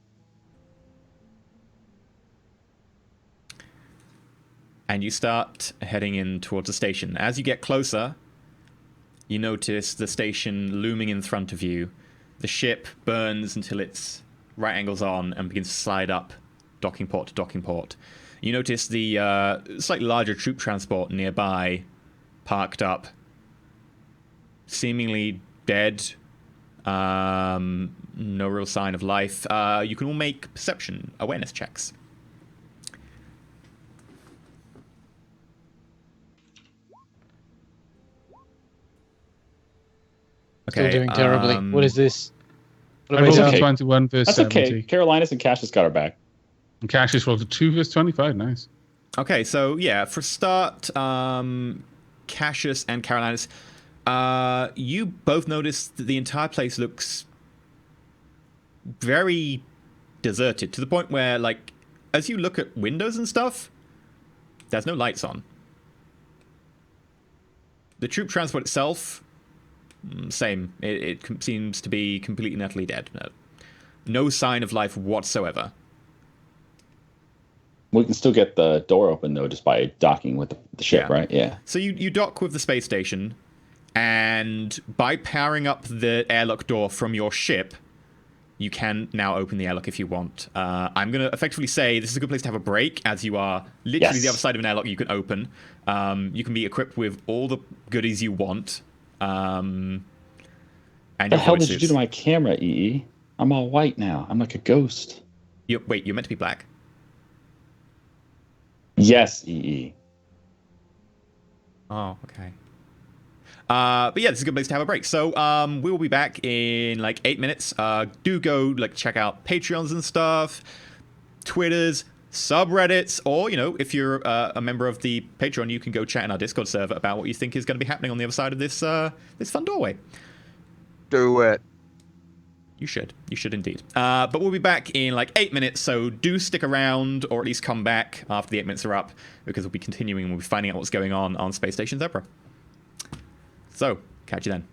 And you start heading in towards the station. As you get closer, you notice the station looming in front of you. The ship burns until its right angles on and begins to slide up docking port to docking port. You notice the slightly larger troop transport nearby, parked up, seemingly dead. No real sign of life. You can all make perception awareness checks. Still doing terribly. What is this? What I have I rolled done? a 21 verse That's 70. okay. Carolinas and Cassius got our back. And Cassius rolled a 2 verse 25. Nice. Okay, so yeah, for start, Cassius and Carolinas, you both notice that the entire place looks very deserted, to the point where, like, as you look at windows and stuff, there's no lights on. The troop transport itself, same. It seems to be completely and utterly dead. No sign of life whatsoever. We can still get the door open, though, just by docking with the ship, Yeah. right? Yeah. So you dock with the space station, and by powering up the airlock door from your ship, you can now open the airlock if you want. I'm going to effectively say this is a good place to have a break, as you are literally Yes. the other side of an airlock you can open. You can be equipped with all the goodies you want. And What the your hell void did you do suits. to my camera, EE? I'm all white now. I'm like a ghost. Wait, you're meant to be black. Yes, EE. Oh, okay. But yeah, this is a good place to have a break. So we will be back in like 8 minutes. Do go like check out Patreons and stuff, Twitters, subreddits, or if you're a member of the Patreon, you can go chat in our Discord server about what you think is going to be happening on the other side of this this fun doorway. Do it. You should indeed. But we'll be back in like 8 minutes, so do stick around, or at least come back after the 8 minutes are up, because we'll be continuing and we'll be finding out what's going on Space Station Zebra. So, catch you then.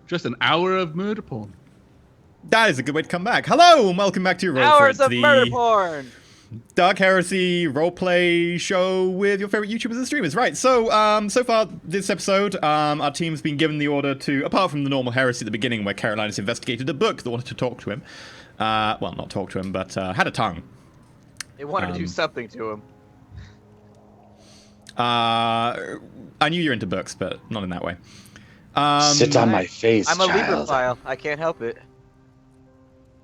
just an hour of murder porn. That is a good way to come back. Hello, and welcome back to Roll4It, Hours of murder porn. Dark Heresy roleplay show with your favorite YouTubers and streamers. Right, so so far this episode, our team's been given the order to, apart from the normal Heresy at the beginning where Caroline has investigated a book that wanted to talk to him. Well, not talk to him, but had a tongue. They wanted to do something to him. I knew you're into books, but not in that way. Sit on my face, I'm a child. Librophile. I can't help it.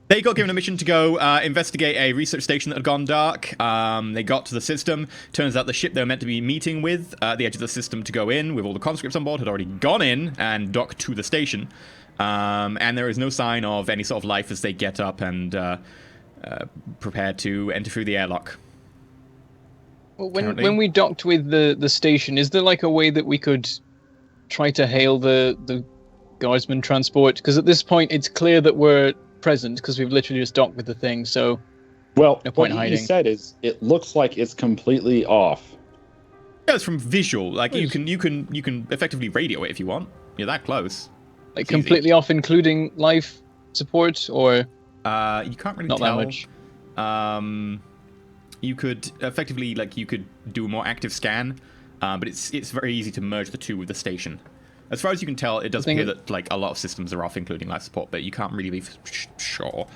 They got given a mission to go investigate a research station that had gone dark. They got to the system. Turns out the ship they were meant to be meeting with at the edge of the system to go in, with all the conscripts on board, had already gone in and docked to the station. And there is no sign of any sort of life as they get up and prepare to enter through the airlock. Well, when we docked with the station, is there like a way that we could try to hail the guardsman transport? Because at this point, it's clear that we're present because we've literally just docked with the thing. So, well, no point what hiding. he said is it looks like it's completely off. Yeah, it's from visual. Like you can effectively radio it if you want. You're that close. Like It's completely easy. off, including life support, or You can't really not tell. that much. You could effectively, like, you could do a more active scan, but it's very easy to merge the two with the station. As far as you can tell, it does appear that like a lot of systems are off, including life support, but you can't really be sure.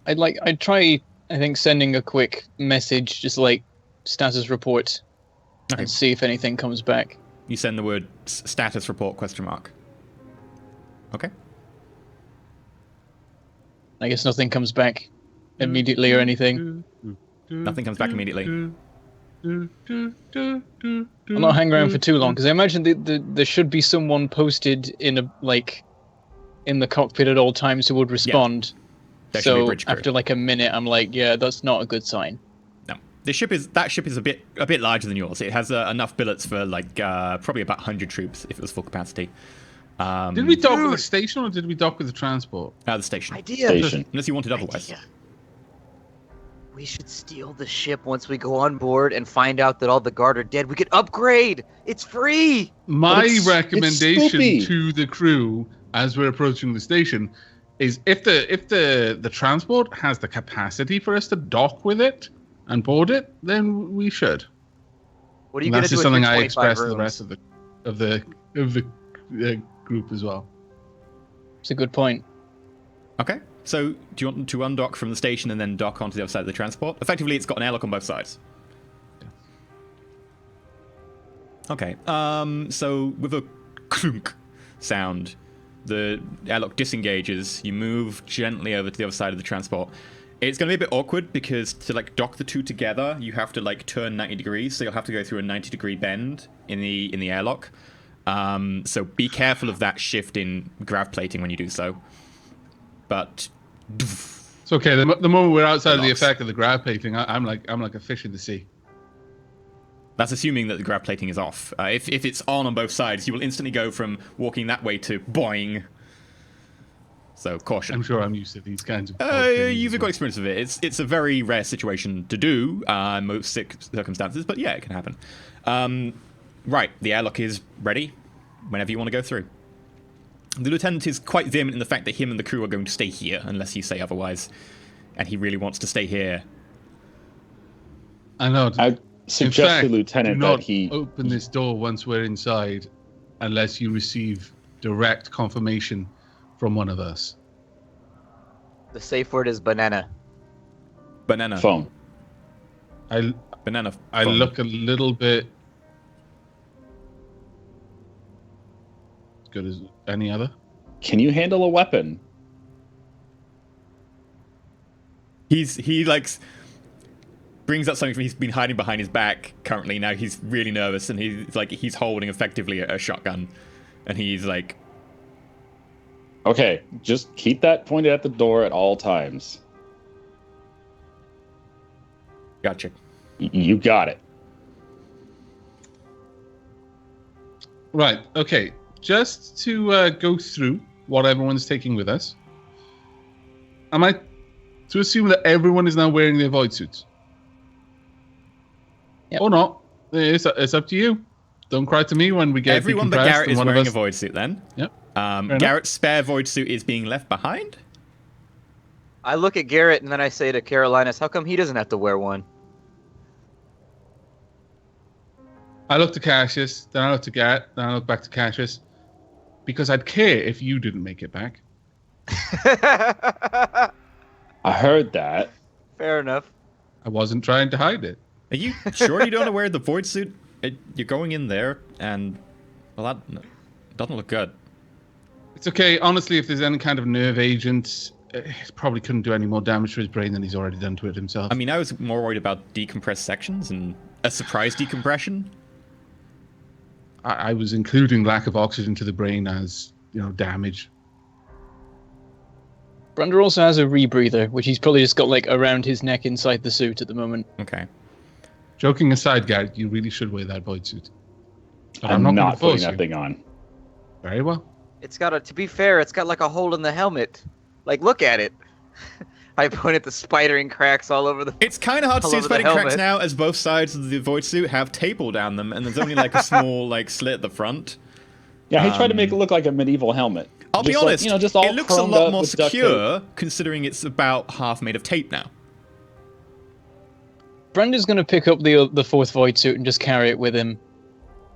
I'd try, I think, sending a quick message, just like status report, Okay. and see if anything comes back. You send the word status report ? Okay. I guess nothing comes back immediately or anything. Nothing comes back immediately. I'll not hang around for too long because I imagine there should be someone posted in the cockpit at all times who would respond. There should be a So bridge crew. after like a minute, I'm like, yeah, that's not a good sign. No, that ship is a bit larger than yours. It has enough billets for like probably about 100 troops if it was full capacity. Did we dock with the station or did we dock with the transport? The station. Station. Unless you wanted otherwise. Idea. We should steal the ship once we go on board and find out that all the guard are dead. We could upgrade. It's free. My it's recommendation spoopy. to the crew as we're approaching the station is if the transport has the capacity for us to dock with it and board it, then we should. What are you And going that's to do just with something your I 25 express to the rooms? rest of the group as well. It's a good point. Okay. So do you want to undock from the station and then dock onto the other side of the transport? Effectively, it's got an airlock on both sides. Okay. So with a clunk sound, the airlock disengages. You move gently over to the other side of the transport. It's going to be a bit awkward because to like dock the two together, you have to like turn 90 degrees. So you'll have to go through a 90-degree bend in the airlock. So be careful of that shift in grav plating when you do so. But It's okay. The moment we're outside of the Locks. effect of the grav plating, I'm like a fish in the sea. that's assuming that the grav plating is off. If it's on both sides, you will instantly go from walking that way to boing. So caution. I'm sure I'm used to these kinds of. You've got experience of it. It's a very rare situation to do in most circumstances, but yeah, it can happen. Right, the airlock is ready whenever you want to go through. The lieutenant is quite vehement in the fact that him and the crew are going to stay here, unless you say otherwise, and he really wants to stay here. I know. I suggest to do Lieutenant not that he open this door once we're inside, unless you receive direct confirmation from one of us. The safe word is banana. Banana. phone. Banana. I phone. look a little bit good as any other. Can you handle a weapon? He like brings up something he's been hiding behind his back currently. Now he's really nervous and he's holding effectively a shotgun, and he's like, Okay, just keep that pointed at the door at all times. gotcha. You got it. Right. Okay. Just to go through what everyone's taking with us. Am I to assume that everyone is now wearing their void suits? Yep. Or not? It's up to you. don't cry to me when we get Everyone but decompressed Garrett and is one of wearing a us- void suit then. Yep. enough. Garrett's spare void suit is being left behind? I look at Garrett and then I say to Carolinas, how come he doesn't have to wear one? I look to Cassius, then I look to Garrett, then I look back to Cassius. Because I'd care if you didn't make it back. I heard that. Fair enough. I wasn't trying to hide it. Are you sure you don't want to wear the void suit? You're going in there, and well, that doesn't look good. It's okay. Honestly, if there's any kind of nerve agent, it probably couldn't do any more damage to his brain than he's already done to it himself. I mean, I was more worried about decompressed sections and a surprise decompression. I was including lack of oxygen to the brain as, damage. Brander also has a rebreather, which he's probably just got like around his neck inside the suit at the moment. Okay. Joking aside, Garrett, you really should wear that void suit. But I'm gonna not putting force that you. thing on. Very well. To be fair, it's got like a hole in the helmet. Like, look at it. I point at the spidering cracks all over the... It's kind of hard to All see over the fighting cracks helmet. now, as both sides of the void suit have tape all down them, and there's only like a small slit at the front. Yeah, he tried to make it look like a medieval helmet. I'll be Just like, honest, just all it looks a chromed lot up more with duct tape. secure, considering it's about half made of tape now. Brander's going to pick up the fourth void suit and just carry it with him.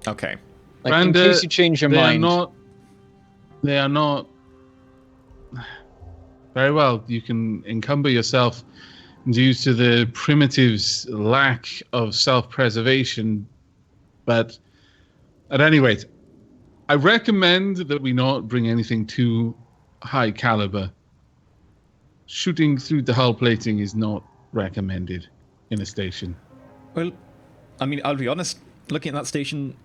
Okay. Like, Brander, in case you change your mind. They are not... Very well, you can encumber yourself due to the primitives' lack of self-preservation, but at any rate, I recommend that we not bring anything too high caliber. Shooting through the hull plating is not recommended in a station. Well, I mean, I'll be honest, looking at that station,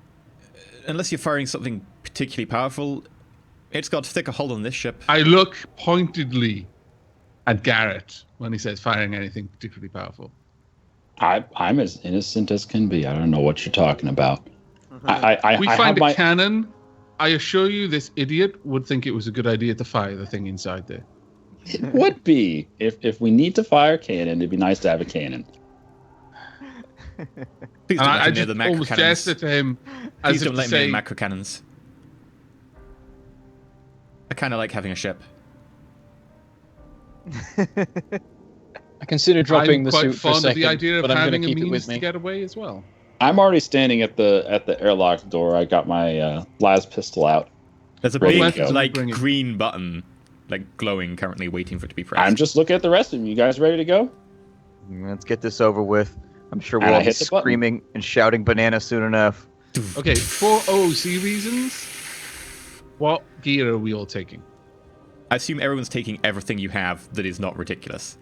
unless you're firing something particularly powerful, it's got a thicker hull than this ship. I look pointedly at Garrett when he says firing anything particularly powerful. I'm as innocent as can be. I don't know what you're talking about. We I find have a cannon. I assure you, this idiot would think it was a good idea to fire the thing inside there. It would be. If we need to fire a cannon, it'd be nice to have a cannon. Please And don't let I him near just the macro almost cannons. gestured to him as Please if don't to let him near say, the macro cannons. I kind of like having a ship. I consider dropping I'm the quite suit for a fond of second, the idea of but I'm going having to a keep it with means me. to get away as well. I'm already standing at the airlock door. I got my las pistol out. There's a Ready to big, go. like, Bring it. green button, like, glowing, currently waiting for it to be pressed. I'm just looking at the rest of them. You guys ready to go? Let's get this over with. I'm sure And we'll I all be hit the button. screaming and shouting banana soon enough. Okay, for OC reasons, what gear are we all taking? I assume everyone's taking everything you have that is not ridiculous.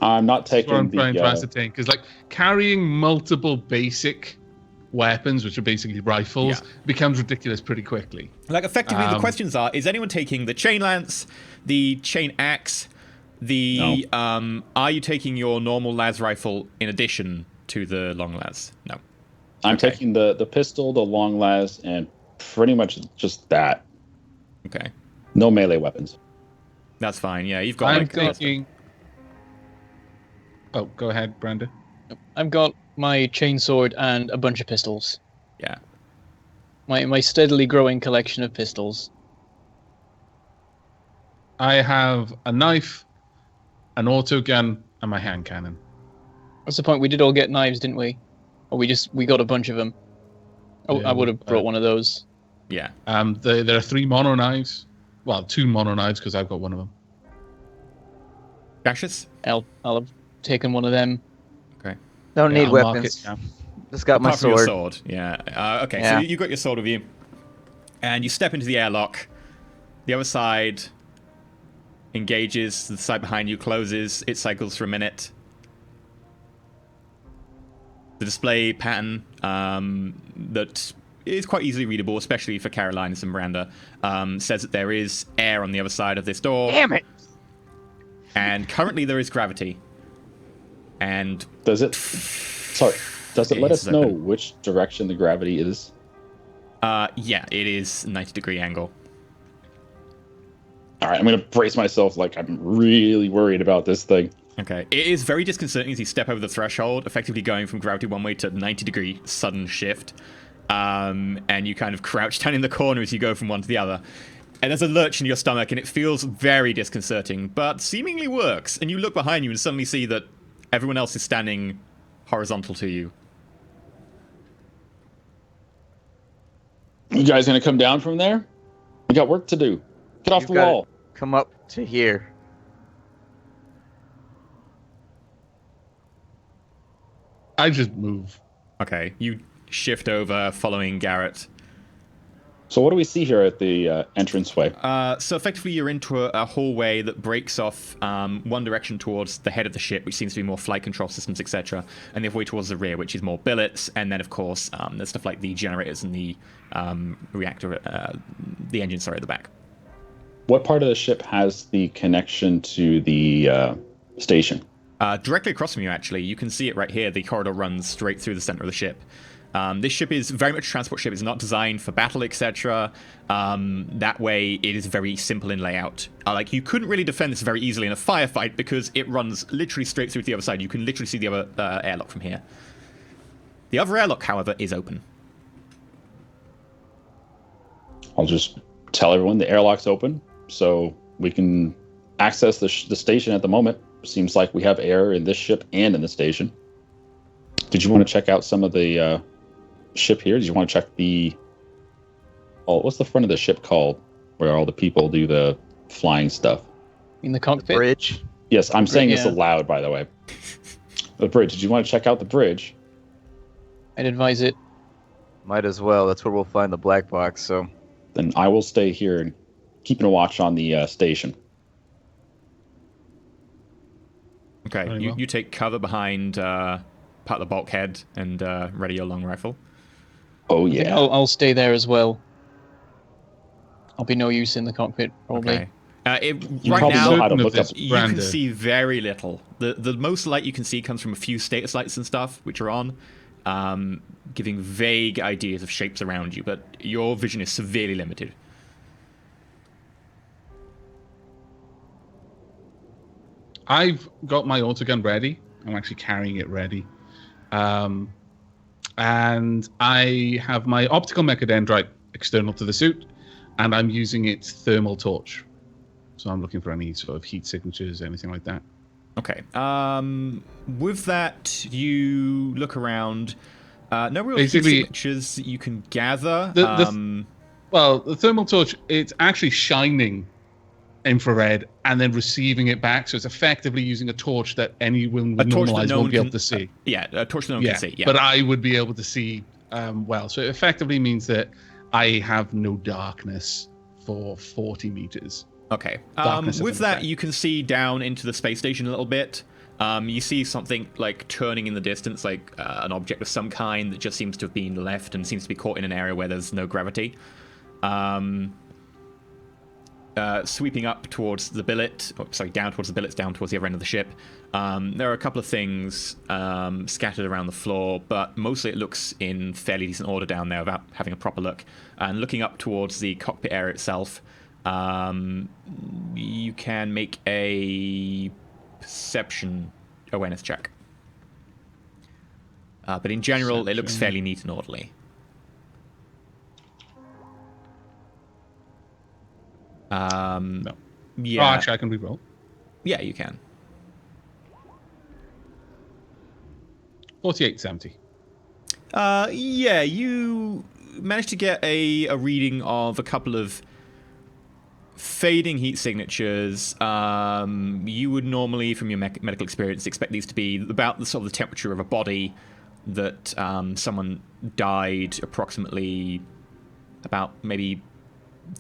I'm not That's what I'm taking trying to the. ascertain. Because, like, carrying multiple basic weapons, which are basically rifles, Yeah. becomes ridiculous pretty quickly. Like, effectively, the questions are, is anyone taking the chain lance, the chain axe, are you taking your normal las rifle in addition to the long las? No. I'm Okay. taking the pistol, the long las, and pretty much just that. Okay. No melee weapons. That's fine. Yeah, you've got, I'm like... thinking... Oh, go ahead, Brandon. I've got my chainsword and a bunch of pistols. Yeah. My steadily growing collection of pistols. I have a knife, an auto gun, and my hand cannon. What's the point? We did all get knives, didn't we? Or we got a bunch of them. Oh, Yeah, I would have brought one of those. Yeah. There are 3 mono knives. Well, 2 mono knives because I've got one of them. Cassius? I'll have taken one of them. Okay. Don't Yeah, need I'll mark weapons. it down. Just got my Apart from your sword. sword. Yeah. Okay, Yeah. so you got your sword with you. And you step into the airlock. The other side engages. The side behind you closes. It cycles for a minute. The display pattern that is quite easily readable, especially for Carolinas and Miranda, says that there is air on the other side of this door. Damn it! And currently there is gravity. And Does it? Sorry. Does it let It's us know open. which direction the gravity is? yeah, it is 90-degree angle. All right, I'm gonna brace myself. Like I'm really worried about this thing. Okay. It is very disconcerting as you step over the threshold, effectively going from gravity one way to 90-degree sudden shift. And you kind of crouch down in the corner as you go from one to the other. And there's a lurch in your stomach, and it feels very disconcerting, but seemingly works. And you look behind you and suddenly see that everyone else is standing horizontal to you. You guys gonna come down from there? We got work to do. Get off the wall. Come up to here. I just move. Okay, you shift over, following Garrett. So what do we see here at the entranceway? So effectively you're into a hallway that breaks off one direction towards the head of the ship, which seems to be more flight control systems, etc., and the other way towards the rear, which is more billets, and then of course there's stuff like the generators and the reactor, the engine, sorry, at the back. What part of the ship has the connection to the station? Directly across from you, actually. You can see it right here. The corridor runs straight through the center of the ship. This ship is very much a transport ship. It's not designed for battle, etc. That way, it is very simple in layout. Like, you couldn't really defend this very easily in a firefight because it runs literally straight through to the other side. You can literally see the other airlock from here. The other airlock, however, is open. I'll just tell everyone the airlock's open, so we can access the station at the moment. Seems like we have air in this ship and in the station. Did you want to check out some of the ship here? Did you want to check the... Oh, what's the front of the ship called? Where all the people do the flying stuff. In the cockpit? The bridge. Yes, I'm saying this Yeah. aloud, by the way. The bridge. Did you want to check out the bridge? I'd advise it. Might as well. That's where we'll find the black box, so... Then I will stay here and keeping a watch on the station. Okay, Very well. you take cover behind part of the bulkhead and ready your long rifle. Oh, I think yeah. I'll stay there as well. I'll be no use in the cockpit, probably. Okay. You Right probably now, know how to Certain of look up... this- you Brandon. can see very little. The most light you can see comes from a few status lights and stuff, which are on, giving vague ideas of shapes around you, but your vision is severely limited. I've got my autogun ready. I'm actually carrying it ready. And I have my optical mechadendrite external to the suit, and I'm using its thermal torch. So I'm looking for any sort of heat signatures, anything like that. Okay. With that, you look around. No real Basically- signatures that you can gather. Well, the thermal torch, it's actually shining infrared and then receiving it back. So it's effectively using a torch that anyone with A torch normal that eyes no won't one be able can- to see. Yeah, a torch that no one can see. Yeah. But I would be able to see well. So it effectively means that I have no darkness for 40 meters. Okay. Darkness With isn't a that, thing. you can see down into the space station a little bit. You see something like turning in the distance, like an object of some kind that just seems to have been left and seems to be caught in an area where there's no gravity. Sweeping up towards the billet, down towards the billets, down towards the other end of the ship. There are a couple of things scattered around the floor, but mostly it looks in fairly decent order down there without having a proper look. And looking up towards the cockpit area itself, you can make a perception awareness check. But in general, it looks Perception. fairly neat and orderly. No. Yeah. Oh, actually, I can re-roll. Yeah, you can. 4870. Yeah, you managed to get a reading of a couple of fading heat signatures. You would normally, from your medical experience, expect these to be about the sort of the temperature of a body that someone died approximately about maybe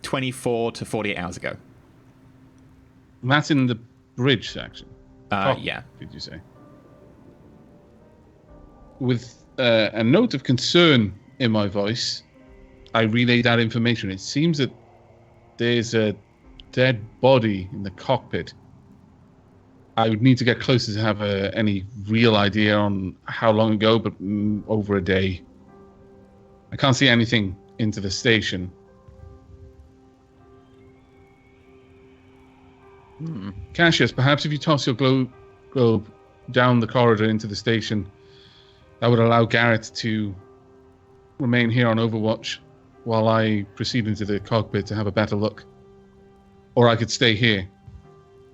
24 to 48 hours ago. And that's in the bridge section. Yeah. Did you say? With a note of concern in my voice, I relayed that information. It seems that there's a dead body in the cockpit. I would need to get closer to have any real idea on how long ago, but over a day. I can't see anything into the station. Cassius, perhaps if you toss your globe down the corridor into the station. That would allow Garrett to remain here on Overwatch while I proceed into the cockpit to have a better look. Or I could stay here,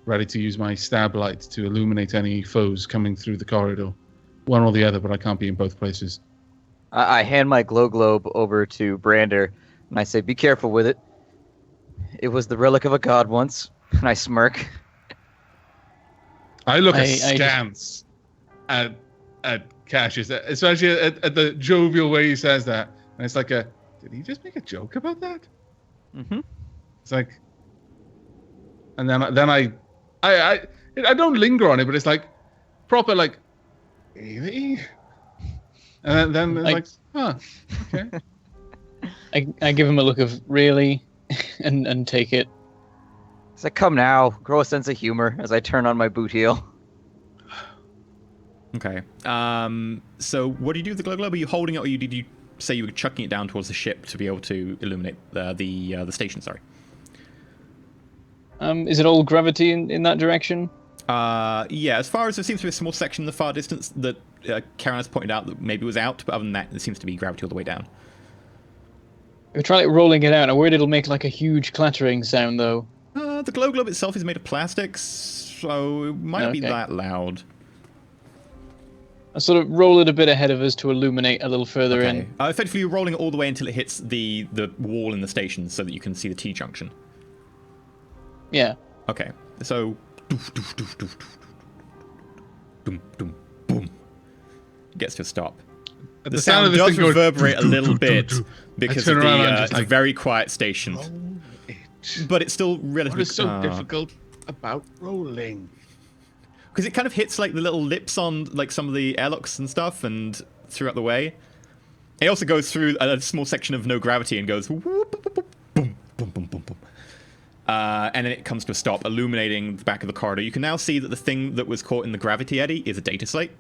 ready to use my stab light to illuminate any foes coming through the corridor. One or the other, but I can't be in both places. I hand my glow globe over to Brander, and I say, "Be careful with it. It was the relic of a god once." And I smirk. I look askance at Cassius, especially at the jovial way he says that. And it's like did he just make a joke about that? Mm-hmm. It's like, and then I don't linger on it, but it's like proper like, really? And then like, huh, okay. I give him a look of really, and take it. It's like, come now, grow a sense of humor as I turn on my boot heel. Okay. So what do you do with the glow globe? Are you holding it, or did you say you were chucking it down towards the ship to be able to illuminate the station? Sorry. Is it all gravity in that direction? Yeah. As far as there seems to be a small section in the far distance that Karen has pointed out that maybe was out, but other than that, there seems to be gravity all the way down. If we try like rolling it out, I'm worried it'll make like a huge clattering sound though. The glow globe itself is made of plastic, so it might not be that loud. I sort of roll it a bit ahead of us to illuminate a little further in. Effectively, you're rolling it all the way until it hits the wall in the station so that you can see the T-junction. Yeah. Okay, so... Boom, boom, boom. Gets to a stop. The sound does reverberate a little bit because of it's a very quiet station. But it's still relatively... What is so difficult about rolling? Because it kind of hits like the little lips on like some of the airlocks and stuff, and throughout the way. It also goes through a small section of no gravity and goes whoop, boom, boom, boom, boom, boom. And then it comes to a stop, illuminating the back of the corridor. You can now see that the thing that was caught in the gravity eddy is a data slate,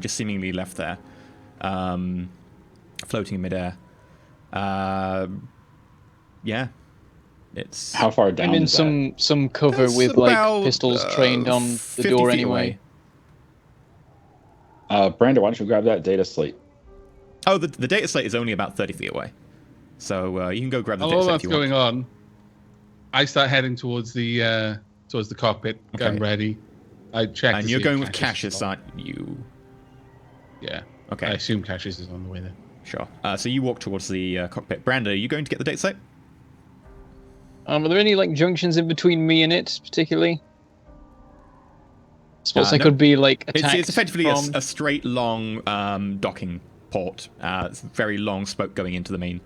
just seemingly left there, floating in midair. Yeah. It's how far down? I'm in some cover with like pistols trained on the door anyway. Brander, why don't you grab that data slate? Oh, the data slate is only about 30 feet away, so you can go grab the data slate. While that's going on, I start heading towards the cockpit, gun ready. I check. And you're going with Cassius, aren't you? Yeah. Okay. I assume Cassius is on the way there. Sure. So you walk towards the cockpit. Brander, are you going to get the data slate? Are there any like junctions in between me and it, particularly? I suppose I could be like attacked. It's effectively a straight, long docking port. It's a very long spoke going into the main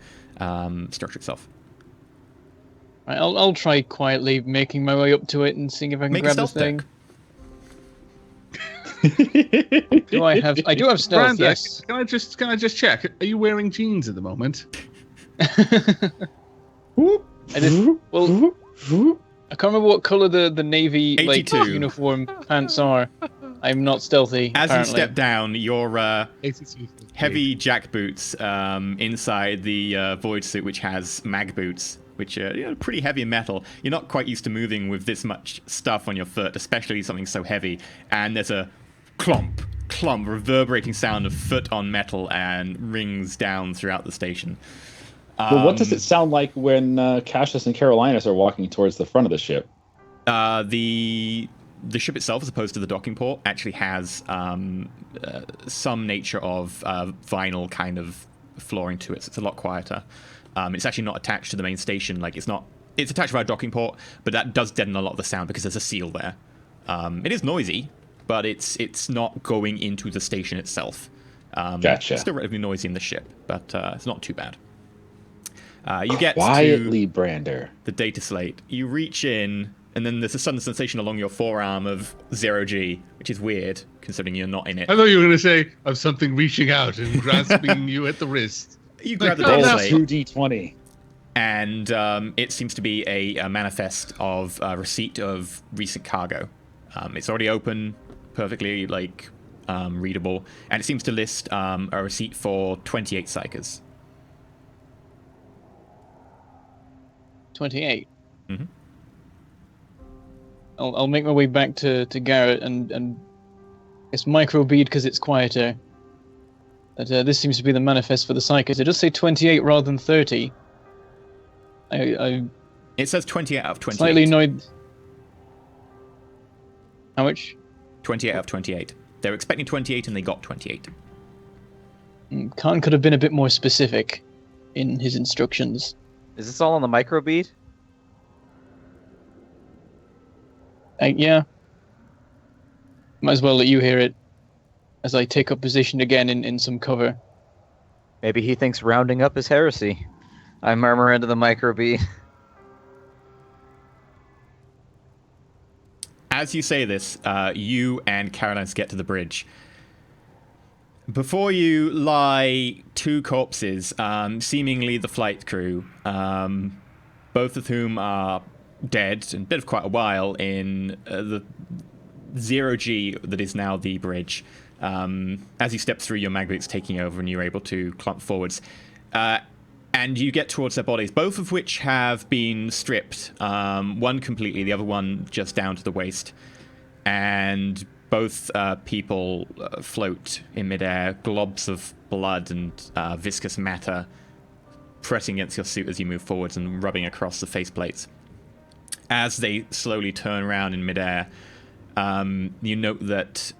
structure itself. Right, I'll try quietly making my way up to it and seeing if I can grab the thing. I do have stealth. Branda, yes. Can I just check? Are you wearing jeans at the moment? I can't remember what color the navy like uniform pants are. I'm not stealthy. As apparently. you step down, your heavy jack boots inside the void suit, which has mag boots, which are pretty heavy in metal. You're not quite used to moving with this much stuff on your foot, especially something so heavy. And there's a clomp, reverberating sound of foot on metal and rings down throughout the station. Well, what does it sound like when Cassius and Carolinas are walking towards the front of the ship? The ship itself, as opposed to the docking port, actually has some nature of vinyl kind of flooring to it, so it's a lot quieter. It's actually not attached to the main station. Like it's attached by a docking port, but that does deaden a lot of the sound because there's a seal there. It is noisy, but it's not going into the station itself. Gotcha. It's still relatively noisy in the ship, but it's not too bad. You get quietly, Brander. The data slate. You reach in, and then there's a sudden sensation along your forearm of 0G, which is weird, considering you're not in it. I thought you were going to say of something reaching out and grasping you at the wrist. You grab the data slate. 2d20. And it seems to be a manifest of receipt of recent cargo. It's already open, perfectly readable, and it seems to list a receipt for 28 psychers. 28. Mm-hmm. I'll make my way back to Garrett and It's microbead because it's quieter. But this seems to be the manifest for the Psychers. It does say 28 rather than 30. It says 28 out of 28. Slightly annoyed. How much? 28 out of 28. They were expecting 28 and they got 28. Khan could have been a bit more specific in his instructions. Is this all on the microbead? Yeah. Might as well let you hear it as I take up position again in some cover. Maybe he thinks rounding up is heresy. I murmur into the microbead. As you say this, you and Carolines get to the bridge. Before you lie two corpses, seemingly the flight crew, both of whom are dead and dead for quite a while in the 0G that is now the bridge. As you step through, your mag boot's taking over and you're able to clump forwards. And you get towards their bodies, both of which have been stripped. One completely, the other one just down to the waist. And both people float in midair, globs of blood and viscous matter pressing against your suit as you move forwards and rubbing across the faceplates. As they slowly turn around in midair, you note that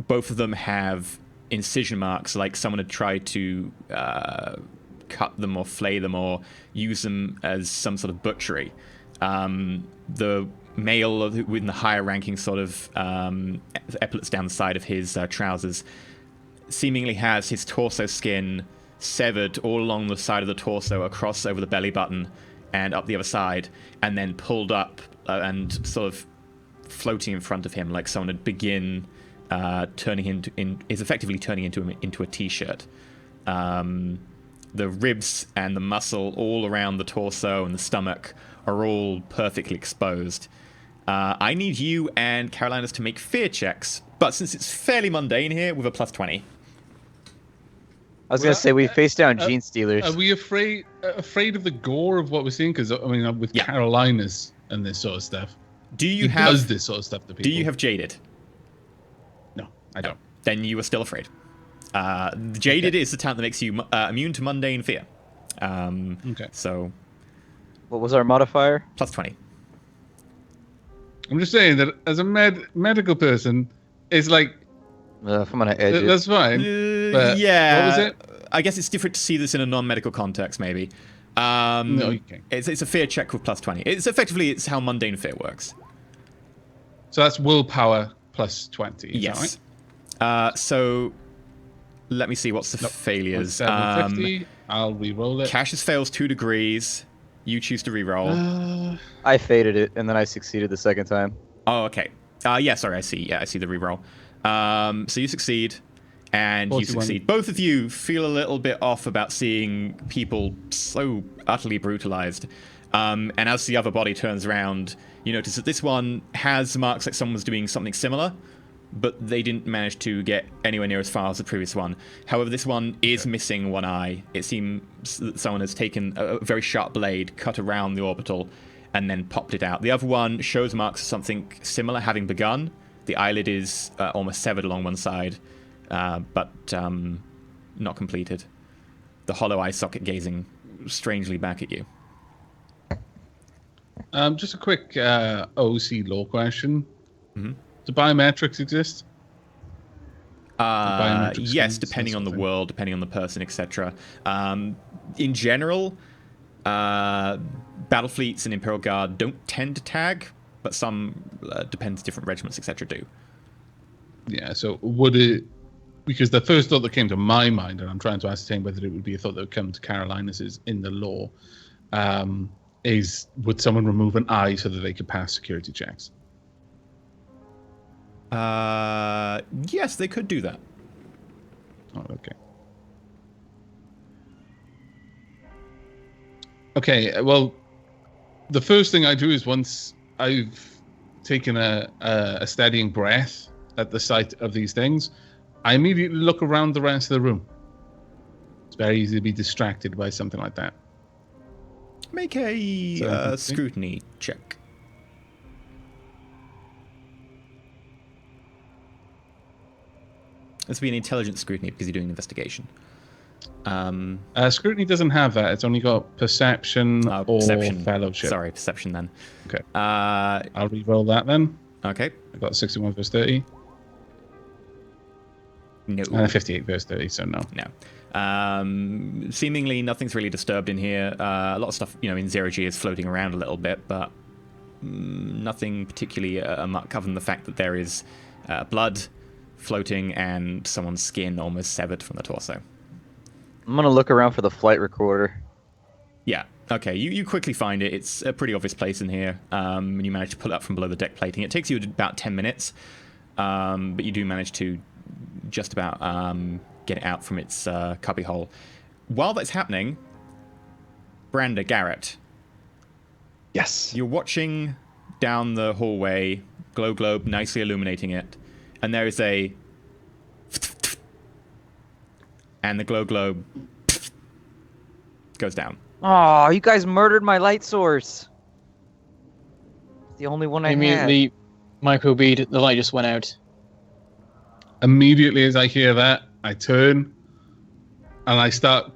both of them have incision marks, like someone had tried to cut them or flay them or use them as some sort of butchery. The male with the higher ranking sort of epaulets down the side of his trousers seemingly has his torso skin severed all along the side of the torso, across over the belly button and up the other side, and then pulled up and sort of floating in front of him like someone had begin is effectively turning into a t-shirt. The ribs and the muscle all around the torso and the stomach are all perfectly exposed. I need you and Carolinas to make fear checks, but since it's fairly mundane here, with a +20. I was going to say, we face down gene stealers. Are we afraid of the gore of what we're seeing? Because, I mean, with Carolinas and this sort of stuff, does this sort of stuff to people. Do you have Jaded? No, I don't. Then you are still afraid. Jaded is the talent that makes you immune to mundane fear. Okay. So, What was our modifier? +20. I'm just saying that as a medical person, it's like, I'm going to edge it. that's fine. But yeah. What was it? I guess it's different to see this in a non-medical context, maybe. No, you can't. It's a fear check with +20. It's how mundane fear works. So that's willpower +20. Yes. Right? So let me see what's the failures. 750. I'll re-roll it. Cassius fails 2 degrees. You choose to re-roll. I faded it, and then I succeeded the second time. Oh, okay. Yeah, sorry, I see. Yeah, I see the re-roll. So you succeed, and 41. you succeed. Both of you feel a little bit off about seeing people so utterly brutalized. And as the other body turns around, you notice that this one has marks like someone was doing something similar, but they didn't manage to get anywhere near as far as the previous one. However, this one is missing one eye. It seems that someone has taken a very sharp blade, cut around the orbital, and then popped it out. The other one shows marks of something similar having begun. The eyelid is almost severed along one side, but not completed. The hollow eye socket gazing strangely back at you. Just a quick OC law question. Mm-hmm. Do biometrics exist? Yes, depending on the world, depending on the person, etc. In general, battle fleets and Imperial Guard don't tend to tag, but some, depends, different regiments, etc. do. Yeah, so would it... Because the first thought that came to my mind, and I'm trying to ascertain whether it would be a thought that would come to Carolinas, is in the law, is would someone remove an eye so that they could pass security checks? Yes, they could do that. Oh, okay. Okay, well, the first thing I do is once I've taken a steadying breath at the sight of these things, I immediately look around the rest of the room. It's very easy to be distracted by something like that. Make a scrutiny check. This would be an intelligence scrutiny because you're doing an investigation. Scrutiny doesn't have that. It's only got perception or perception. fellowship. Sorry, perception then. Okay. I'll re-roll that then. Okay. I got 61 versus 30. No. And 58 versus 30, so no. No. Seemingly nothing's really disturbed in here. A lot of stuff, in 0G is floating around a little bit, but nothing particularly other than the fact that there is blood floating and someone's skin almost severed from the torso. I'm gonna look around for the flight recorder. Yeah. Okay. You quickly find it. It's a pretty obvious place in here. And you manage to pull it up from below the deck plating. It takes you about 10 minutes, but you do manage to just about get it out from its cubby hole. While that's happening, Brander, Garrett. Yes. You're watching down the hallway, glow globe nicely illuminating it, and there is a... And the glow globe goes down. Oh, you guys murdered my light source. It's the only one I had. Immediately, microbead, the light just went out. Immediately as I hear that, I turn and I start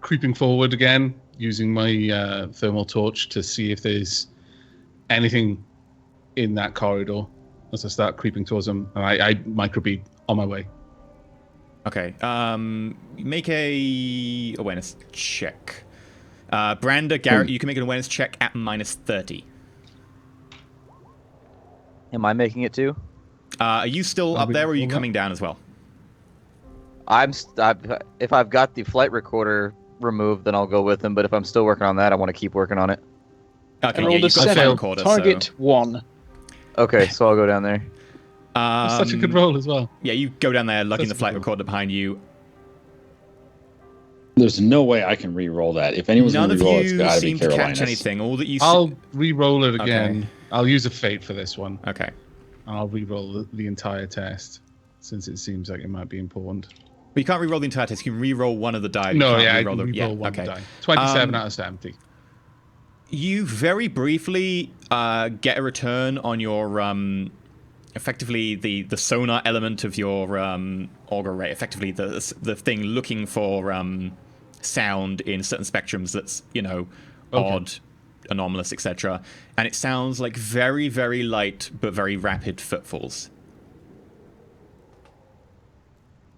creeping forward again, using my thermal torch to see if there's anything in that corridor. As I start creeping towards them, and I microbead on my way. Okay. Make a awareness check. Brander, Garrett, you can make an awareness check at -30. Am I making it too? Are you still up there, or are you coming down as well? If I've got the flight recorder removed, then I'll go with him. But if I'm still working on that, I want to keep working on it. Okay, I rolled a you've got the 7. recorder, Target so... 1. Okay, so I'll go down there. It's such a good roll as well. Yeah, you go down there, lugging That's the flight cool. recorder behind you. There's no way I can re-roll that. If anyone's None going to of re-roll, it's you got to be seem to catch Carolinas. anything. All that you I'll re-roll it again. Okay. I'll use a fate for this one. Okay. And I'll re-roll the entire test, since it seems like it might be important. But you can't re-roll the entire test. You can re-roll one of the die. No, you can't yeah, I re-roll can the... re-roll one okay. die. 27 out of 70. You very briefly get a return on your effectively the sonar element of your auger ray, effectively the thing looking for sound in certain spectrums that's odd, anomalous, etc. And it sounds like very, very light but very rapid footfalls,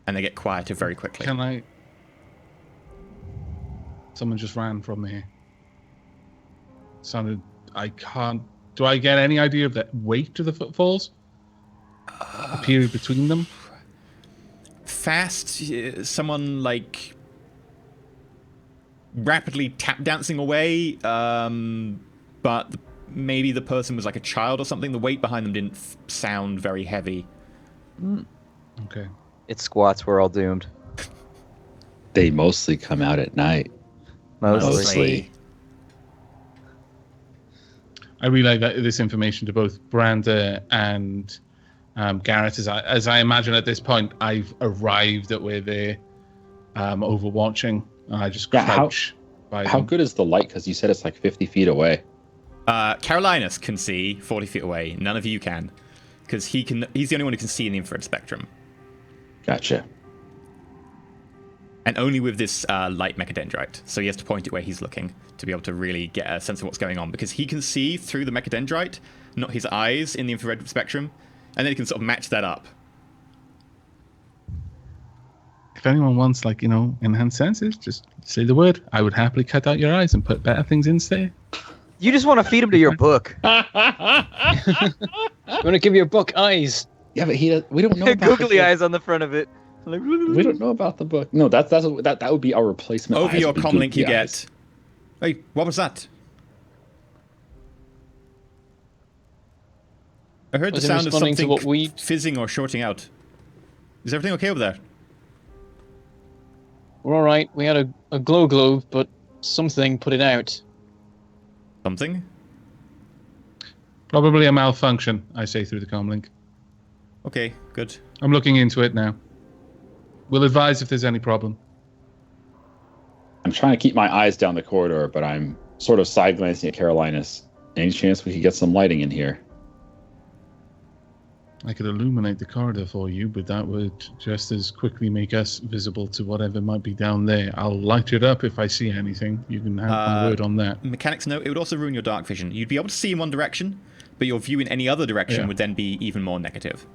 and they get quieter very quickly. Can I... Someone just ran from here. Sounded... I can't... Do I get any idea of the weight of the footfalls? The period between them? Fast, someone like rapidly tap dancing away, but maybe the person was like a child or something. The weight behind them didn't sound very heavy. Okay. It's squats. We're all doomed. They mostly come out at night. Mostly. I relay this information to both Brander and Garrett. As I imagine at this point, I've arrived at where they're overwatching. I just crouch by How them. good is the light? Because you said it's like 50 feet away. Carolinus can see 40 feet away. None of you can, because he's the only one who can see in the infrared spectrum. Gotcha. And only with this light mechadendrite. So he has to point it where he's looking to be able to really get a sense of what's going on. Because he can see through the mechadendrite, not his eyes in the infrared spectrum. And then he can sort of match that up. If anyone wants, enhanced senses, just say the word. I would happily cut out your eyes and put better things instead. You just want to feed him to your book. I'm going to give you a book eyes. Yeah, but we don't know about Googly the, eyes on the front of it. We don't know about the book. No, that would be our replacement. Over eyes, your would be comm link, you googly get... eyes. Wait, what was that? I heard the Was it sound of responding to something what we- fizzing or shorting out. Is everything okay over there? We're all right. We had a glow globe, but something put it out. Something? Probably a malfunction, I say through the comm link. Okay, good. I'm looking into it now. We'll advise if there's any problem. I'm trying to keep my eyes down the corridor, but I'm sort of side glancing at Carolinus. Any chance we could get some lighting in here? I could illuminate the corridor for you, but that would just as quickly make us visible to whatever might be down there. I'll light it up if I see anything. You can have my word on that. Mechanics note, it would also ruin your dark vision. You'd be able to see in one direction, but your view in any other direction would then be even more negative.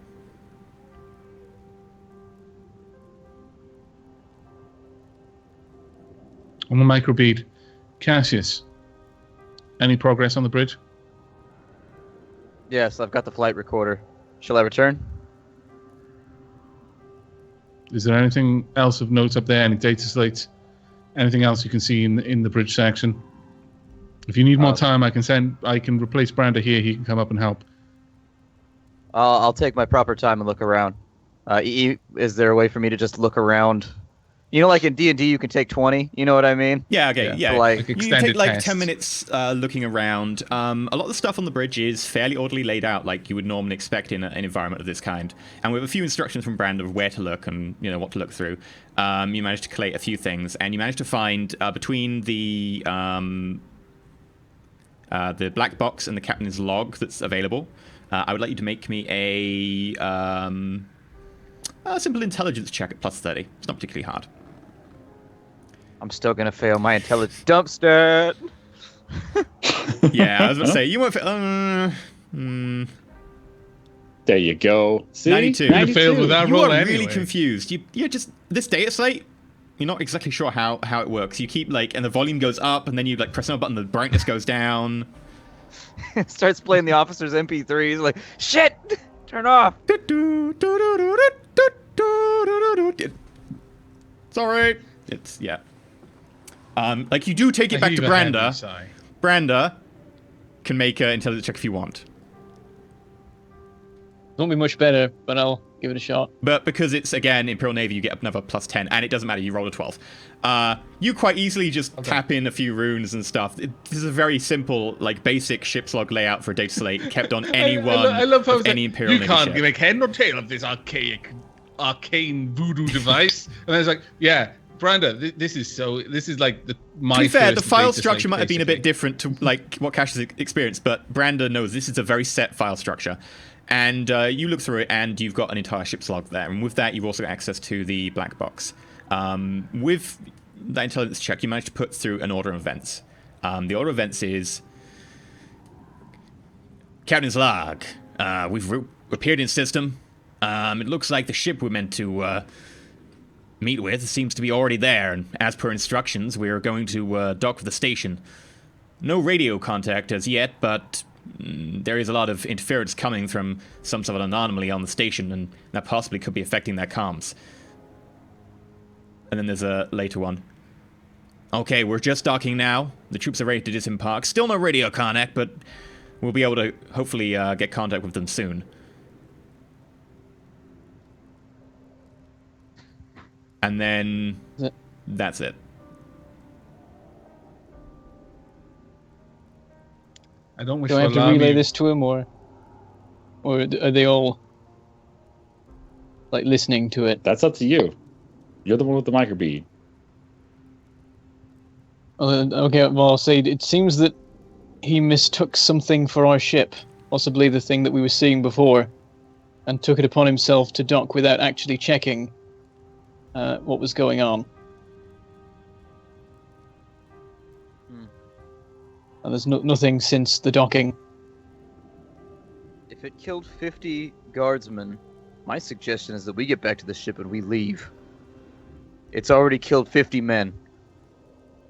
On the microbead, Cassius, any progress on the bridge? Yes, I've got the flight recorder. Shall I return? Is there anything else of note up there? Any data slates? Anything else you can see in the bridge section? If you need more time, I can replace Brander here. He can come up and help. I'll take my proper time and look around. Is there a way for me to just look around? You know, like in D&D, you can take 20. You know what I mean? Yeah, okay, yeah. So, like you can take like 10 minutes looking around. A lot of the stuff on the bridge is fairly orderly laid out, like you would normally expect in an environment of this kind. And with a few instructions from Brand of where to look and what to look through, you managed to collate a few things, and you managed to find between the black box and the captain's log that's available. I would like you to make me a simple intelligence check at +30. It's not particularly hard. I'm still gonna fail my intelligence dumpster. Yeah, I was about to say you won't fail. There you go. See? 92. You failed with that You roll are anyway. really confused. You're just this data slate. You're not exactly sure how it works. You keep and the volume goes up, and then you press another button, the brightness goes down. It starts playing the officer's MP3s. Like shit, turn off. Sorry. It's you do take it back to Brander. Brander can make an intelligence check if you want. Won't be much better, but I'll give it a shot. But because it's, again, Imperial Navy, you get another +10, and it doesn't matter, you roll a 12. You quite easily just tap in a few runes and stuff. This is a very simple, basic ship's log layout for a data slate kept on any I love how any Imperial you Navy can't ship. make head nor tail of this arcane voodoo device. And I was like, yeah, Brander, this is my. To be fair, the first file data structure slate, might have been a bit basically. different to what Cash has experienced, but Brander knows this is a very set file structure. And you look through it, and you've got an entire ship's log there. And with that, you've also got access to the black box. With that intelligence check, you managed to put through an order of events. The order of events is Captain's log. We've appeared in system. It looks like the ship we're meant to meet with seems to be already there, and as per instructions, we're going to dock with the station. No radio contact as yet, but there is a lot of interference coming from some sort of anomaly on the station, and that possibly could be affecting their comms. And then there's a later one. Okay, we're just docking now. The troops are ready to disembark. Still no radio contact, but we'll be able to hopefully get contact with them soon. And then that's it. I don't wish Do I have to alarm relay you. this to him, or are they all listening to it? That's up to you. You're the one with the microbead. Okay, well, I'll say it seems that he mistook something for our ship, possibly the thing that we were seeing before, and took it upon himself to dock without actually checking what was going on. And there's nothing since the docking. If it killed 50 guardsmen, my suggestion is that we get back to the ship and we leave. It's already killed 50 men.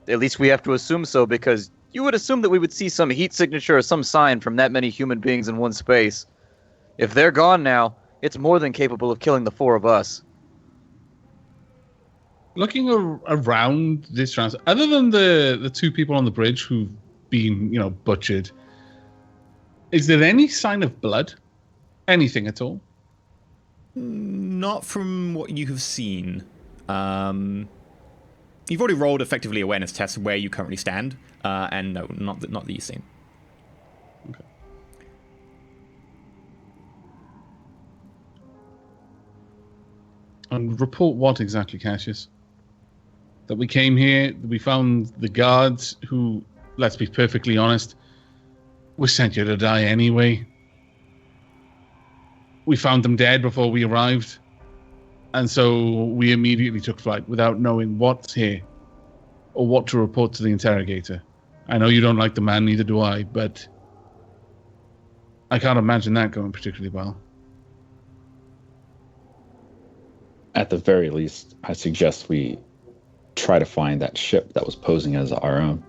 At least we have to assume so, because you would assume that we would see some heat signature or some sign from that many human beings in one space. If they're gone now, it's more than capable of killing the 4 of us. Looking around this transit, other than the 2 people on the bridge who've been, butchered, is there any sign of blood? Anything at all? Not from what you have seen. You've already rolled effectively awareness tests where you currently stand, and no, not that you've seen. Okay. And report what exactly, Cassius? That we came here, we found the guards who, let's be perfectly honest, we sent you to die anyway. we found them dead before we arrived. And so we immediately took flight without knowing what's here or what to report to the interrogator. I know you don't like the man, neither do I, but I can't imagine that going particularly well. At the very least, I suggest we try to find that ship that was posing as our own.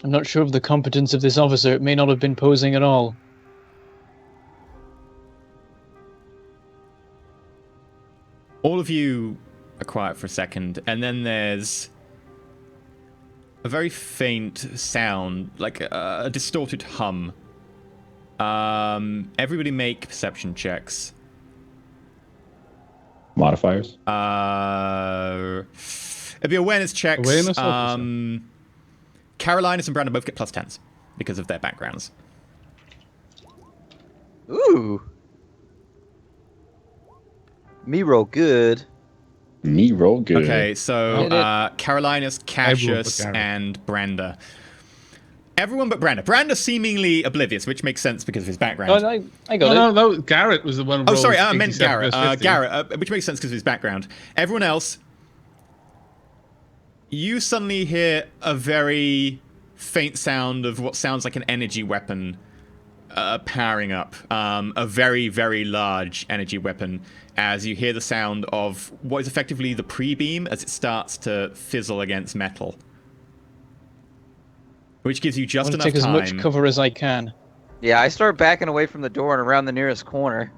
I'm not sure of the competence of this officer. It may not have been posing at all. All of you are quiet for a second, and then there's a very faint sound, like a distorted hum. Everybody make perception checks. Modifiers? It'd be awareness checks. Awareness, Carolinas and Brandon both get +10s because of their backgrounds. Ooh. Me roll good. Me roll good. Okay, so Carolinas, Cassius, Garrett. and Branda. Everyone but Branda. Branda seemingly oblivious, which makes sense because of his background. Oh, I got it. No, Garrett was the one who Oh, rolled sorry, I meant 87 Garrett. versus 50. Garrett, which makes sense because of his background. Everyone else, you suddenly hear a very faint sound of what sounds like an energy weapon powering up. A very, very large energy weapon, as you hear the sound of what is effectively the pre-beam as it starts to fizzle against metal. Which gives you just I want enough to take time. as much cover as I can. Yeah, I start backing away from the door and around the nearest corner.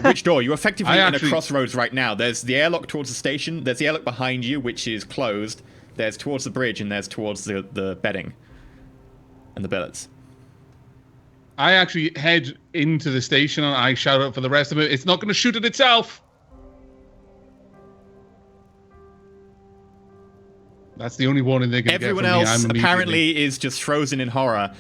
Which door? You're effectively I in actually- a crossroads right now. There's the airlock towards the station. There's the airlock behind you, which is closed. There's towards the bridge, and there's towards the bedding and the billets. I actually head into the station and I shout out for the rest of it. It's not going to shoot at itself. That's the only warning they're going to get from Everyone me. else I'm apparently is just frozen in horror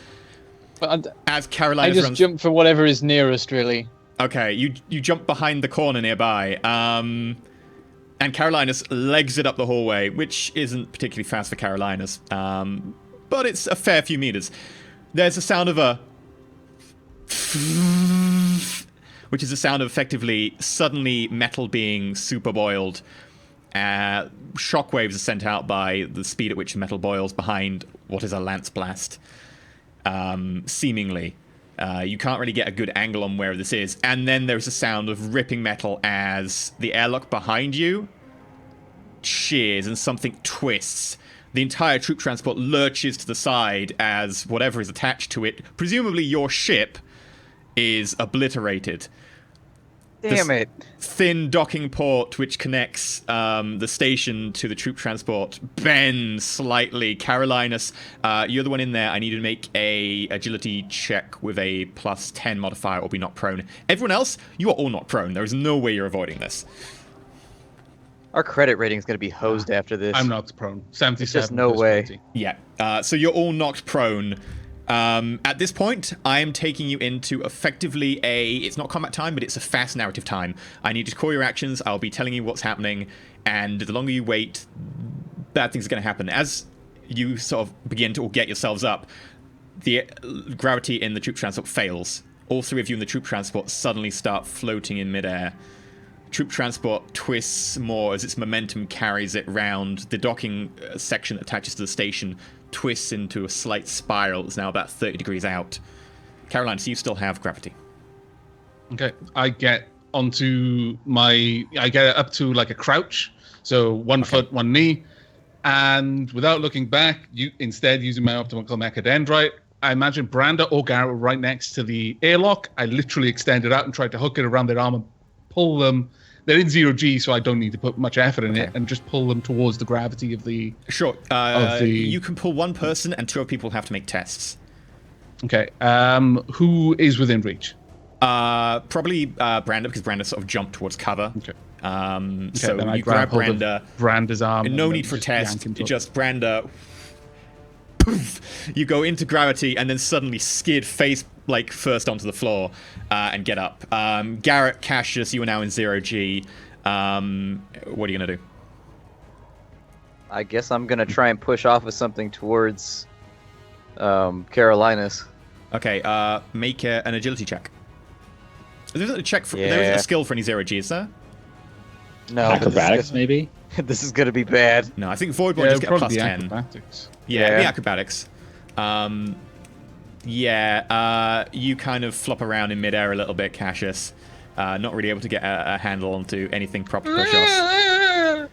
But as I Carolina just runs. jump for whatever is nearest, really. Okay, you jump behind the corner nearby. And Carolinas legs it up the hallway, which isn't particularly fast for Carolinas. But it's a fair few meters. There's a sound of a which is the sound of effectively suddenly metal being super boiled. Shockwaves are sent out by the speed at which metal boils behind what is a lance blast. Seemingly. You can't really get a good angle on where this is. And then there's a sound of ripping metal as the airlock behind you shears and something twists. The entire troop transport lurches to the side as whatever is attached to it, presumably your ship, is obliterated. Damn it. Thin docking port which connects the station to the troop transport bends slightly. Carolinas, you're the one in there. I need you to make a agility check with a +10 modifier or be knocked prone. Everyone else, you are all knocked prone. There is no way you're avoiding this. Our credit rating is going to be hosed after this. I'm knocked prone. 77. There's just no versus way. 20. Yeah. So you're all knocked prone. At this point, I am taking you into effectively it's not combat time, but it's a fast narrative time. I need you to call your actions. I'll be telling you what's happening, and the longer you wait, bad things are going to happen. As you sort of begin to all get yourselves up, the gravity in the troop transport fails. All three of you in the troop transport suddenly start floating in midair. Troop transport twists more as its momentum carries it round. The docking section that attaches to the station twists into a slight spiral. It's now about 30 degrees out. Caroline, so you still have gravity. Okay. I get up to like a crouch. So one foot, one knee. And without looking back, instead using my optical mechadendrite, I imagine Branda or Garrett were right next to the airlock. I literally extended out and tried to hook it around their arm and pull them. They're in 0G, so I don't need to put much effort in it, and just pull them towards the gravity of the... Sure. You can pull one person, and two other people have to make tests. Okay. Who is within reach? Probably Branda, because Branda sort of jumped towards cover. Okay. So then I you grab hold of Branda. Branda's arm. No and need then for just test. yank him to- Just Branda. Poof! You go into gravity and then suddenly skid face first onto the floor and get up. Garrett, Cassius, you are now in 0G. What are you gonna do? I guess I'm going to try and push off with something towards Carolinas. Okay, make an agility check. There isn't a check for, Yeah. there isn't a skill for any 0G, is there? No, Acrobatics, maybe? This is gonna be bad. No, I think Void Yeah, One just it'd get a probably plus be 10. acrobatics. Yeah, the Yeah. acrobatics. You kind of flop around in midair a little bit, Cassius. Not really able to get a handle onto anything proper to push off.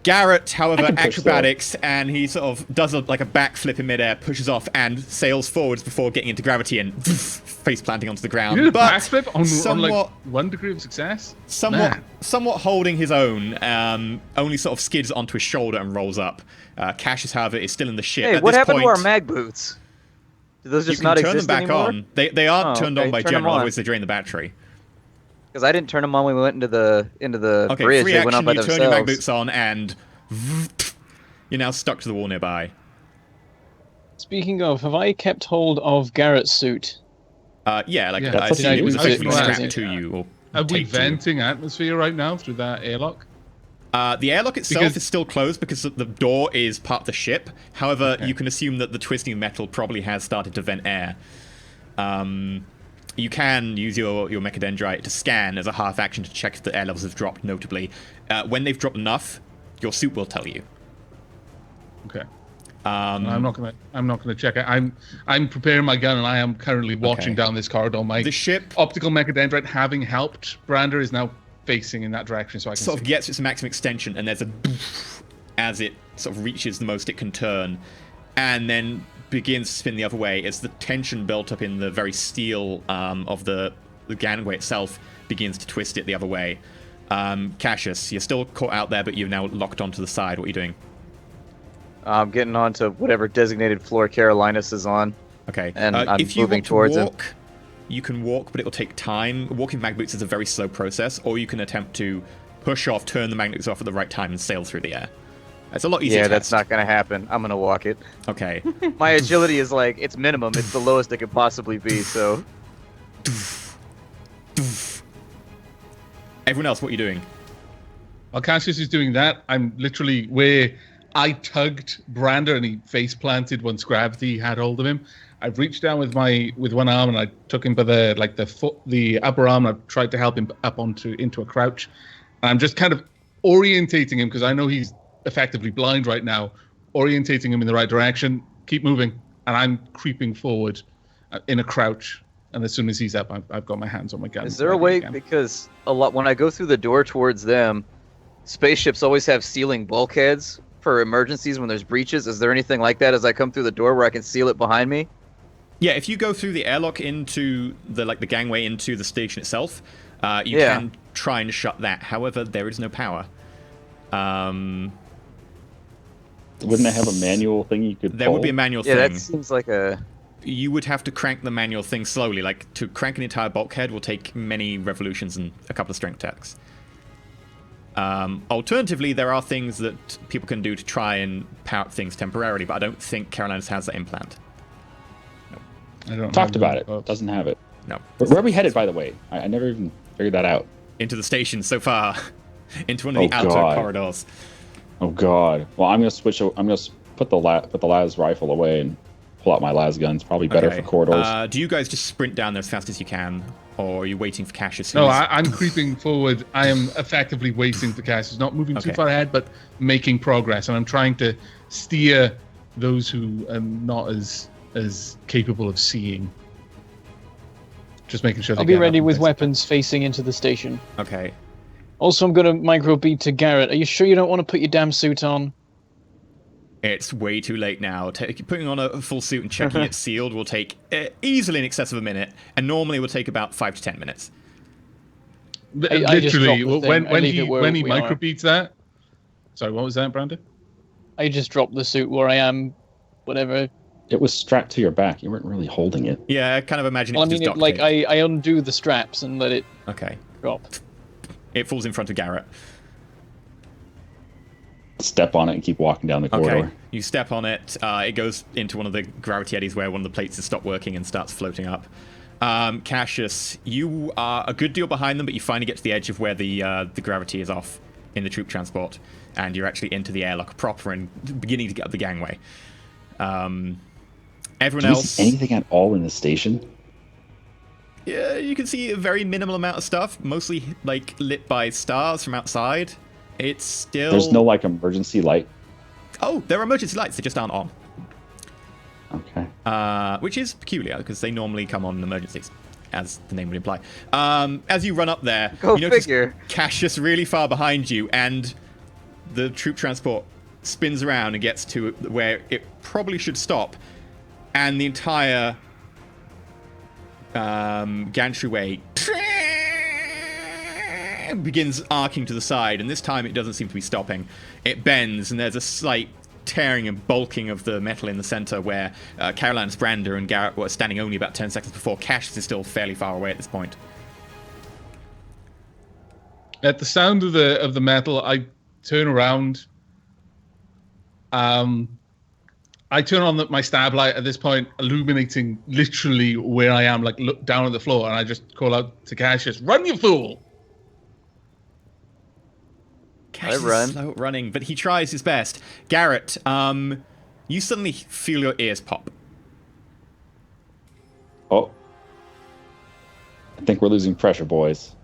Garrett, however, I can push acrobatics, and he sort of does like a backflip in midair, pushes off, and sails forwards before getting into gravity and face planting onto the ground. You did a But backflip on somewhat, like 1 degree of success? Man. somewhat holding his own, only sort of skids onto his shoulder and rolls up. Cassius, however, is still in the ship. Hey, At what this happened to point, our mag boots? Do those you just can not turn them exist back anymore? on. They aren't turned on by turn 'em general, on. otherwise they drain the battery. Because I didn't turn them on when we went into the Okay, bridge. free They went on action, by you turn your mag themselves. boots on, and you're now stuck to the wall nearby. Speaking of, have I kept hold of Garrett's suit? Yeah, like Yeah, I that's assume what it was you do. effectively I was strapped gonna to you or Are we taped to you. venting atmosphere right now through that airlock? The airlock itself Because- is still closed because the door is part of the ship. However, Okay. you can assume that the twisting metal probably has started to vent air. You can use your mechadendrite to scan as a half action to check if the air levels have dropped notably. When they've dropped enough, your suit will tell you. Okay. I'm not gonna check it. I'm preparing my gun and I am currently watching Okay. down this corridor. My The ship optical mechadendrite, having helped Brander, is now facing in that direction, so I can sort see. of gets its maximum extension, and there's a as it sort of reaches the most it can turn, and then begins to spin the other way as the tension built up in the very steel of the gangway itself begins to twist it the other way. Cassius, you're still caught out there, but you're now locked onto the side. What are you doing? I'm getting onto whatever designated floor Carolinus is on. Okay. And I'm if you moving want to towards him. walk, you can walk, but it will take time. Walking mag boots is a very slow process, or you can attempt to push off, turn the magnets off at the right time, and sail through the air. It's a lot easier. Yeah, to that's test. not gonna happen. I'm gonna walk it. Okay. My agility is like, it's minimum. It's the lowest it could possibly be, so... Everyone else, what are you doing? While Cassius is doing that, I'm literally where I tugged Brander and he face planted once gravity had hold of him. I've reached down with one arm and I took him by the upper arm. And I've tried to help him up into a crouch. And I'm just kind of orientating him because I know he's effectively blind right now. Orientating him in the right direction. Keep moving, and I'm creeping forward in a crouch. And as soon as he's up, I've got my hands on my gun. Is there a way, because when I go through the door towards them, spaceships always have sealing bulkheads for emergencies when there's breaches. Is there anything like that as I come through the door where I can seal it behind me? Yeah, if you go through the airlock into the gangway into the station itself, you Yeah. can try and shut that. However, there is no power. Wouldn't it have a manual thing you could There would pull? be a manual Yeah, thing. that seems like a... You would have to crank the manual thing slowly. Like, to crank an entire bulkhead will take many revolutions and a couple of strength checks. Alternatively, there are things that people can do to try and power up things temporarily, but I don't think Carolinas has that implant. I don't Talked know. about it. Doesn't have it. No. Where are we headed, by the way? I never even figured that out. Into the station so far. Into one of the Oh, outer God. corridors. Oh God. Well, I'm gonna switch. I'm gonna put the las rifle away and pull out my las guns. Probably better Okay. for corridors. Do you guys just sprint down there as fast as you can? Or are you waiting for Cassius? No, who's- I'm creeping forward. I am effectively waiting for Cassius, not moving too Okay. far ahead, but making progress. And I'm trying to steer those who are not as capable of seeing. Just making sure. I'll they be get ready up with and weapons facing into the station. Okay. Also, I'm going to microbeat to Garrett. Are you sure you don't want to put your damn suit on? It's way too late now. Putting on a full suit and checking it sealed will take easily in excess of a minute, and normally will take about 5 to 10 minutes. I just Literally, dropped the when thing. I when leave he it where when he we are. microbeats that. Sorry, what was that, Brandon? I just dropped the suit where I am, whatever. It was strapped to your back. You weren't really holding it. Yeah, I kind of imagine Well, I it's mean, just it, like, duct tape. I undo the straps and let it Okay. drop. It falls in front of Garrett. Step on it and keep walking down the corridor. Okay. You step on it. It goes into one of the gravity eddies where one of the plates has stopped working and starts floating up. Cassius, you are a good deal behind them, but you finally get to the edge of where the gravity is off in the troop transport, and you're actually into the airlock proper and beginning to get up the gangway. Everyone Do we else, see anything at all in the station? yeah, you can see a very minimal amount of stuff, mostly like lit by stars from outside. It's still. There's no like emergency light. Oh, there are emergency lights. They just aren't on. Okay. Which is peculiar because they normally come on in emergencies, as the name would imply. As you run up there, Go you notice figure. Cassius really far behind you, and the troop transport spins around and gets to where it probably should stop, and the entire gantry begins arcing to the side, and this time it doesn't seem to be stopping. It bends, and there's a slight tearing and bulking of the metal in the center where Caroline's Brander and Garrett were standing only about 10 seconds before. Cassius is still fairly far away at this point. At the sound of the metal, I turn around. I turn on my stab light at this point, illuminating literally where I am, like look down at the floor, and I just call out to Cassius, "Run, you fool!" Cassius I run. is slow at running, but he tries his best. Garrett, you suddenly feel your ears pop. Oh. I think we're losing pressure, boys.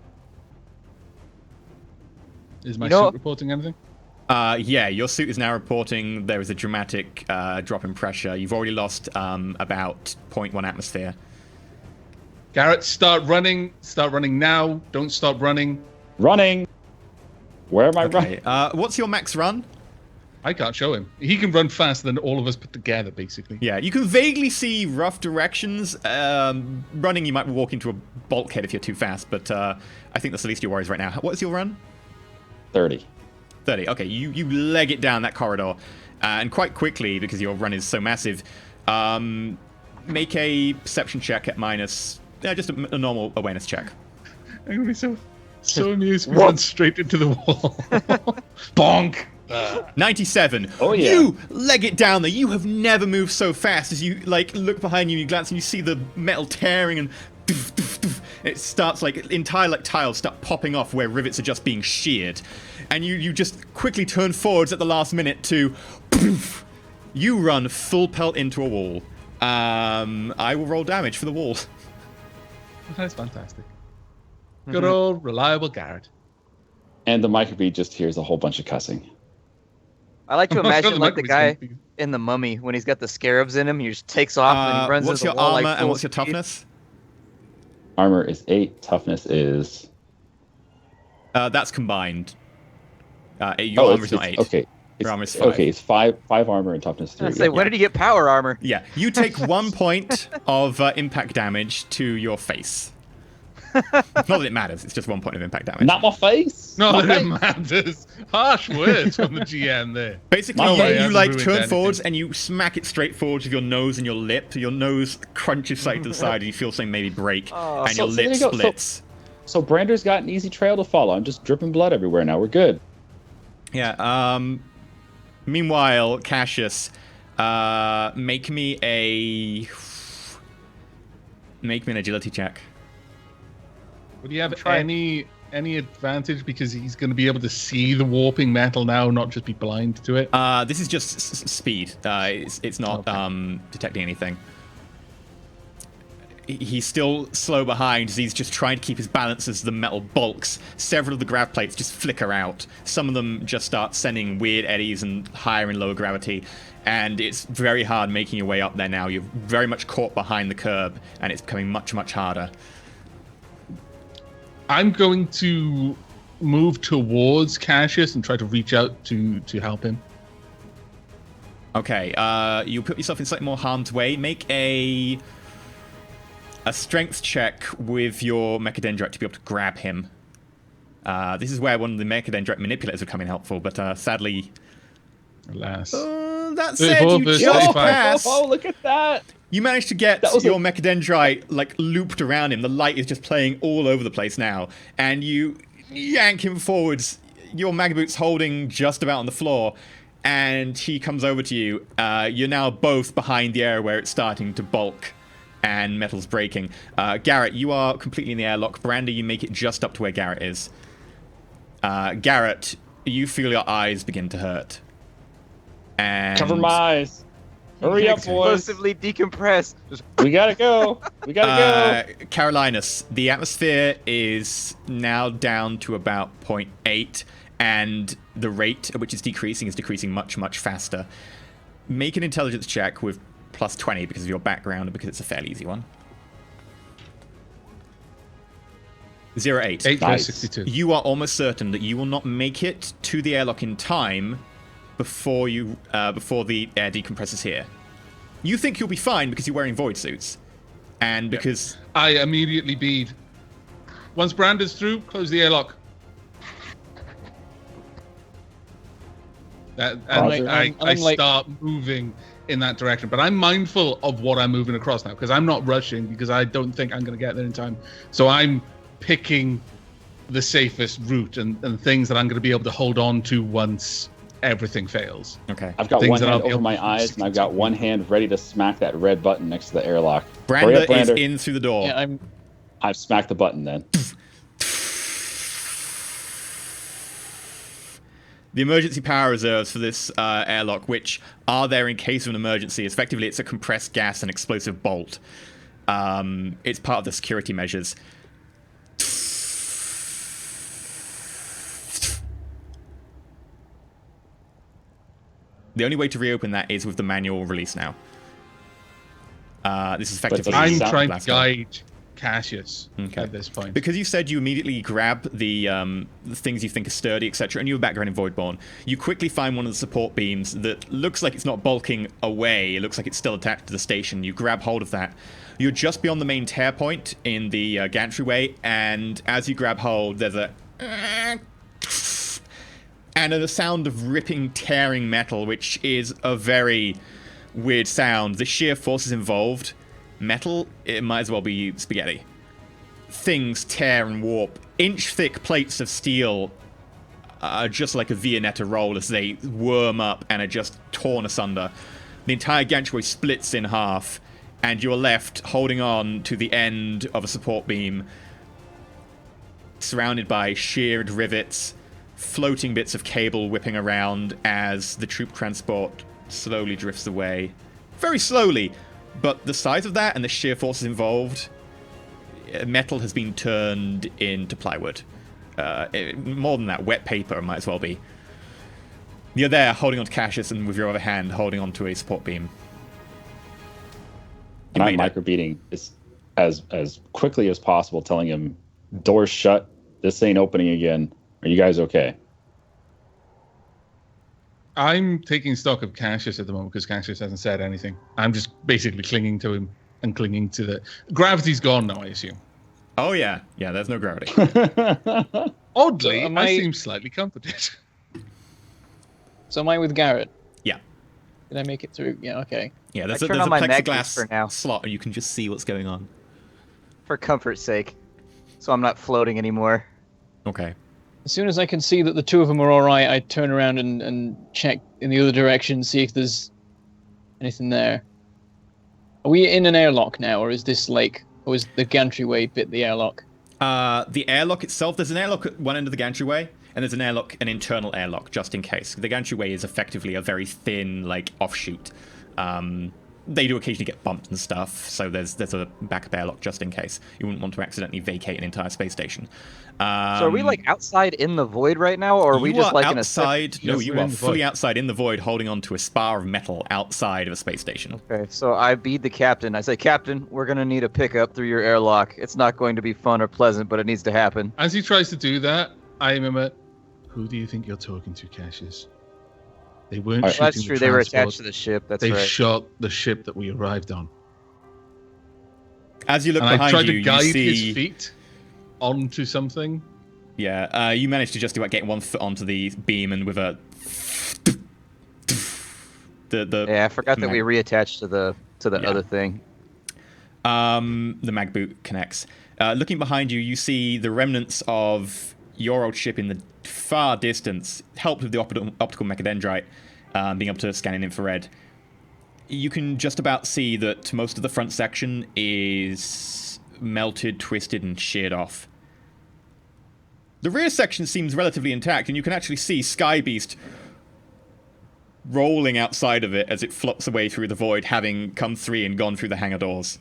Is my You know- suit reporting anything? Yeah, your suit is now reporting there is a dramatic drop in pressure. You've already lost about 0.1 atmosphere. Garrett, start running. Start running now. Don't stop running. Running! Where am I running? Okay, what's your max run? I can't show him. He can run faster than all of us put together, basically. Yeah, you can vaguely see rough directions. Running, you might walk into a bulkhead if you're too fast, but I think that's the least of your worries right now. What's your run? 30. 30. Okay, you leg it down that corridor, and quite quickly, because your run is so massive, make a perception check at minus, just a normal awareness check. I'm gonna be so amused. We run straight into the wall. Bonk. 97. Oh, yeah. You leg it down there. You have never moved so fast. As you like look behind you, you glance and you see the metal tearing and doof, doof, doof. It starts like entire like tiles start popping off where rivets are just being sheared, and you just quickly turn forwards at the last minute to poof. You run full pelt into a wall. I will roll damage for the wall. That's fantastic. Good old reliable Garrett. And the microbeat just hears a whole bunch of cussing. I like to I'm not sure imagine like the microbeat's guy gonna be- in the Mummy when he's got the scarabs in him. He just takes off and he runs What's into your the wall armor like and full what's your speed. toughness? Armor is 8, toughness is... That's combined. Your armor's not 8. Okay. Your armor's 5. Okay, it's 5 armor and toughness 3. I say, when did he get power armor? Yeah, you take 1 point of impact damage to your face. Not that it matters, it's just 1 point of impact damage. Not my face! No, My that face. matters. Harsh words from the GM there. Basically, My way you hasn't like ruined turn anything. forwards and you smack it straight forwards with your nose and your lip. Your nose crunches slightly to the side and you feel something maybe break, Oh, and so your there lip you go. splits. So Brander's got an easy trail to follow. I'm just dripping blood everywhere now. We're good. Yeah, meanwhile, Cassius, make me an agility check. Would he have trying. any advantage because he's going to be able to see the warping metal now, not just be blind to it? This is just speed. It's not detecting anything. He's still slow behind as he's just trying to keep his balance as the metal bulks. Several of the grav plates just flicker out. Some of them just start sending weird eddies and higher and lower gravity. And it's very hard making your way up there now. You're very much caught behind the curb, and it's becoming much, much harder. I'm going to move towards Cassius and try to reach out to help him. Okay, you put yourself in slightly more harm's way. Make a strength check with your Mechadendrite to be able to grab him. This is where one of the Mechadendrite manipulators would come in helpful, but sadly... Alas. that said, 34 you versus just 35. pass. Oh, look at that! You managed to get That was your Mechadendrite, like, looped around him. The light is just playing all over the place now. And you yank him forwards. Your Magaboot's holding just about on the floor. And he comes over to you. You're now both behind the area where it's starting to bulk. And metal's breaking. Garrett, you are completely in the airlock. Brander, you make it just up to where Garrett is. Garrett, you feel your eyes begin to hurt. And Cover my eyes. Hurry up, boys. Explosively decompress. Just We gotta go. We gotta go. Carolinus, the atmosphere is now down to about 0.8, and the rate at which it's decreasing is decreasing much, much faster. Make an intelligence check with plus 20 because of your background and because it's a fairly easy one. 08. 8 Nice. 62. You are almost certain that you will not make it to the airlock in time before the air decompresses here. You think you'll be fine because you're wearing void suits, and because I immediately bead. Once Brand is through, close the airlock. I start moving in that direction, but I'm mindful of what I'm moving across now because I'm not rushing because I don't think I'm going to get there in time. So I'm picking the safest route and things that I'm going to be able to hold on to once everything fails. okay. I've got Things one that hand I'll be over able my to eyes, and I've got one hand ready to smack that red button next to the airlock. Hurry Brander up, is Brander. in through the door. Yeah, I've smacked the button then. The emergency power reserves for this airlock, which are there in case of an emergency, effectively it's a compressed gas and explosive bolt. It's part of the security measures. The only way to reopen that is with the manual release now. This is effectively... does it I'm sound trying to blasting. guide Cassius Okay. at this point. Because you said you immediately grab the things you think are sturdy, etc., and you have a background in Voidborn, you quickly find one of the support beams that looks like it's not bulking away. It looks like it's still attached to the station. You grab hold of that. You're just beyond the main tear point in the gantry, and as you grab hold, there's a... and a sound of ripping, tearing metal, which is a very weird sound. The sheer forces involved... Metal, it might as well be spaghetti. Things tear and warp. Inch-thick plates of steel are just like a Viennetta roll as they worm up and are just torn asunder. The entire gantry splits in half, and you're left holding on to the end of a support beam, surrounded by sheared rivets, floating bits of cable whipping around as the troop transport slowly drifts away. Very slowly. But the size of that and the sheer forces involved, metal has been turned into plywood. More than that, wet paper might as well be. You're there holding on to Cassius and with your other hand holding on to a support beam. And I'm microbeating as quickly as possible, telling him, doors shut, this ain't opening again. Are you guys okay? I'm taking stock of Cassius at the moment because Cassius hasn't said anything. I'm just basically clinging to him and clinging to the... Gravity's gone now, I assume. Oh, yeah. Yeah, there's no gravity. Oddly, So I seem slightly comforted. So am I with Garrett? Yeah. Did I make it through? Yeah, okay. Yeah, there's I a turn on my magnets plexiglass for now. slot and you can just see what's going on. for comfort's sake, so I'm not floating anymore. Okay. As soon as I can see that the two of them are all right, I turn around and check in the other direction, see if there's anything there. Are we in an airlock now, or is this like, or is the gantryway bit the airlock? The airlock itself, there's an airlock at one end of the gantryway, and there's an internal airlock, just in case. The gantryway is effectively a very thin, like, offshoot. They do occasionally get bumped and stuff, so there's a backup airlock just in case. You wouldn't want to accidentally vacate an entire space station. So are we like outside in the void right now, or are we just like outside? in a... No, Yes, you we're are in the fully void. outside in the void, holding on to a spar of metal outside of a space station. Okay, so I bead the captain. I say, Captain, we're going to need a pickup through your airlock. It's not going to be fun or pleasant, but it needs to happen. As he tries to do that, I remember, who do you think you're talking to, Cassius? They weren't shooting That's the true. They were transport. attached to the ship. That's They right. shot the ship that we arrived on. As you look And I behind tried you, to guide you see... his feet onto something. Yeah, you managed to just about get one foot onto the beam, and with a... Yeah, I forgot that we reattached to the Yeah. other thing. The mag boot connects. Looking behind you, you see the remnants of your old ship in the far distance, helped with the optical mechadendrite, being able to scan in infrared. You can just about see that most of the front section is melted, twisted, and sheared off. The rear section seems relatively intact, and you can actually see Sky Beast rolling outside of it as it flops away through the void, having come free and gone through the hangar doors.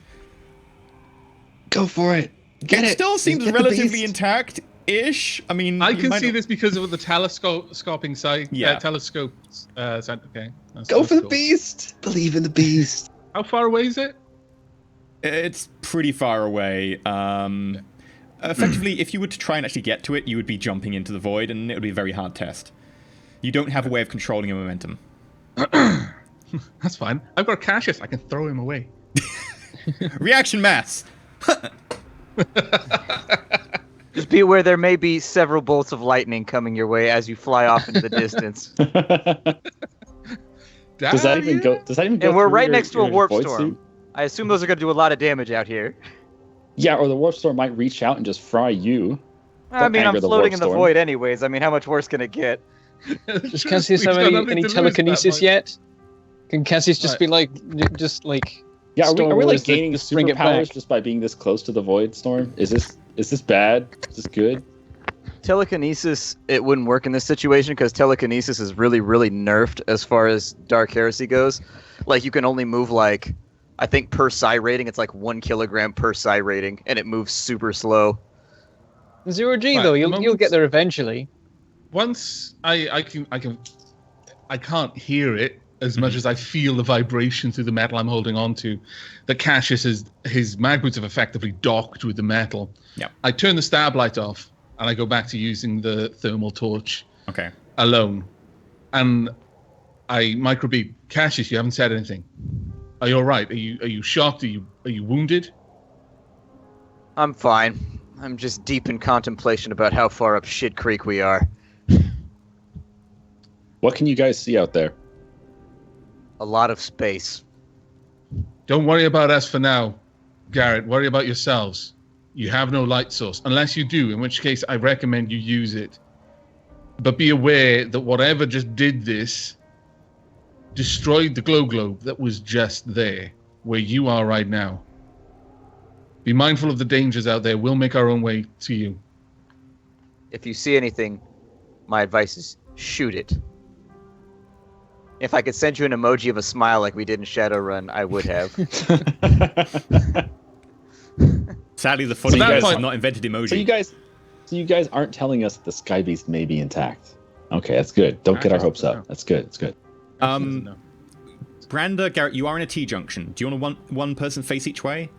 Go for it. Get it. Still seems Get the relatively beast. intact-ish. I mean, I you can might see not- this because of the telescoping site. Yeah. Telescope. Site. Okay. Go for the cool. beast. Believe in the beast. How far away is it? It's pretty far away. Effectively, if you were to try and actually get to it, you would be jumping into the void, and it would be a very hard test. You don't have a way of controlling your momentum. That's fine. I've got Cassius. I can throw him away. Reaction mass! Just be aware there may be several bolts of lightning coming your way as you fly off into the distance. Does that even go? Does that even go? And we're through right your- next to a your warp void storm. suit? I assume those are going to do a lot of damage out here. Yeah, or the warp storm might reach out and just fry you. I mean, anger I'm the floating warp in the storm. void anyways. I mean, how much worse can it get? Does Cassius have any telekinesis yet? Can Cassius just Right. be like, just like, Yeah, are Star we like Wars, gaining just bring it superpowers back? just by being this close to the void storm? Is this bad? Is this good? Telekinesis, it wouldn't work in this situation because telekinesis is really, really nerfed as far as Dark Heresy goes. Like, you can only move, like, I think per psi rating, it's like 1 kilogram per psi rating, and it moves super slow. 0G Right, though, the you'll moment- get there eventually. Once I can't hear it as much as I feel the vibration through the metal I'm holding on to. The Cassius his mag boots have effectively docked with the metal. Yep. I turn the stab light off and I go back to using the thermal torch Okay. alone. And I microbeat Cassius. You haven't said anything. Are you all right? Are you shocked? Are you wounded? I'm fine. I'm just deep in contemplation about how far up Shit Creek we are. What can you guys see out there? A lot of space. Don't worry about us for now, Garrett. Worry about yourselves. You have no light source. Unless you do, in which case I recommend you use it. But be aware that whatever just did this destroyed the glow globe that was just there, where you are right now. Be mindful of the dangers out there. We'll make our own way to you. If you see anything, my advice is shoot it. If I could send you an emoji of a smile like we did in Shadowrun, I would have. Sadly, the funny that guys point- have not invented emoji. So you guys aren't telling us that the Sky Beast may be intact. Okay, that's good. Don't get our hopes up. That's good. That's good. No. Brander, Garrett, you are in a T-junction. Do you want one person face each way?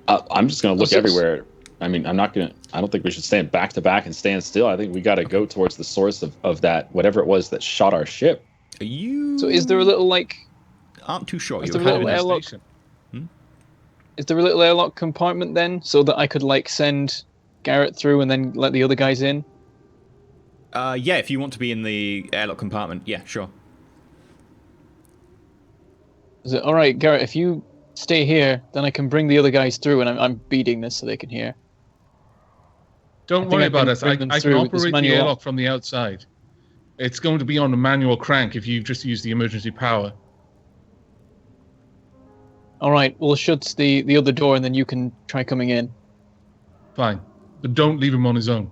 I'm just gonna look So- everywhere. I mean, I don't think we should stand back to back and stand still. I think we got to go towards the source of that, whatever it was that shot our ship. Are you... So is there a little like, Aren't too sure. Is You're there a kind of little in a- airlock? Station. is there a little airlock compartment then, so that I could like send Garrett through and then let the other guys in? Yeah, if you want to be in the airlock compartment, yeah, sure. Is it all right, Garrett? If you stay here, then I can bring the other guys through, and I'm beating this so they can hear. Don't think worry I about can us. bring I them can through with this operate the manual. airlock from the outside. It's going to be on a manual crank if you just use the emergency power. All right, we'll shut the other door, and then you can try coming in. Fine. But don't leave him on his own.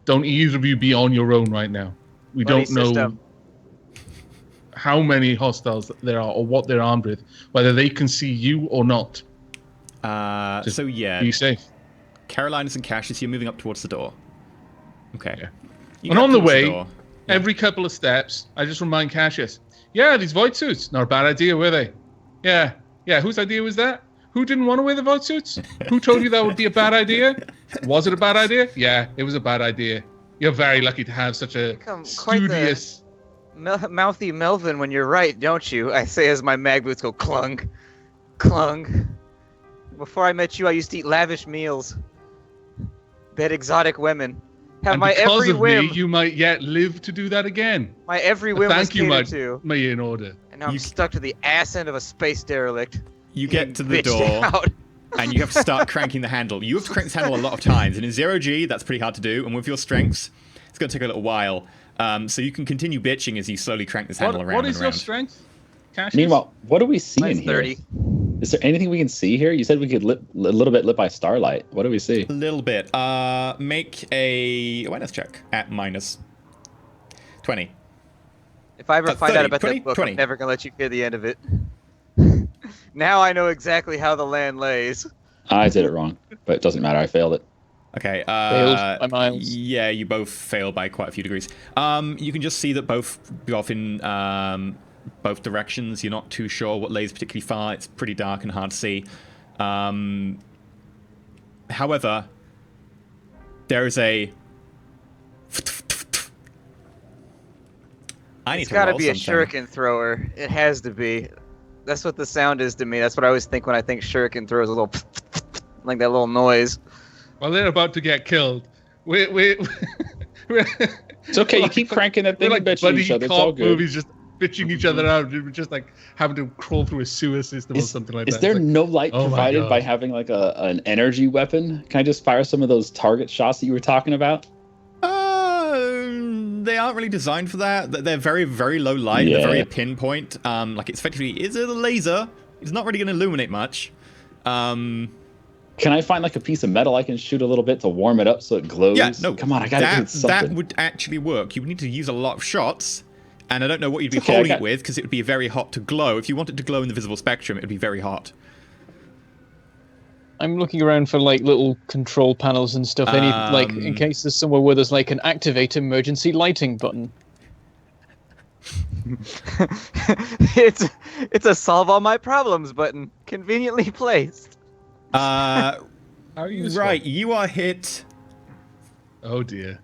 Don't either of you be on your own right now. We Buddy don't know system. how many hostiles there are or what they're armed with, whether they can see you or not. Just So yeah, Be safe. Carolinus and Cassius, you're moving up towards the door. Okay. Yeah. You And get on the towards way, door. every couple of steps, I just remind Cassius, yeah, these void suits, not a bad idea, were they? Yeah. Whose idea was that? Who didn't want to wear the void suits? Who told you that would be a bad idea? Was it a bad idea? Yeah, it was a bad idea. You're very lucky to have such a Become quite the- studious... Mouthy Melvin when you're right, don't you? I say as my mag boots go clung. Clung. Before I met you, I used to eat lavish meals. Bed exotic women. Have And my because every of whim. me, you might yet live to do that again. My every whim was Thank you, catered my to. may in order. And now I'm You- stuck to the ass end of a space derelict. You get to the Bitched door, out. and you have to start cranking the handle. You have to crank this handle a lot of times, and in 0G, that's pretty hard to do, and with your strengths, it's going to take a little while. So you can continue bitching as you slowly crank this handle around What and is your around. strength, Cassius? Meanwhile, what do we see in Mine's here? 30. Is there anything we can see here? You said we could a little bit lit by starlight. What do we see? A little bit. Make a awareness check at minus 20. If I ever find 30, out about 20, that book, 20. I'm never gonna let you hear the end of it. Now I know exactly how the land lays. I did it wrong, but it doesn't matter. I failed it. Okay. Failed by miles. Yeah, you both failed by quite a few degrees. You can just see that both go off in both directions. You're not too sure what lays particularly far. It's pretty dark and hard to see. However, there is a. It's got to be a shuriken thrower. It has to be. That's what the sound is to me. That's what I always think when I think shuriken throws a little like that little noise. Well, they're about to get killed. We It's okay. You keep cranking that thing we're and like bitching buddy each other. It's all cop good. movies, just bitching each other out. We're just like having to crawl through a sewer system or something like that. Is there It's like, no light oh my provided God. by having like an energy weapon? Can I just fire some of those target shots that you were talking about? They aren't really designed for that. They're very, very low light. Yeah. They're very pinpoint. Like it's effectively is a laser. It's not really going to illuminate much. Can I find like a piece of metal I can shoot a little bit to warm it up so it glows? Yeah, no. Come on, I gotta do something. That would actually work. You would need to use a lot of shots, and I don't know what you'd be It's okay, holding it with because it would be very hot to glow. If you wanted to glow in the visible spectrum, it would be very hot. I'm looking around for like little control panels and stuff. Any like in case there's somewhere where there's like an activate emergency lighting button. It's a solve all my problems button, conveniently placed. How useful. Right, you are hit Oh dear.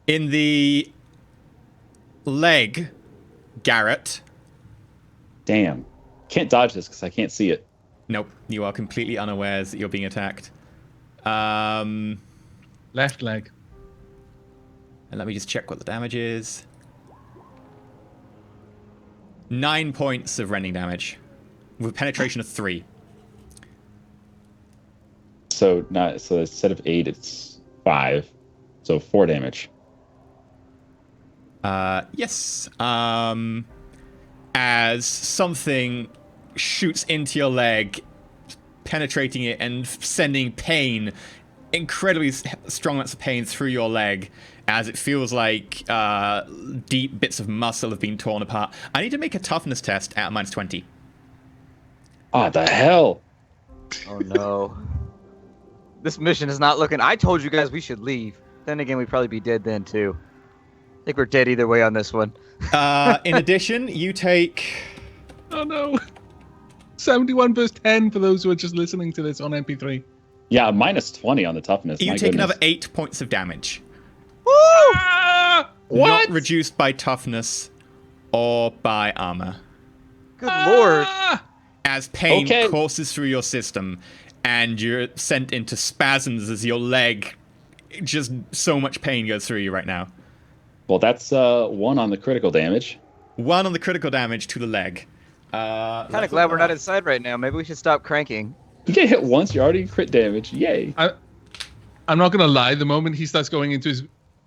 in the leg, Garrett. Damn. Can't dodge this because I can't see it. Nope, you are completely unawares that you're being attacked. And Left leg. let me just check what the damage is. 9 points of rending damage with penetration of 3. So instead of 8, it's 5. So 4 damage. Yes. As something shoots into your leg, penetrating it and sending pain, incredibly strong amounts of pain through your leg, as it feels like deep bits of muscle have been torn apart. I need to make a toughness test at -20. Ah, the hell? Oh no. This mission is not looking. I told you guys we should leave. Then again, we'd probably be dead then too. I think we're dead either way on this one. In addition, you take... Oh no. 71 versus 10 for those who are just listening to this on MP3. Yeah, -20 on the toughness. You My take goodness. another 8 points of damage. Ah! Not reduced by toughness or by armor. Good lord. Ah! As pain Okay. courses through your system and you're sent into spasms as your leg, just so much pain goes through you right now. Well, that's 1 on the critical damage. 1 on the critical damage to the leg. Kind of glad we're not inside right now. Maybe we should stop cranking. You get hit once, you're already crit damage. Yay. I'm not gonna lie. The moment he starts going into his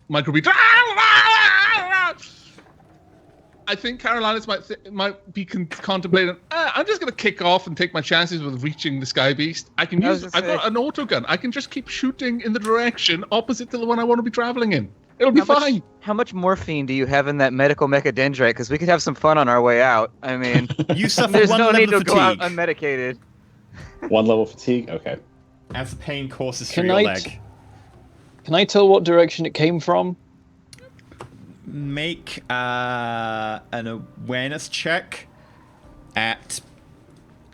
microbeat, I think Carolinas might be contemplating. I'm just gonna kick off and take my chances with reaching the Sky Beast. I can use. I've got an auto gun. I can just keep shooting in the direction opposite to the one I want to be traveling in. It'll be fine. How much morphine do you have in that medical mechadendrite? Because we could have some fun on our way out. I mean, You suffer there's 1 no level need to of go out fatigue unmedicated. 1 level fatigue? Okay. as the pain courses through Can your I leg. Can I tell what direction it came from? Make an awareness check at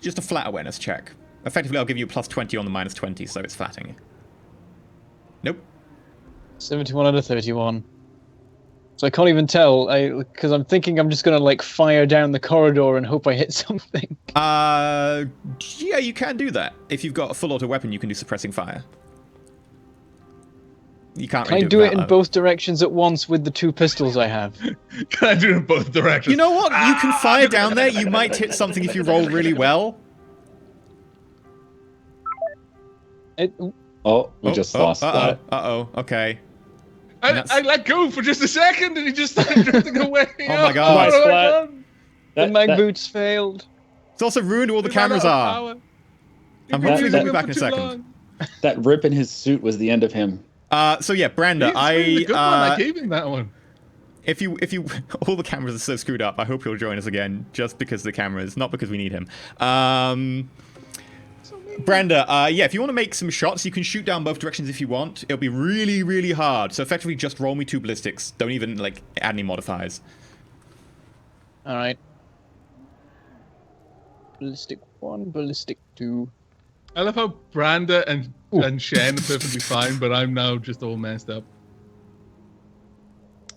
just a flat awareness check. Effectively, I'll give you a +20 on the -20, so it's flatting. Nope. 71 out of 31. So I can't even tell, because I'm thinking I'm just gonna like fire down the corridor and hope I hit something. Yeah, you can do that. If you've got a full auto weapon, you can do suppressing fire. You can't Can I really do it that, in though. both directions at once with the 2 pistols I have? Can I do it in both directions? You know what? You can fire down there. You might hit something if you roll really well. Oh, we just lost that. Uh-oh. Okay. I let go for just a second and he just started drifting away. Oh my God. What have I Splat. done? The mag boots failed. It's also ruined where all the We ran cameras out of are. power. I'm You've been hopefully using they'll be them back for in a too second. long. That rip in his suit was the end of him. So yeah, Branda, He's really the good one. I gave him that one. if you all the cameras are so screwed up, I hope you'll join us again just because of the cameras, not because we need him. Brenda, yeah, if you want to make some shots, you can shoot down both directions if you want. It'll be really, really hard. So effectively, just roll me 2 ballistics. Don't even like add any modifiers. All right. Ballistic 1, ballistic 2. I love how Branda and Shen are perfectly fine, but I'm now just all messed up.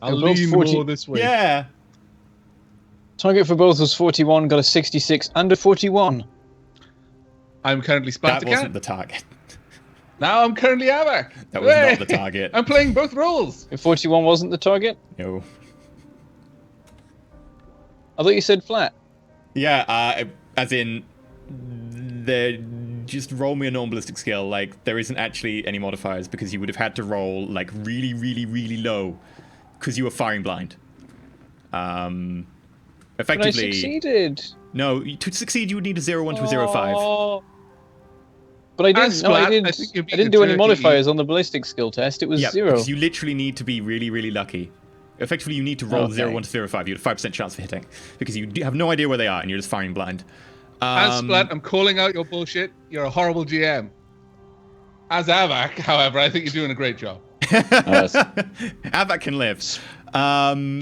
I'll They're both lean 40 more this way. Yeah. Target for both was 41, got a 66 and a 41. I'm currently That Spartacat. wasn't the target. Now I'm currently Avak. That was not the target. I'm playing both roles. If 41 wasn't the target? No. I thought you said flat. Yeah, as in, just roll me a normal ballistic skill. Like, there isn't actually any modifiers because you would have had to roll, like, really, really, really low because you were firing blind. Effectively... But I succeeded. No, to succeed, you would need a 0-1 to a 0-5. Oh. But I didn't. No, Splat, I didn't. I think you're I being didn't a do any turkey. modifiers on the ballistic skill test. It was Yeah, 0. because you literally need to be really, really lucky. Effectively, you need to roll Okay. 0-1 to 0-5. You have a 5% chance for hitting because you have no idea where they are and you're just firing blind. As Splat, I'm calling out your bullshit. You're a horrible GM. As Avak, however, I think you're doing a great job. Avac can live.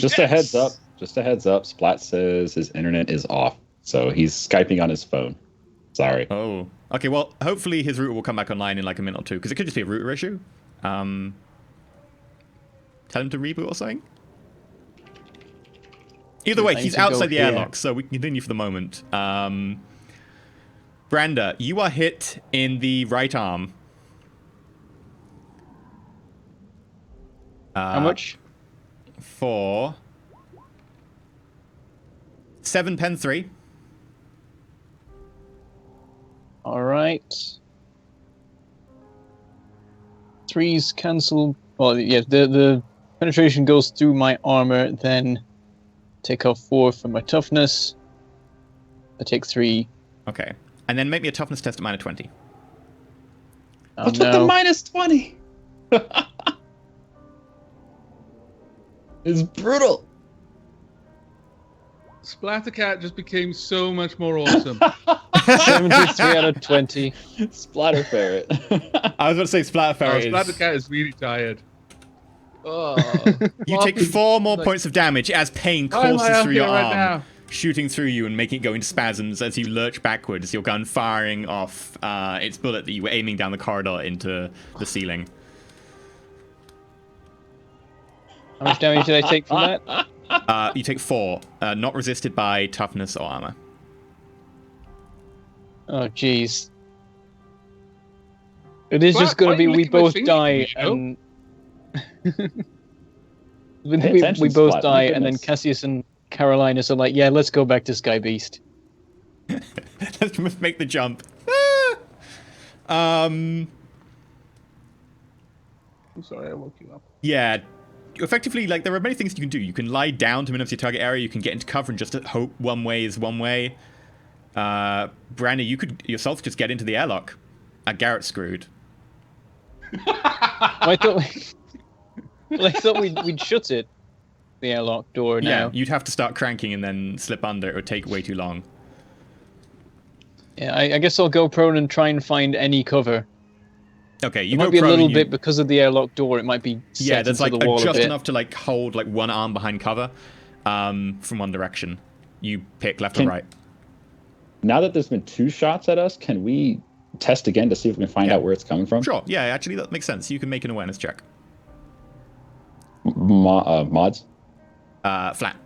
Just a heads up. Just a heads up. Splat says his internet is off, so he's Skyping on his phone. Sorry. Oh, okay. Well, hopefully his router will come back online in like a minute or two because it could just be a router issue. Tell him to reboot or something. Either way, I need he's to go outside the here. airlock, so we can continue for the moment. Branda, you are hit in the right arm. How much? For 7 pen 3. All right. 3's cancel. Well, yeah, the penetration goes through my armor, then take off 4 from my toughness. I take 3. Okay. And then make me a toughness test at -20. Oh, What's with the no. -20? It's brutal. Splattercat just became so much more awesome. 73 out of 20. Splatter ferret. I was about to say Splatter Oh, Ferret is... Splattercat is really tired. Oh, You take 4 more points of damage as pain courses through your arm, shooting through you and making it go into spasms as you lurch backwards, your gun firing off its bullet that you were aiming down the corridor into the ceiling. How much damage did I take from that? You take 4, not resisted by toughness or armor. Oh, jeez. It is just Why going to are you be we licking my both finger, die you know? and... Pay we attention, both Splat, my die and then goodness. Cassius and Carolinus are like, yeah, let's go back to Sky Beast. Let's make the jump. I'm sorry, I woke you up. Yeah. Effectively, like, there are many things you can do. You can lie down to minimize your target area. You can get into cover and just hope one way is one way. Brandy, you could yourself just get into the airlock. Garrett's screwed. I thought we'd shut it, the airlock door now. Yeah, you'd have to start cranking and then slip under. It would take way too long. Yeah, I guess I'll go prone and try and find any cover. Okay, you It go might be a prone little and bit because of the airlock door. It might be set yeah, there's into like the wall just a bit. enough to like hold like one arm behind cover from one direction. You pick left or Can- right. Now that there's been 2 shots at us, can we test again to see if we can find Yeah. out where it's coming from? Sure, yeah, actually that makes sense. You can make an awareness check. Mods? Flat.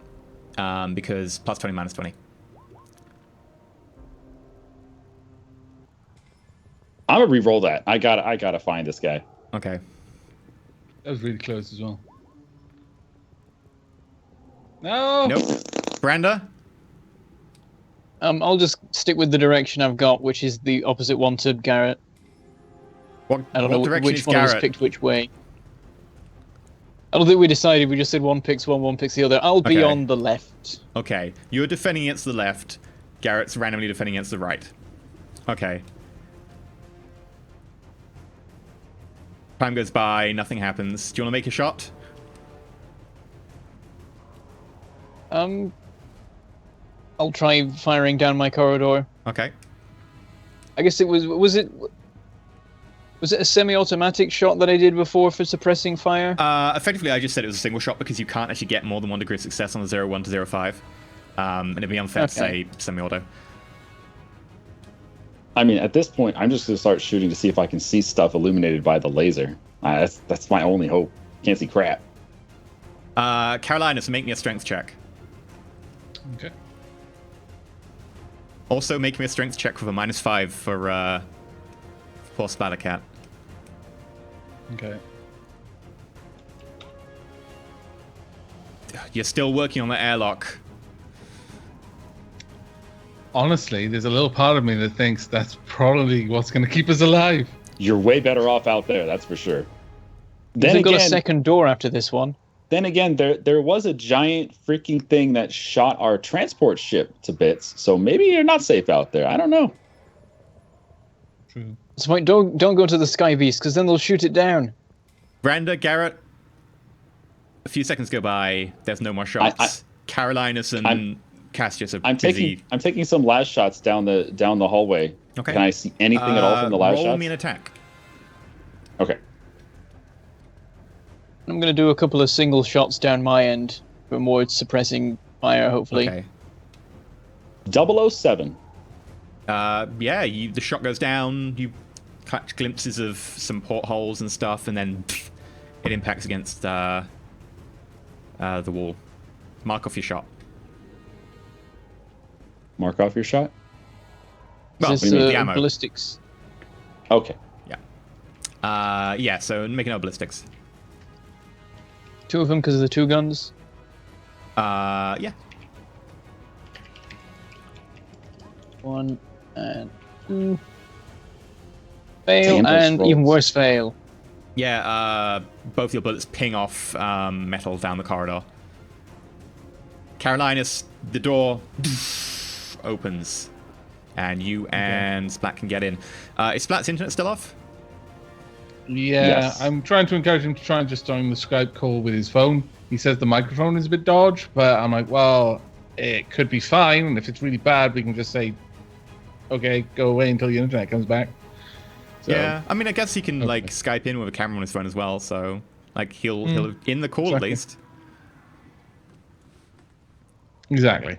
Because plus 20 minus 20. I'm gonna re-roll that. I gotta find this guy. Okay. That was really close as well. No! Nope. Branda? I'll just stick with the direction I've got, which is the opposite one to Garrett. What I don't know direction which is one of us Garrett? picked which way. I don't think we decided. We just said one picks one picks the other. I'll be Okay. on the left. Okay. You're defending against the left. Garrett's randomly defending against the right. Okay. Time goes by, nothing happens. Do you want to make a shot? I'll try firing down my corridor. Okay. I guess it was it a semi-automatic shot that I did before for suppressing fire? Effectively, I just said it was a single shot because you can't actually get more than 1 degree of success on the 0-1 to 0-5. And it'd be unfair to say semi-auto. I mean, at this point, I'm just going to start shooting to see if I can see stuff illuminated by the laser. That's my only hope. Can't see crap. Carolina, so make me a strength check. Okay. Also, make me a strength check with a -5 for poor Splattercat. Okay. You're still working on the airlock. Honestly, there's a little part of me that thinks that's probably what's going to keep us alive. You're way better off out there, that's for sure. Then They've got a again, second door after this one. then again, there was a giant freaking thing that shot our transport ship to bits. So maybe you're not safe out there. I don't know. True. So don't go to the Sky Beast, because then they'll shoot it down. Randa, Garrett, a few seconds go by. There's no more shots. Carolinus and Cassius are busy. I'm taking some last shots down the hallway. Okay. Can I see anything at all from the last roll shots? me an attack. Okay. I'm going to do a couple of single shots down my end for more suppressing fire, hopefully. Okay. 007. Yeah, the shot goes down. You catch glimpses of some portholes and stuff, and then it impacts against the wall. Mark off your shot. Mark off your shot. Well, Is this the ammo. ballistics? Okay. Yeah, so make no ballistics. 2 of them because of the 2 guns. Yeah. 1 and 2. Fail, Damn, those and even rolls. worse fail. Yeah, both your bullets ping off metal down the corridor. Carolinus, the door opens, and you and Splat can get in. Is Splat's internet still off? Yeah, Yes. I'm trying to encourage him to try and just join the Skype call with his phone. He says the microphone is a bit dodgy, but I'm like, well, it could be fine. And if it's really bad, we can just say, okay, go away until your internet comes back. So, Yeah, I mean, I guess he can like Skype in with a camera on his phone as well. So like he'll in the call Exactly. at least. Exactly.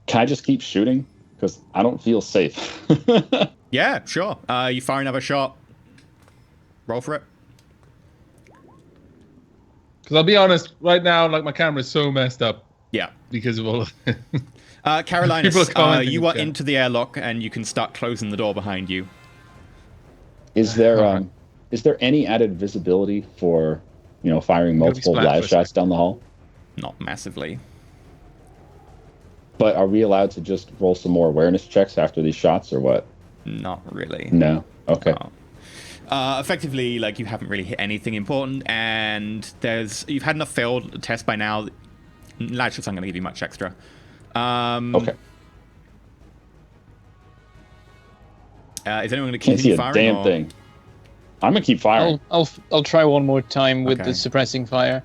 Can I just keep shooting? Because I don't feel safe. Yeah, sure. You fire another shot. Roll for it. Because I'll be honest, right now, like my camera is so messed up Yeah. because of all of Carolinus, People are commenting you in are chat. into the airlock and you can start closing the door behind you. Is there any added visibility for firing Gotta be multiple splat live for a shots down the hall? Not massively. But are we allowed to just roll some more awareness checks after these shots, or what? Not really. No. Okay. No. Effectively, like you haven't really hit anything important, and you've had enough failed tests by now. Live shots aren't going to give you much extra. Okay. Is anyone going to Can't see continue a firing? damn or- thing. I'm gonna keep firing. I'll try one more time with Okay. the suppressing fire.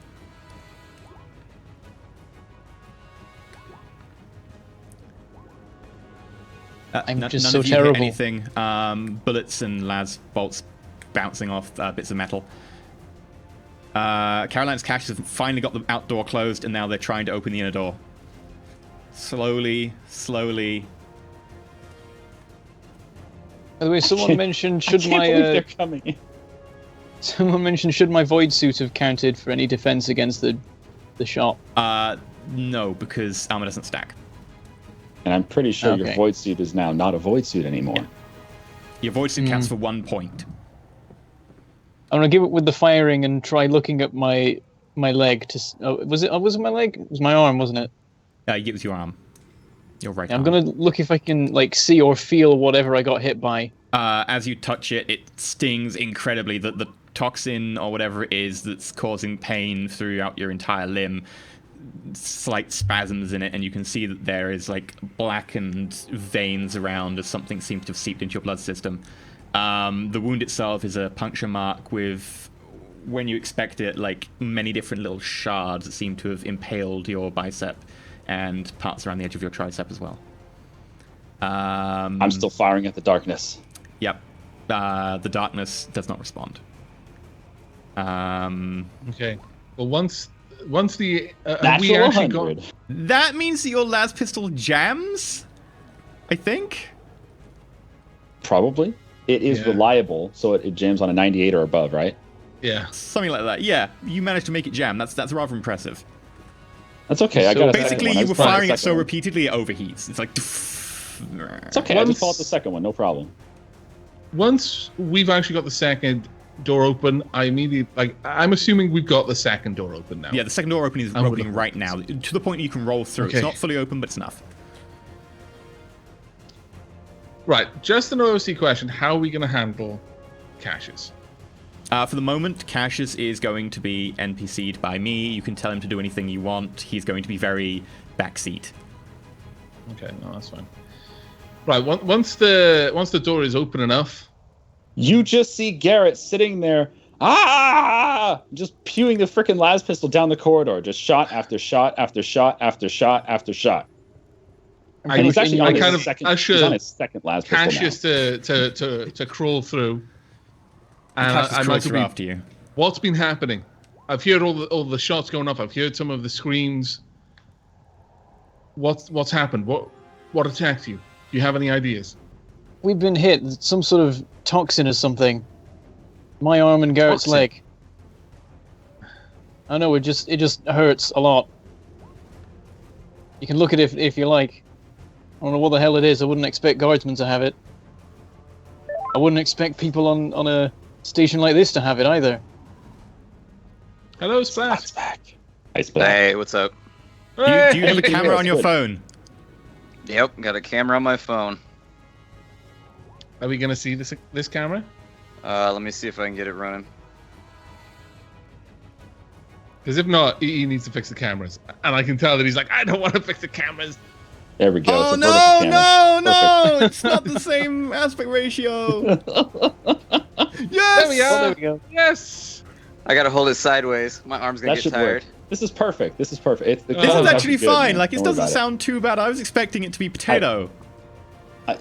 I'm just none so of you hit terrible. anything. Bullets and las bolts bouncing off bits of metal. Caroline's Cash has finally got the outdoor closed, and now they're trying to open the inner door. Slowly. By the way, someone mentioned I can't believe they're coming in. someone mentioned should my void suit have counted for any defense against the shot? No, because armor doesn't stack. And I'm pretty sure your Okay. void suit is now not a void suit anymore. Your void suit counts for 1 point. I'm gonna give it with the firing and try looking at my leg to. Was it my leg? It was my arm, wasn't it? It was your arm. Your right I'm arm. gonna look if I can like see or feel whatever I got hit by. As you touch it, it stings incredibly. The toxin or whatever it is that's causing pain throughout your entire limb, slight spasms in it, and you can see that there is like blackened veins around as something seems to have seeped into your blood system. The wound itself is a puncture mark with when you expect it, like many different little shards that seem to have impaled your bicep and parts around the edge of your tricep as well. I'm still firing at the darkness. Yep. The darkness does not respond. Okay. Well, once the Natural we actually 100. got That means that your las pistol jams, I think. Probably. It is Yeah. reliable, so it jams on a 98 or above, right? yeah. Something like that. Yeah, you managed to make it jam. That's rather impressive. That's okay. I So got a Basically, second one. I you were just called firing the it so second one. repeatedly it overheats. It's like... It's okay. I Once- just call it the second one. No problem. Once we've actually got the second door open, I'm assuming we've got the second door open now. Yeah, the second door opening is I'm opening gonna- right now, to the point you can roll through. Okay. It's not fully open, but it's enough. Right. Just an OOC question: how are we going to handle caches? For the moment, Cassius is going to be NPC'd by me. You can tell him to do anything you want. He's going to be very backseat. Okay, no, that's fine. Right. Once the door is open enough, You just see Garrett sitting there, just pewing the frickin' las pistol down the corridor, just shot after shot after shot after shot after shot. And he's actually on his second. He's on his second las pistol now. Cassius to crawl through. And Cassius I'd crawls like to through be, after you. what's been happening? I've heard all the shots going off. I've heard some of the screams. What's happened? What attacked you? Do you have any ideas? We've been hit. Some sort of toxin or something. My arm and Garrett's Toxin? leg. I know, it just hurts a lot. You can look at it if you like. I don't know what the hell it is. I wouldn't expect guardsmen to have it. I wouldn't expect people on a station like this to have it either. Hello, Splash. Splat's back. Hi, Splat. Hey, what's up? Do you have a Hey, camera yes, on your good. phone? Yep, got a camera on my phone. Are we gonna see this camera? Let me see if I can get it running. Because if not, he needs to fix the cameras. And I can tell that he's like, I don't want to fix the cameras. There we go. Oh, It's a no, vertical camera. no! It's not the same aspect ratio. Yes! There we are. There we go. Yes. I gotta hold it sideways. My arm's gonna That get should tired. work. This is perfect. This is perfect. This This is quality's actually good, fine. man. Like, it Don't worry doesn't about sound too bad. I was expecting it to be potato.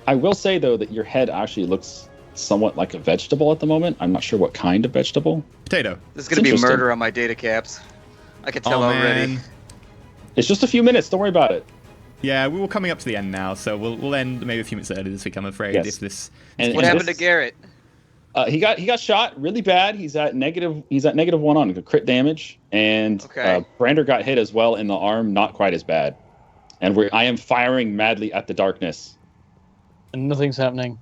I will say, though, that your head actually looks somewhat like a vegetable at the moment. I'm not sure what kind of vegetable. Potato. This is gonna be interesting. murder on my data caps. I can tell Oh, already. man. It's just a few minutes. Don't worry about it. Yeah, we were coming up to the end now, so we'll end maybe a few minutes early this week, I'm afraid. Yes. If this... And, What and happened to this- Garrett? He got shot really bad. He's at -1 on crit damage, and Okay. Brander got hit as well in the arm, not quite as bad. And I am firing madly at the darkness. And nothing's happening.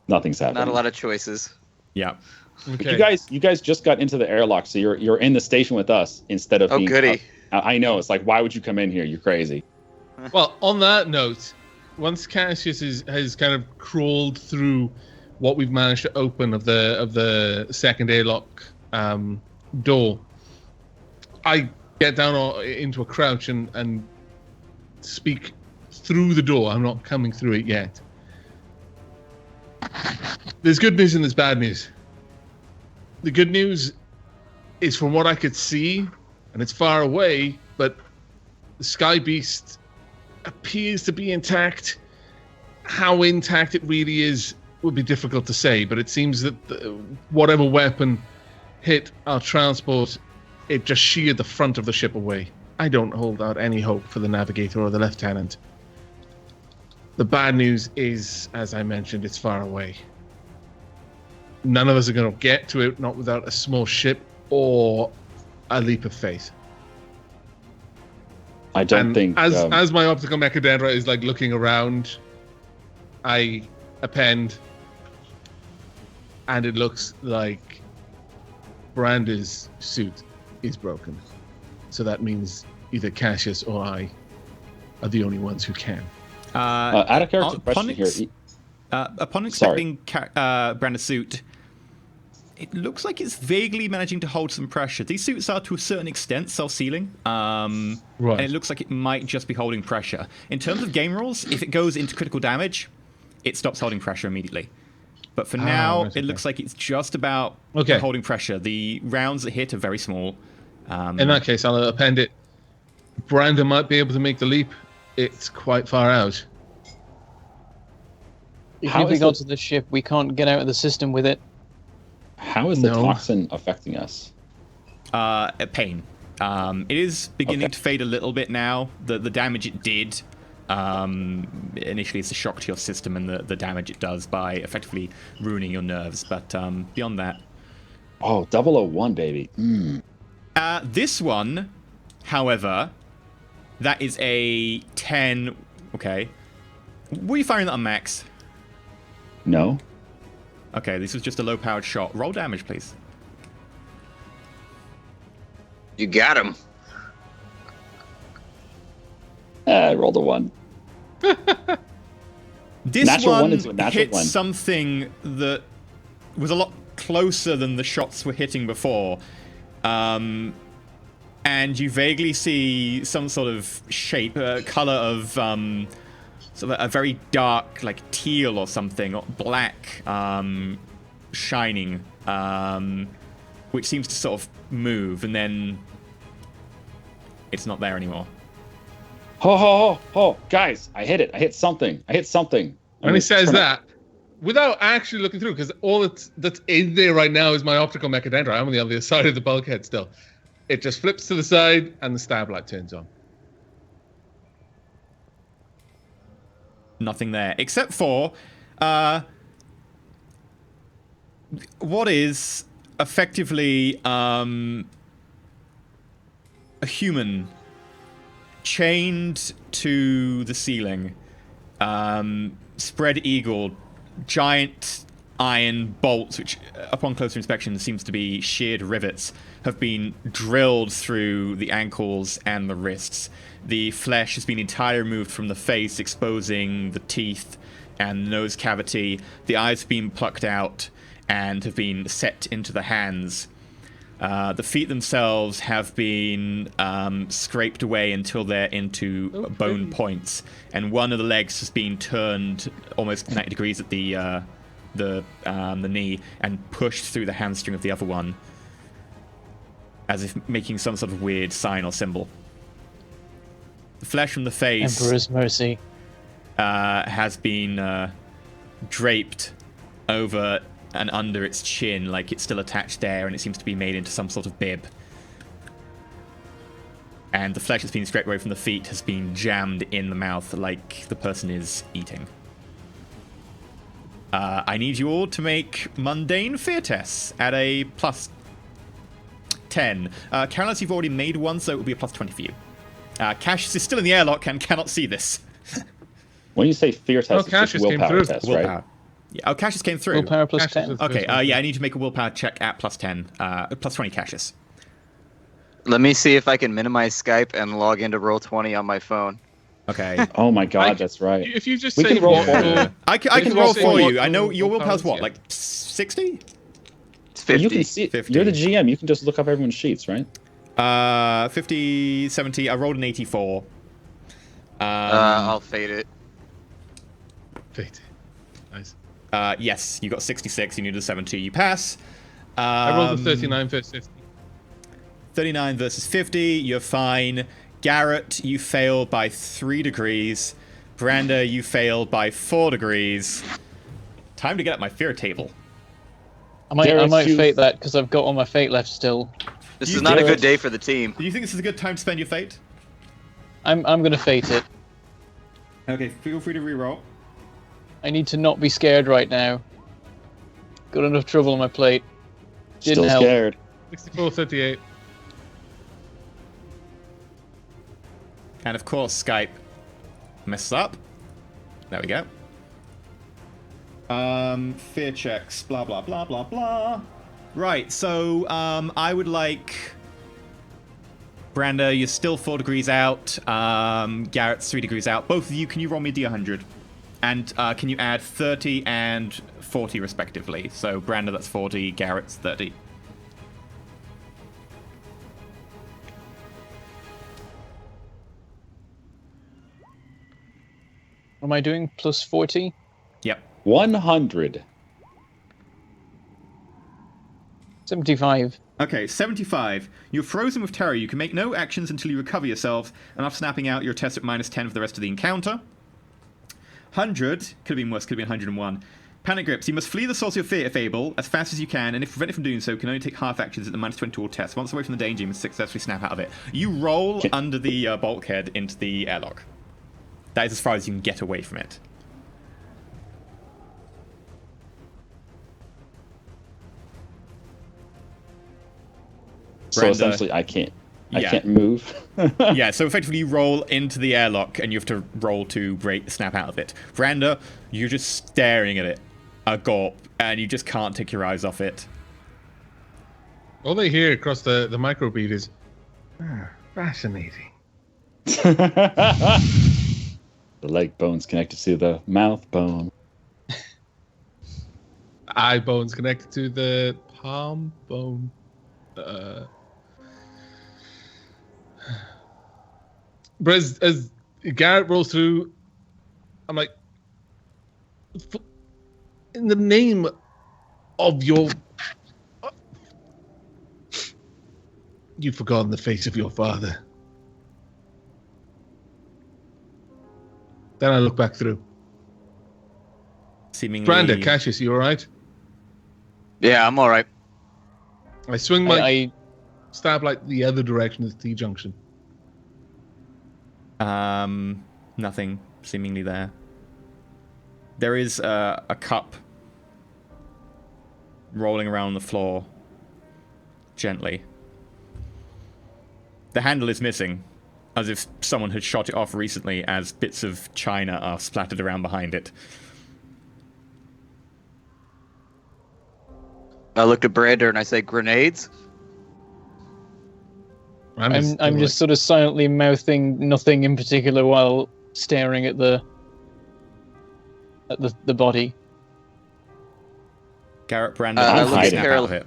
Nothing's happening. Not a lot of choices. Yeah. Okay. You guys just got into the airlock, so you're in the station with us instead of Oh, being. goody. I know. It's like, why would you come in here? You're crazy. Well, on that note, once Cassius has kind of crawled through what we've managed to open of the second airlock door, I get down into a crouch and speak through the door. I'm not coming through it yet. There's good news and there's bad news. The good news is from what I could see, and it's far away, but the Sky Beast appears to be intact. How intact it really is would be difficult to say, but it seems that whatever weapon hit our transport, it just sheared the front of the ship away. I don't hold out any hope for the navigator or the lieutenant. The bad news is, as I mentioned, it's far away. None of us are going to get to it, not without a small ship or a leap of faith. I don't And think. as my optical mechadendra is like looking around, I append, and it looks like Brander's suit is broken. So that means either Cassius or I are the only ones who can. out of character upon question here. Upon Sorry. inspecting Brander's suit, it looks like it's vaguely managing to hold some pressure. These suits are, to a certain extent, self-sealing. And it looks like it might just be holding pressure. In terms of game rules, if it goes into critical damage, it stops holding pressure immediately. But for now, right, it looks like it's just about Okay. holding pressure. The rounds that hit are very small. In that case, I'll append it. Brandon might be able to make the leap. It's quite far out. If How we is got the- to the ship, we can't get out of the system with it. How is the No. toxin affecting us? Pain. It is beginning Okay. to fade a little bit now. The damage it did initially is a shock to your system, and the damage it does by effectively ruining your nerves. But beyond that, Oh, 001, baby. this one, however, that is a 10. Okay, were you firing that on max? No. Okay, this was just a low-powered shot. Roll damage, please. You got him. I rolled a 1. This Natural one one into a natural hit one. something that was a lot closer than the shots were hitting before. And you vaguely see some sort of shape, color of sort of a very dark, like teal or something, or black, shining, which seems to sort of move, and then it's not there anymore. Guys, I hit it. I hit something. And he says that without actually looking through, because all that's in there right now is my optical mechadendron. I'm on the other side of the bulkhead still. It just flips to the side, and the stab light turns on. Nothing there, except for what is effectively a human chained to the ceiling, spread-eagled, giant iron bolts, which upon closer inspection seems to be sheared rivets, have been drilled through the ankles and the wrists. The flesh has been entirely removed from the face, exposing the teeth and nose cavity. The eyes have been plucked out and have been set into the hands. The feet themselves have been scraped away until they're into bone points, and one of the legs has been turned almost 90 degrees at the knee and pushed through the hamstring of the other one, as if making some sort of weird sign or symbol. The flesh from the face Emperor's mercy. has been draped over and under its chin, like it's still attached there, and it seems to be made into some sort of bib. And the flesh that's been scraped away from the feet has been jammed in the mouth like the person is eating. I need you all to make mundane fear tests at a plus 10. Carolus, you've already made one, so it will be a plus 20 for you. Cassius is still in the airlock and cannot see this. When you say fear test, it's just Cassius came willpower through. test, Willpower. right? Yeah. Oh, Cassius came through. Willpower plus Cassius 10. is- Okay, yeah, I need you to make a willpower check at plus 10. Plus 20, Cassius. Let me see if I can minimize Skype and log into Roll20 on my phone. Okay. Oh my god, I- that's right. If you just We say can roll what for you. I can can roll roll for for you. what I know the your willpower's what, yeah. like 60? It's Well, 50. you can see. 50. You're the GM. You can just look up everyone's sheets, right? 50, 70. I rolled an 84. I'll fade it. Fate. Nice. Yes, you got 66. You needed a 70. You pass. I rolled a 39 versus 50. 39 versus 50. You're fine. Garrett, you failed by 3 degrees. Branda, you failed by 4 degrees. Time to get up my fear table. I might Gareth, you- fate that because I've got all my fate left still. This You is not a do good it. day for the team. Do you think this is a good time to spend your fate? I'm gonna fate it. Okay, feel free to reroll. I need to not be scared right now. Got enough trouble on my plate. Didn't Still help. scared. 64, 38. And of course, Skype messes up. There we go. Fear checks, blah, blah, blah, blah, blah. Right, so, I would like... Branda, you're still 4 degrees out. Garrett's 3 degrees out. Both of you, can you roll me a D100? And can you add 30 and 40 respectively? So, Branda, that's 40. Garrett's 30. What am I doing? Plus 40? Yep. 100. 75. Okay, 75. You're frozen with terror. You can make no actions until you recover yourself, and after snapping out, you're tested at -10 for the rest of the encounter. 100. Could have been worse, could have been 101. Panic grips. You must flee the source of your fear if able, as fast as you can, and if prevented from doing so, can only take half actions at the -20 all test. Once away from the danger, you must successfully snap out of it. You roll under the bulkhead into the airlock. That is as far as you can get away from it. So Brenda, essentially, I can't Yeah. move. Yeah, so effectively you roll into the airlock and you have to roll to snap out of it. Randa, you're just staring at it, a gulp, and you just can't take your eyes off it. All they hear across the microbeat is, fascinating. The leg bone's connected to the mouth bone. Eye bone's connected to the palm bone. But as Garrett rolls through, I'm like, in the name of your... You've forgotten the face of your father. Then I look back through. Seemingly... Branda, Cassius, you alright? Yeah, I'm all right. I swing my I stab like the other direction of the T-junction. Nothing seemingly there. There is a cup rolling around on the floor gently. The handle is missing, as if someone had shot it off recently, as bits of china are splattered around behind it. I look at Brander and I say, grenades? I'm just sort of silently mouthing nothing in particular while staring at the body. Garrett Brandon, I look at snap Carol- out of it.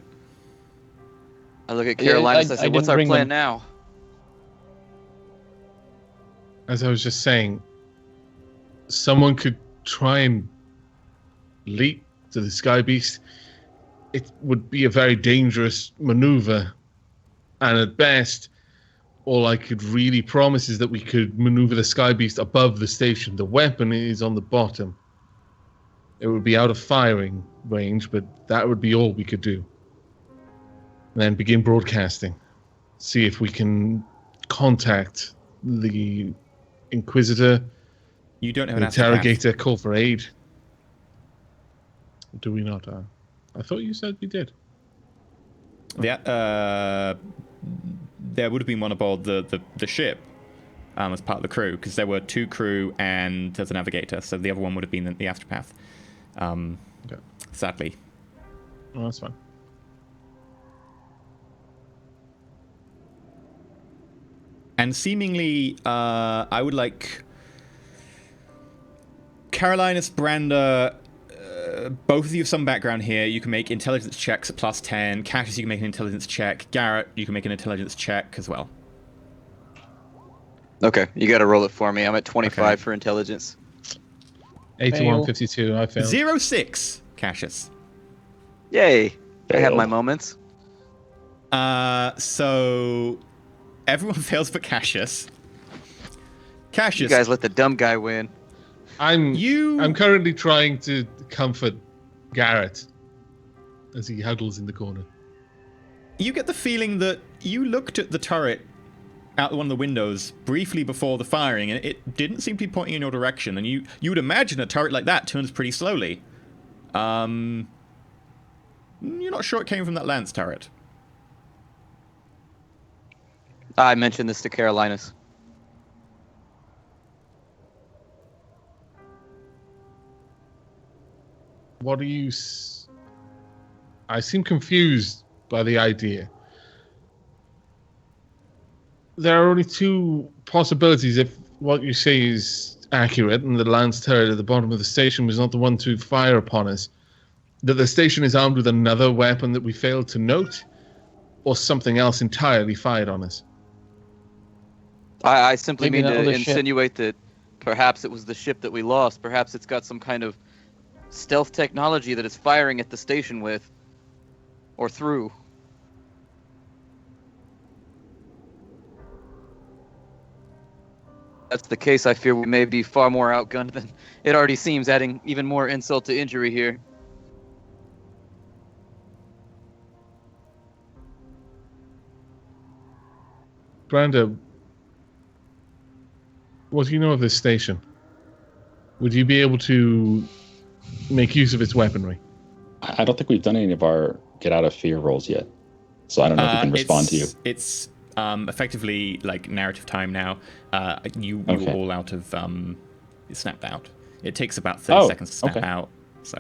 I look at Carolina and I I say, what's didn't our bring plan them. now? As I was just saying, someone could try and leap to the Sky Beast. It would be a very dangerous maneuver. And at best, all I could really promise is that we could maneuver the Sky Beast above the station. The weapon is on the bottom. It would be out of firing range, but that would be all we could do. And then begin broadcasting. See if we can contact the Inquisitor, You don't have the an astropath. interrogator, call for aid. Do we not? I thought you said we did. There would have been one aboard the ship as part of the crew, because there were 2 crew and there's a navigator, so the other one would have been the astropath. Okay. Sadly. Oh, that's fine. And seemingly, I would like Carolinus, Branda, both of you have some background here. You can make intelligence checks at +10. Cassius, you can make an intelligence check. Garrett, you can make an intelligence check as well. Okay, you got to roll it for me. I'm at 25 Okay. for intelligence. 81, Fail. 52, I failed. 0-6, Cassius. Yay! I have Failed. my moments. So everyone fails but Cassius. Cassius, You guys let the dumb guy win. I'm you currently trying to comfort Garrett as he huddles in the corner. you get the feeling that you looked at the turret out one of the windows briefly before the firing, and it didn't seem to be pointing in your direction. And you would imagine a turret like that turns pretty slowly. You're not sure it came from that lance turret. I mentioned this to Carolinus. What do you... I seem confused by the idea. There are only 2 possibilities if what you say is accurate and the lance turret at the bottom of the station was not the one to fire upon us. That the station is armed with another weapon that we failed to note, or something else entirely fired on us. I simply Maybe mean that to other ship. insinuate that perhaps it was the ship that we lost. Perhaps it's got some kind of stealth technology that it's firing at the station with, or through. that's the case, I fear we may be far more outgunned than it already seems, adding even more insult to injury here. Brando, what do you know of this station? Would you be able to make use of its weaponry? I don't think we've done any of our get out of fear rolls yet, so I don't know if we can respond to you. It's effectively like narrative time now. You Okay. were all out of it snapped out. It takes about 30 seconds to snap okay. out. So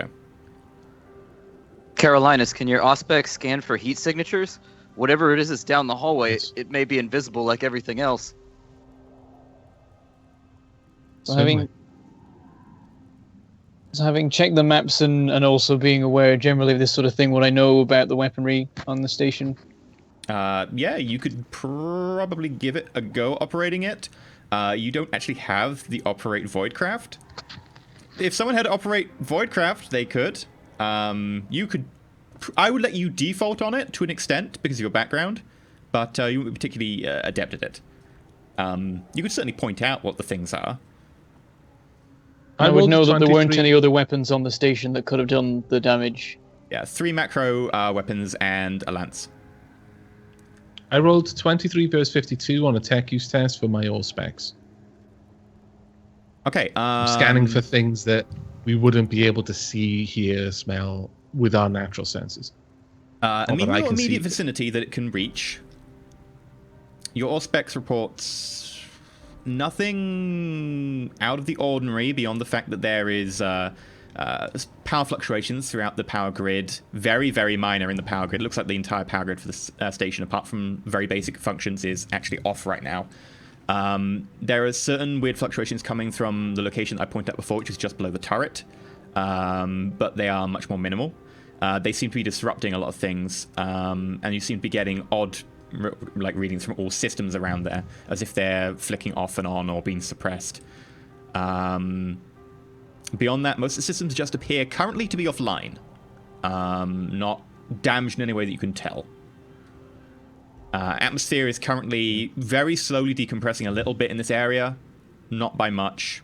Carolinus, can your Auspex scan for heat signatures? Whatever it is that's down the hallway, Yes. it may be invisible like everything else. So having checked the maps and also being aware generally of this sort of thing, what I know about the weaponry on the station. yeah, you could probably give it a go operating it. You don't actually have the operate Voidcraft. If someone had to operate Voidcraft, they could. You could. I would let you default on it to an extent because of your background, but you wouldn't be particularly adept at it. You could certainly point out what the things are. I would rolled know that there weren't 23 any other weapons on the station that could have done the damage. Yeah, 3 macro weapons and a lance. I rolled 23 versus 52 on a tech use test for my all specs. Okay. I'm scanning for things that we wouldn't be able to see, hear, smell with our natural senses. I mean, that I your can see. immediate vicinity that it can reach. Your Auspex reports nothing out of the ordinary beyond the fact that there is power fluctuations throughout the power grid. Very, very minor in the power grid. It looks like the entire power grid for this station, apart from very basic functions, is actually off right now. There are certain weird fluctuations coming from the location I pointed out before, which is just below the turret, but they are much more minimal. They seem to be disrupting a lot of things, and you seem to be getting odd readings from all systems around there, as if they're flicking off and on or being suppressed. Beyond that, most of the systems just appear currently to be offline, not damaged in any way that you can tell. Atmosphere is currently very slowly decompressing a little bit in this area, not by much.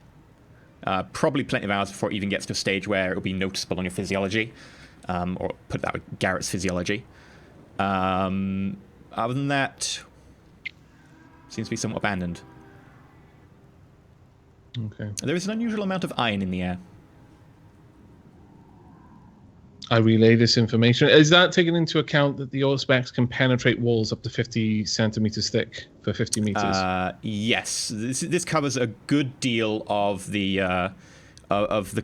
Probably plenty of hours before it even gets to a stage where it'll be noticeable on your physiology, or put that with Garrett's physiology. Other than that, seems to be somewhat abandoned. Okay. There is an unusual amount of iron in the air. I relay this information. Is that taking into account that the Auspex can penetrate walls up to 50 centimeters thick for 50 meters? Yes, this covers a good deal of the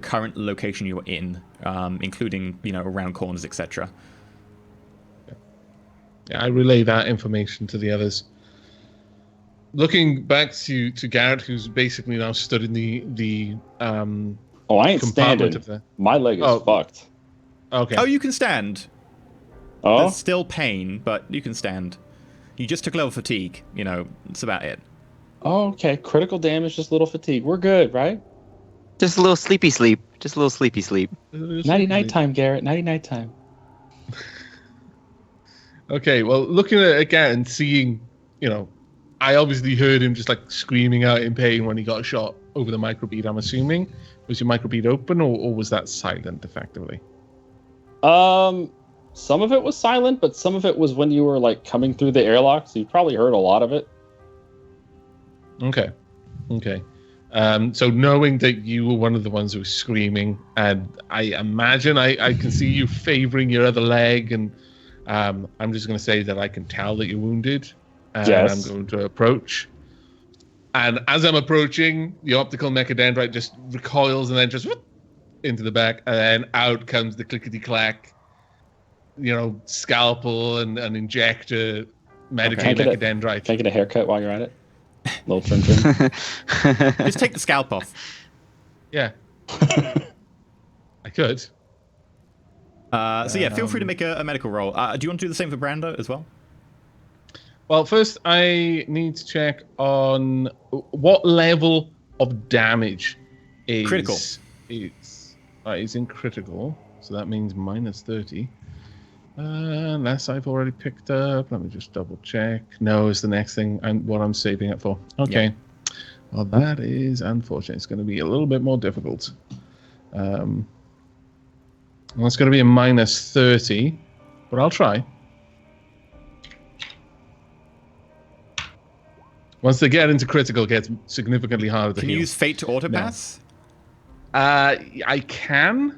current location you're in, including around corners, etc. Yeah, I relay that information to the others. Looking back to Garrett, who's basically now stood in the Oh, I ain't compartment standing. of the. My leg is fucked. Okay. Oh, you can stand. Oh, There's still pain, but you can stand. You just took level fatigue. That's about it. oh, okay. Critical damage, just a little fatigue. We're good, right? Just a little sleepy sleep. Just a little sleepy sleep. Nighty night time, Garrett. Nighty night time. Okay, well, looking at Garrett and seeing, I obviously heard him just like screaming out in pain when he got shot over the microbead. I'm assuming, was your microbead open or was that silent effectively? Some of it was silent, but some of it was when you were like coming through the airlock, so you probably heard a lot of it. Okay. So knowing that you were one of the ones who was screaming, and I imagine I can see you favoring your other leg, and I'm just going to say that I can tell that you're wounded, and Yes. I'm going to approach. And as I'm approaching, the optical mechadendrite just recoils and then just whoop, into the back, and then out comes the clickety-clack, scalpel and injector medical Can I get mechadendrite. Can I get a haircut while you're at it? Little trim. Just take the scalp off. Yeah. I could. So yeah, feel free to make a medical roll. Do you want to do the same for Brando as well? Well, first I need to check on what level of damage is Critical. It's in critical, so that means minus 30. Unless I've already picked up. Let me just double check. No, is the next thing what I'm saving it for. Okay. Well, that is unfortunate. It's going to be a little bit more difficult. Well, it's going to be a minus 30, but I'll try. Once they get into critical, it gets significantly harder to Can heal. you use Fate to auto pass? I can.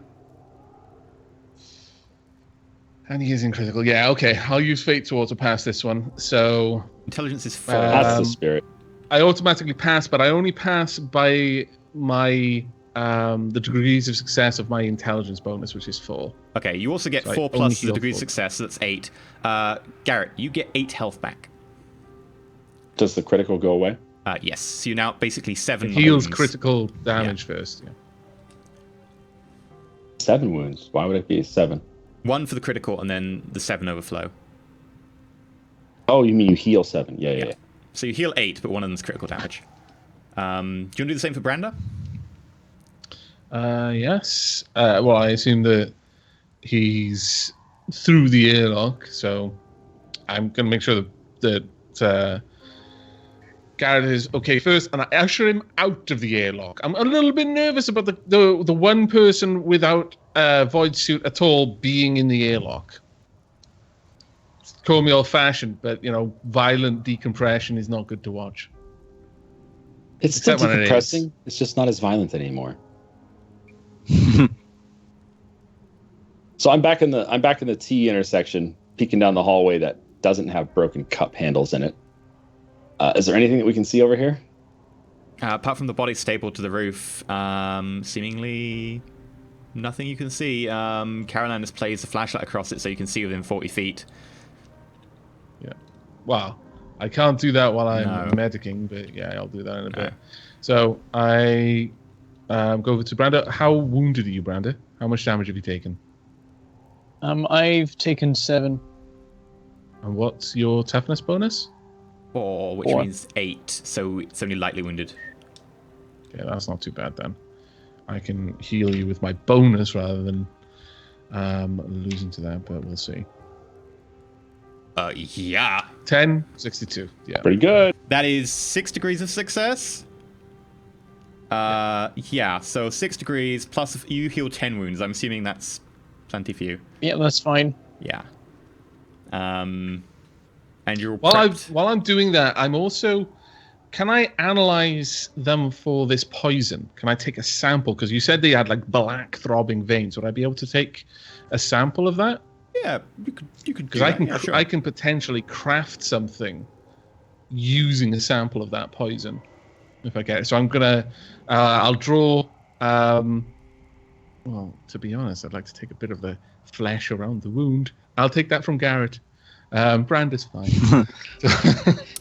And he is in critical. Yeah, okay. I'll use Fate to auto pass this one. So Intelligence is 4. That's the spirit. I automatically pass, but I only pass by my the degrees of success of my intelligence bonus, which is 4. Okay, you also get So I 4 only plus the heal degree of 4. success, so that's 8. Garrett, you get 8 health back. Does the critical go away? Yes, so you're now basically 7 Heals wounds. critical damage first. Yeah. 7 wounds. Why would it be 7? 1 for the critical, and then the 7 overflow. Oh, you mean you heal 7? Yeah. So you heal 8, but one of them's critical damage. Do you want to do the same for Branda? Yes. Well, I assume that he's through the airlock, so I'm going to make sure that Garrett is okay first, and I usher him out of the airlock. I'm a little bit nervous about the one person without a void suit at all being in the airlock. Call me old-fashioned, but violent decompression is not good to watch. It's still Except when it decompressing. is. It's just not as violent anymore. So I'm back in the T intersection, peeking down the hallway that doesn't have broken cup handles in it. Is there anything that we can see over here? Apart from the body stapled to the roof, seemingly nothing you can see. Caroline has placed a flashlight across it so you can see within 40 feet. Yeah. Wow. I can't do that while I'm No. medicing, but yeah, I'll do that in a bit. Okay. So I go over to Branda. How wounded are you, Branda? How much damage have you taken? I've taken 7. And what's your toughness bonus? 4, which 4. means 8, so it's only lightly wounded. Yeah, that's not too bad then. I can heal you with my bonus rather than losing to that, but we'll see. Yeah. 10, 62. Yeah. Pretty good. That is 6 degrees of success. Yeah, so 6 degrees plus you heal 10 wounds. I'm assuming that's plenty for you. Yeah, that's fine. Yeah. And you're While I'm doing that, I'm also. Can I analyze them for this poison? Can I take a sample? Because you said they had like black throbbing veins. Would I be able to take a sample of that? Yeah, you could. Because I can potentially craft something using a sample of that poison if I get it. So I'm gonna. I'll draw. Well, to be honest, I'd like to take a bit of the flesh around the wound. I'll take that from Garrett. Brand is fine.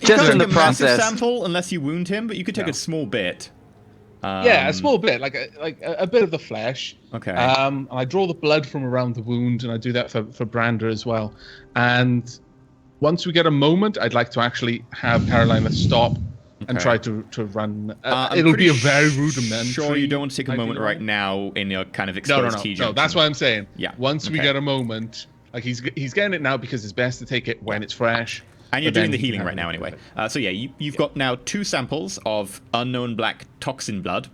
Just in the massive process. sample unless you wound him, but you could take No. a small bit. Yeah, a small bit, like a bit of the flesh. Okay. And I draw the blood from around the wound, and I do that for Brander as well. And once we get a moment, I'd like to actually have Carolina stop and Okay. try to run. I'm It'll be a pretty very rudimentary. Sure, you don't want to take a idea. moment right now in your kind of No, exposed key junction. that's what I'm saying. Yeah, Once we okay. get a moment, like he's getting it now because it's best to take it when it's fresh. And you're but doing then the you can healing have right it now with anyway. it. So yeah, you've got now 2 samples of unknown black toxin blood.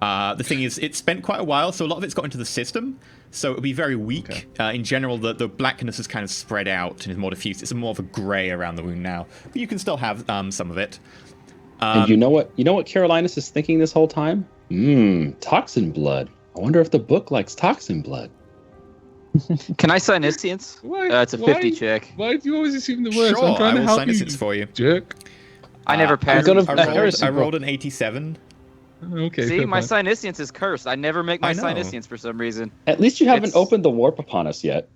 The thing is, it's spent quite a while, so a lot of it's got into the system, so it'll be very weak. Okay. In general, the blackness is kind of spread out and is more diffused. It's more of a grey around the wound now, but you can still have some of it. And you know what Carolinus is thinking this whole time? Toxin blood. I wonder if the book likes toxin blood. Can I sign Iscience? It's a 50 check. Why do you always assume the worst? Sure, I'm trying I to will help sign you, this for you. jerk. I never passed. gonna- I rolled an 87. Okay. See, fair my point. Signiscience is cursed. I never make my I know. Signiscience for some reason. At least you haven't It's- opened the warp upon us yet.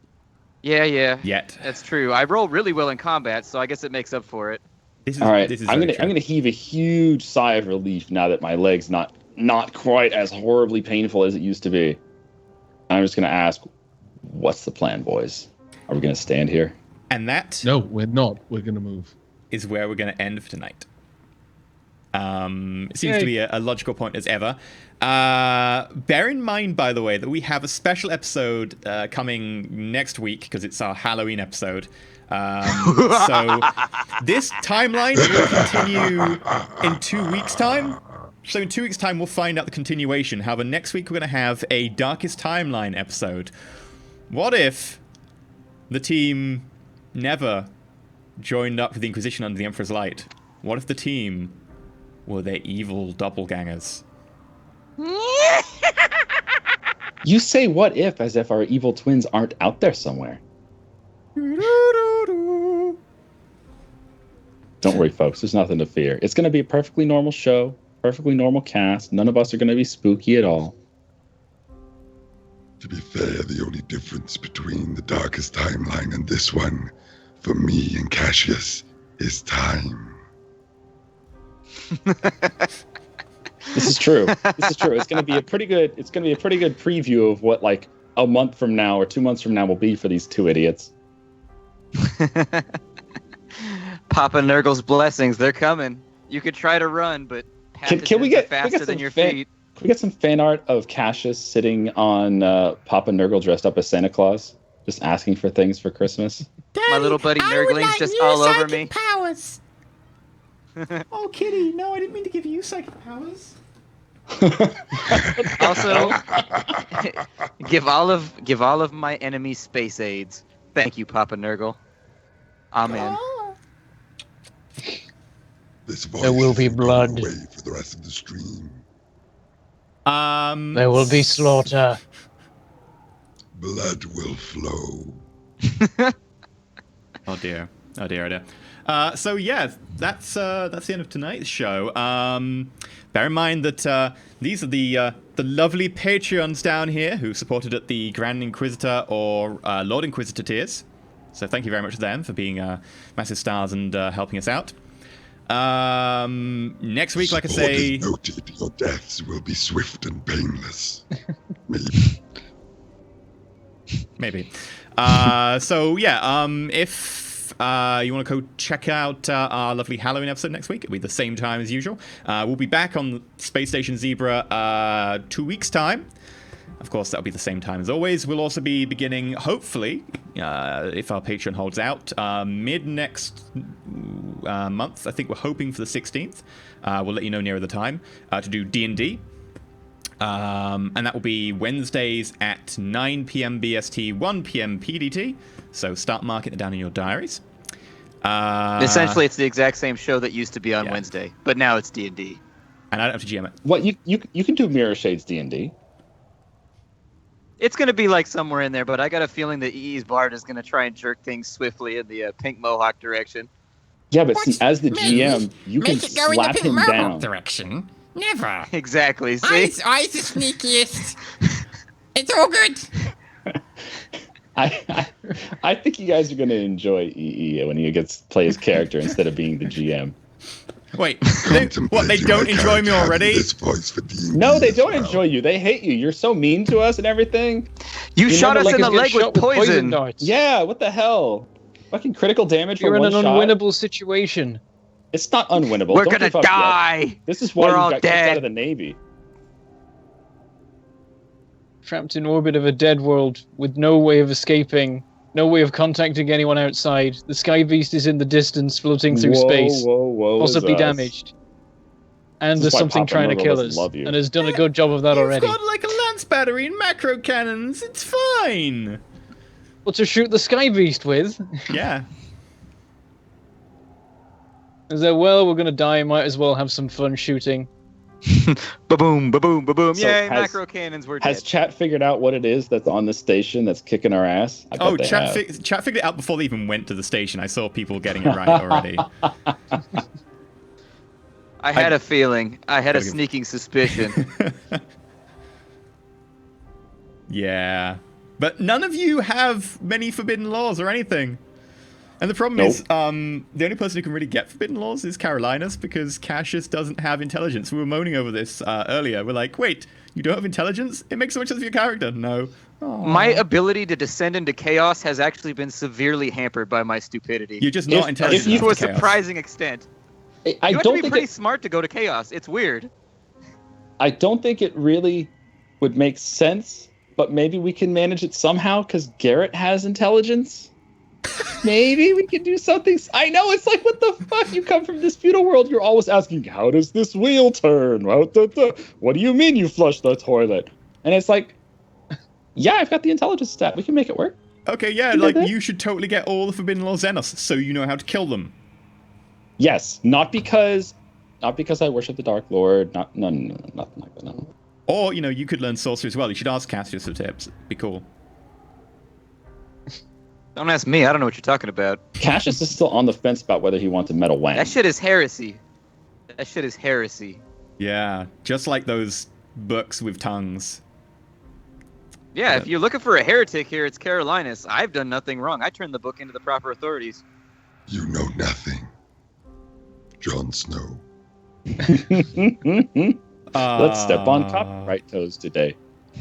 Yeah, Yet. that's true. I roll really well in combat, so I guess it makes up for it. This is, All right, this is I'm very gonna true. heave a huge sigh of relief now that my leg's not quite as horribly painful as it used to be. I'm just gonna ask, what's the plan, boys? Are we gonna stand here? And that No, we're not. We're gonna move. is where we're going to end for tonight. It seems to be a logical point as ever. Bear in mind, by the way, that we have a special episode coming next week because it's our Halloween episode. So this timeline will continue in 2 weeks' time. So in 2 weeks' time, we'll find out the continuation. However, next week we're going to have a Darkest Timeline episode. What if the team never joined up with the Inquisition under the Emperor's Light? What if the team were their evil doppelgangers? You say what if as if our evil twins aren't out there somewhere. Don't worry, folks. There's nothing to fear. It's going to be a perfectly normal show, perfectly normal cast. None of us are going to be spooky at all. To be fair, the only difference between the Darkest Timeline and this one, for me and Cassius, is time. This is true. This is true. It's going to be a pretty good. It's going to be a pretty good preview of what like a month from now or 2 months from now will be for these two idiots. Papa Nurgle's blessings—they're coming. You could try to run, but Can we get faster than your fan, feet. Can we get some fan art of Cassius sitting on Papa Nurgle dressed up as Santa Claus, just asking for things for Christmas? Daddy, My little buddy Nurgling's just all over me. Powers. Oh, Kitty, no, I didn't mean to give you psychic powers. Also, give all of my enemies space aids. Thank you, Papa Nurgle. Amen. Oh. This voice There will be isn't blood. going away for the rest of the stream. There will be slaughter. Blood will flow. Oh dear. Oh dear. Oh dear. So yeah, that's the end of tonight's show. Bear in mind that these are the lovely Patreons down here who supported at the Grand Inquisitor or Lord Inquisitor tiers. So thank you very much to them for being massive stars and helping us out. Next week, like I say, Noted, your deaths will be swift and painless. Maybe. maybe. So yeah, if you want to go check out our lovely Halloween episode next week, it'll be the same time as usual. We'll be back on Space Station Zebra 2 weeks' time. Of course, that'll be the same time as always. We'll also be beginning, hopefully, if our Patreon holds out, mid-next month. I think we're hoping for the 16th. We'll let you know nearer the time, to do D&D. And that will be Wednesdays at 9 p.m. BST, 1 p.m. PDT. So start marking it down in your diaries. Essentially, it's the exact same show that used to be on Yeah. Wednesday, but now it's D&D. And I don't have to GM it. What you can do Mirror Shades D&D. It's going to be like somewhere in there, but I got a feeling that EE's Bard is going to try and jerk things swiftly in the pink mohawk direction. Yeah, but What? see, as the Maybe. GM, you can Make it go in the slap pink him mohawk down. direction. Never. Exactly, see? I's the sneakiest. It's all good. I think you guys are going to enjoy EE when he gets to play his character instead of being the GM. Wait, what, they don't enjoy me already? This voice for D&D No, they as don't well. enjoy you. They hate you. You're so mean to us and everything. You shot never us let in the us get leg shot with poison. darts. Yeah, what the hell? Fucking critical damage You're for in one an shot. unwinnable situation. It's not unwinnable. We're Don't going to give up yet. die. This is why We're you all got kicked dead. out of the Navy. Trapped in orbit of a dead world with no way of escaping, no way of contacting anyone outside. The Sky Beast is in the distance, floating through space, Whoa, possibly damaged. And This there's is why something Papa trying to Nurgle kill doesn't us, love you. and has done a good job of that already. You've got like a lance battery and macro cannons. It's fine. Well, to shoot the Sky Beast with. Yeah. Is that, well, we're going to die, might as well have some fun shooting. Ba-boom, ba-boom, ba-boom. So Yay, has- macro cannons were Has dead. chat figured out what it is that's on the station that's kicking our ass? I bet Oh, they chat, have. chat figured it out before they even went to the station. I saw people getting it right already. I had a feeling. I had a Gotta give- sneaking suspicion. Yeah. But none of you have many forbidden laws or anything. And the problem Nope. is, the only person who can really get forbidden laws is Carolinas, because Cassius doesn't have intelligence. We were moaning over this earlier. We're like, wait, you don't have intelligence? It makes so much sense for your character. No. Aw. My ability to descend into chaos has actually been severely hampered by my stupidity. You're just not If- intelligent if you- enough to a for chaos. surprising extent. I You have to don't be think pretty it, smart to go to chaos. It's weird. I don't think it really would make sense, but maybe we can manage it somehow because Garrett has intelligence. Maybe we can do something. I know, it's like, what the fuck? You come from this feudal world, you're always asking, how does this wheel turn? What do you mean you flush the toilet? And it's like, yeah, I've got the intelligence stat. We can make it work. Okay, yeah, like, you should totally get all the Forbidden Law Xenos, so you know how to kill them. Yes, not because I worship the Dark Lord. No, nothing like that. No. Or, you know, you could learn sorcery as well. You should ask Cassius for tips. It'd be cool. Don't ask me. I don't know what you're talking about. Cassius is still on the fence about whether he wants a metal wang. That shit is heresy. That shit is heresy. Yeah, just like those books with tongues. Yeah, if you're looking for a heretic here, it's Carolinus. I've done nothing wrong. I turned the book into the proper authorities. You know nothing, Jon Snow. Let's step on copyright toes today.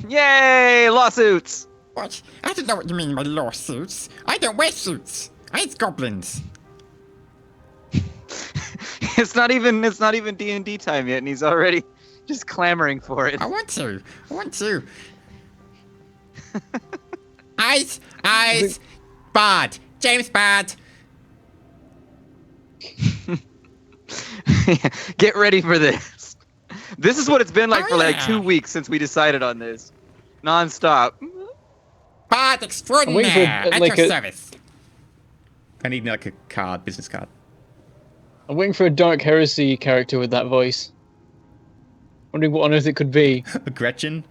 Yay! Lawsuits! What? I don't know what you mean by lawsuits. I don't wear suits. I hate goblins. It's not even D&D time yet, and he's already just clamoring for it. I want to. Eyes, Bard. James Bard. Get ready for this. This is what it's been like for like yeah. 2 weeks since we decided on this. Non-stop. Bard extraordinaire. At like your a- service. I need, like, a card, business card. I'm waiting for a Dark Heresy character with that voice. Wondering what on earth it could be. A Gretchen?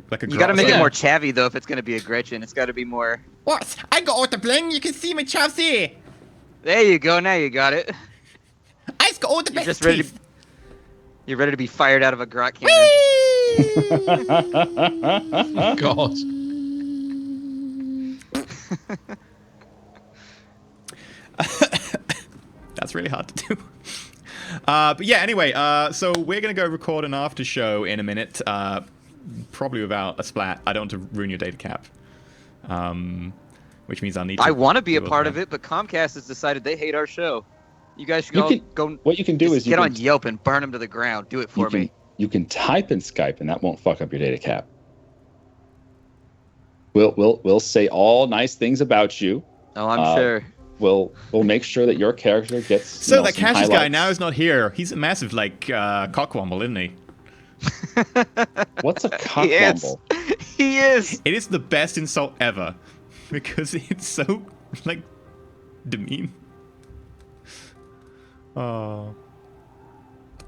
Like a You gotta make Yeah. it more chavvy, though, if it's gonna be a Gretchen. It's gotta be more... What? I got all the bling. You can see my chops here. There you go, now you got it. I've got all the You're best just ready to... teeth. You're ready to be fired out of a grot cannon. Whee! God. That's really hard to do. But yeah, anyway, so we're going to go record an after show in a minute. Probably without a splat. I don't want to ruin your data cap. Which means I'll need to... I want to be a deal with part that. of it, but Comcast has decided they hate our show. You guys should go What you can do is get on Yelp and burn them to the ground. Do it for me. You can type in Skype, and that won't fuck up your data cap. We'll say all nice things about you. Oh, I'm sure. We'll make sure that your character gets. So that some Cassius guy highlights. now is not here. He's a massive, like, cockwomble, isn't he? What's a He is. cockwomble? He is. It is the best insult ever. Because it's so, like, demean. Oh.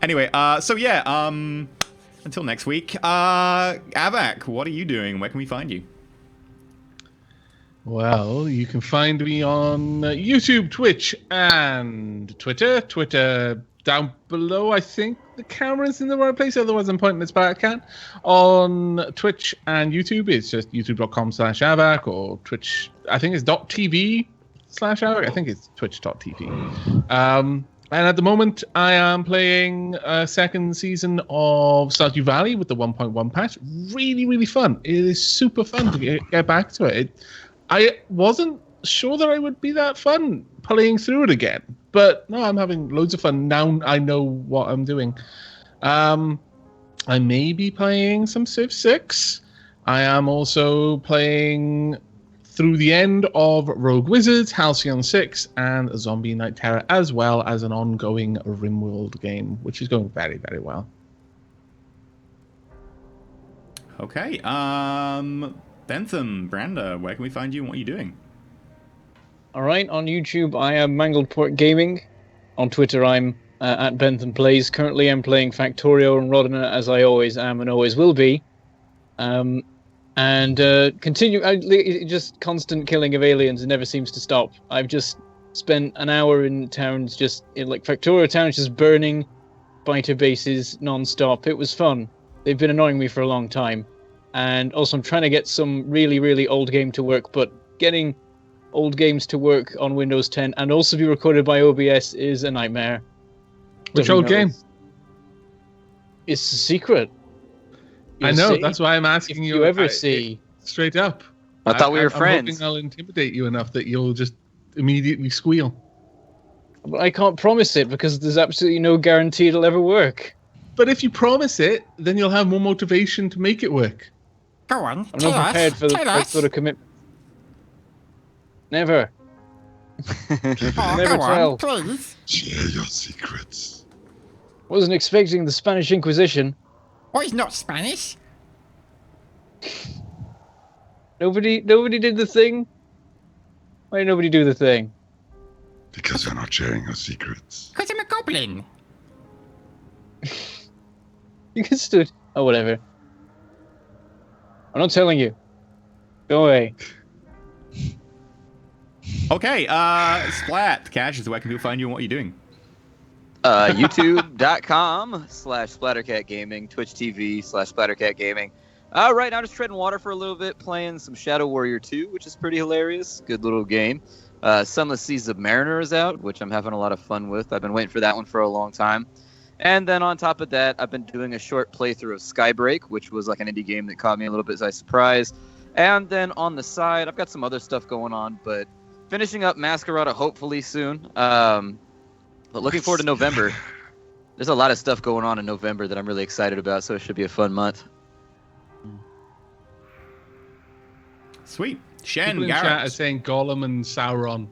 Anyway, so yeah, until next week. Avak, what are you doing? Where can we find you? Well, you can find me on YouTube, Twitch, and Twitter. Twitter down below. I think the camera's in the right place. Otherwise, I'm pointing as far as I can. On Twitch and YouTube, it's just youtube.com/Avak or Twitch. I think it's .tv/Avak. I think it's twitch.tv. And at the moment, I am playing a second season of Stardew Valley with the 1.1 patch. Really, really fun. It is super fun to get back to it. I wasn't sure that I would be that fun playing through it again. But no, I'm having loads of fun. Now I know what I'm doing. I may be playing some Civ 6. I am also playing through the end of Rogue Wizards, Halcyon 6, and Zombie Night Terror, as well as an ongoing RimWorld game, which is going very, very well. Okay, Bentham, Branda, where can we find you and what are you doing? Alright, on YouTube I am Mangled Port Gaming. On Twitter I'm at Bentham Plays. Currently I'm playing Factorio and Rodina as I always am and always will be. Just constant killing of aliens. It never seems to stop. I've just spent an hour in towns, just in like Factorio towns, just burning biter bases non-stop. It was fun. They've been annoying me for a long time. And also I'm trying to get some really, really old game to work, but getting old games to work on Windows 10 and also be recorded by OBS is a nightmare. Which Don't old know. game? It's a secret. I You'll know, see. that's why I'm If asking you ever see... straight up. I thought we were I'm friends. hoping I'll intimidate you enough that you'll just immediately squeal. But I can't promise it because there's absolutely no guarantee it'll ever work. But if you promise it, then you'll have more motivation to make it work. Go on, I'm tell not prepared us. for Tell that us. sort of commitment. Never. Oh, Never go tell. on, please. Share your secrets. Wasn't expecting the Spanish Inquisition. Oh, he's not Spanish. Nobody did the thing. Why did nobody do the thing? Because you're not sharing your secrets. Because I'm a goblin. You can stood. Oh, whatever. I'm not telling you. Go away. Okay, Splat. Cash is where can people find you and what you're doing? YouTube.com/SplatterCatGaming, Twitch TV/SplatterCatGaming. Right now, just treading water for a little bit, playing some Shadow Warrior 2, which is pretty hilarious. Good little game. Sunless Seas of Mariner is out, which I'm having a lot of fun with. I've been waiting for that one for a long time. And then on top of that, I've been doing a short playthrough of Skybreak, which was like an indie game that caught me a little bit by surprise. And then on the side, I've got some other stuff going on, but finishing up Masquerada hopefully soon. But looking forward to November. There's a lot of stuff going on in November that I'm really excited about, so it should be a fun month. Sweet. Shen, People in chat are Garrett. saying Gollum and Sauron.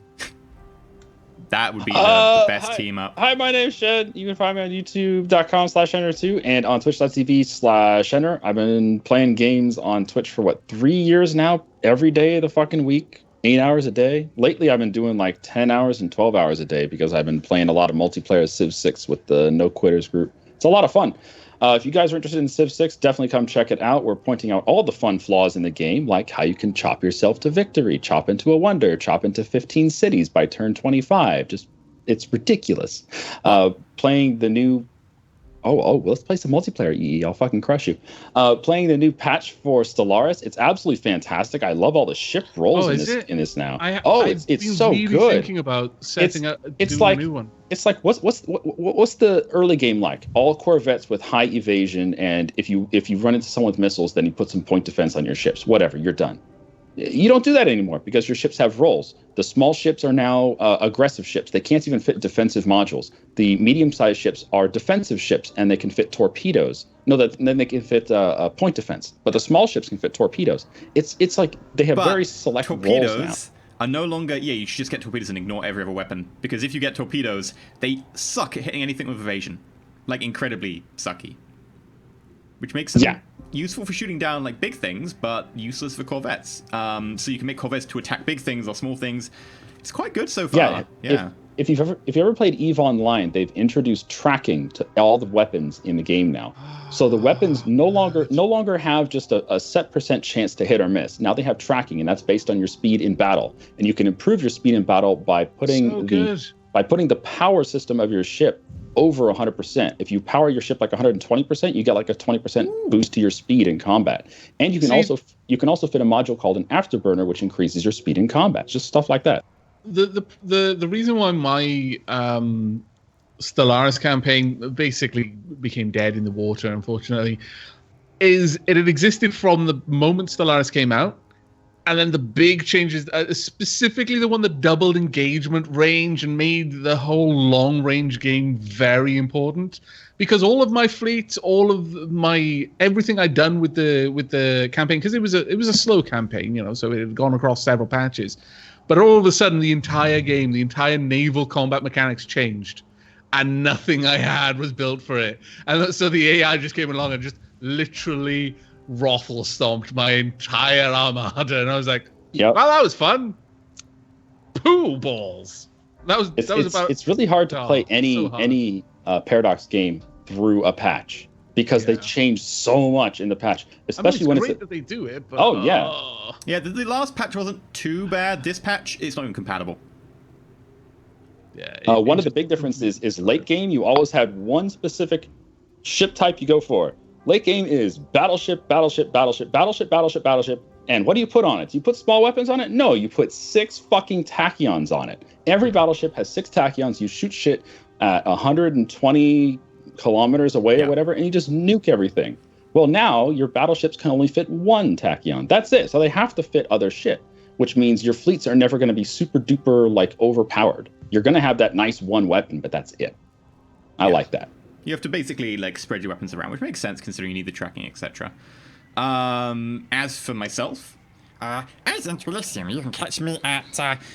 That would be the best Hi. team up. Hi, my name's Shed. You can find me on youtube.com/Shenner2 and on twitch.tv/Shenner. I've been playing games on Twitch for 3 years now, every day of the fucking week, 8 hours a day. Lately, I've been doing like 10 hours and 12 hours a day because I've been playing a lot of multiplayer Civ 6 with the No Quitters group. It's a lot of fun. If you guys are interested in Civ 6, definitely come check it out. We're pointing out all the fun flaws in the game, like how you can chop yourself to victory, chop into a wonder, chop into 15 cities by turn 25. It's ridiculous. Playing the new... Oh, let's play some multiplayer, EE. I'll fucking crush you. Playing the new patch for Stellaris. It's absolutely fantastic. I love all the ship rolls in this now. It's so really good. Thinking about setting up It's doing like a new one. It's like what's the early game like? All corvettes with high evasion, and if you run into someone with missiles, then you put some point defense on your ships. Whatever, you're done. You don't do that anymore because your ships have rolls. The small ships are now aggressive ships. They can't even fit defensive modules. The medium-sized ships are defensive ships, and they can fit torpedoes. Then they can fit point defense. But the small ships can fit torpedoes. It's like they have very select roles now. Torpedoes are no longer... Yeah, you should just get torpedoes and ignore every other weapon. Because if you get torpedoes, they suck at hitting anything with evasion. Like, incredibly sucky. Which makes them useful for shooting down, like, big things, but useless for corvettes. So you can make corvettes to attack big things or small things. It's quite good so far. Yeah. If you ever played EVE Online, they've introduced tracking to all the weapons in the game now. So the weapons no longer have just a set % chance to hit or miss. Now they have tracking, and that's based on your speed in battle. And you can improve your speed in battle by putting the power system of your ship over 100%. If you power your ship like 120%, you get like a 20% boost to your speed in combat. And you can also fit a module called an afterburner, which increases your speed in combat. Just stuff like that. The reason why my Stellaris campaign basically became dead in the water, unfortunately, is it had existed from the moment Stellaris came out, and then the big changes, specifically the one that doubled engagement range and made the whole long-range game very important. Because all of my fleets, all of my everything I'd done with the campaign, because it was a slow campaign, so it had gone across several patches. But all of a sudden, the entire game, the entire naval combat mechanics changed, and nothing I had was built for it. And so the AI just came along and just literally raffle stomped my entire armada, and I was like, "Well, that was fun." Poo balls. It's really hard to play any Paradox game through a patch because they change so much in the patch, especially when it's great that they do it. But, the last patch wasn't too bad. This patch is not even compatible. Yeah. One of the big differences is late game. You always had one specific ship type you go for. Late game is battleship, battleship, battleship, battleship, battleship, battleship. And what do you put on it? Do you put small weapons on it? No, you put 6 fucking tachyons on it. Every battleship has 6 tachyons. You shoot shit at 120 kilometers away or whatever, and you just nuke everything. Well, now your battleships can only fit 1 tachyon. That's it. So they have to fit other shit, which means your fleets are never going to be super duper like overpowered. You're going to have that nice 1 weapon, but that's it. I like that. You have to basically like spread your weapons around, which makes sense considering you need the tracking, etc. As for myself, as Elysium. You can catch me at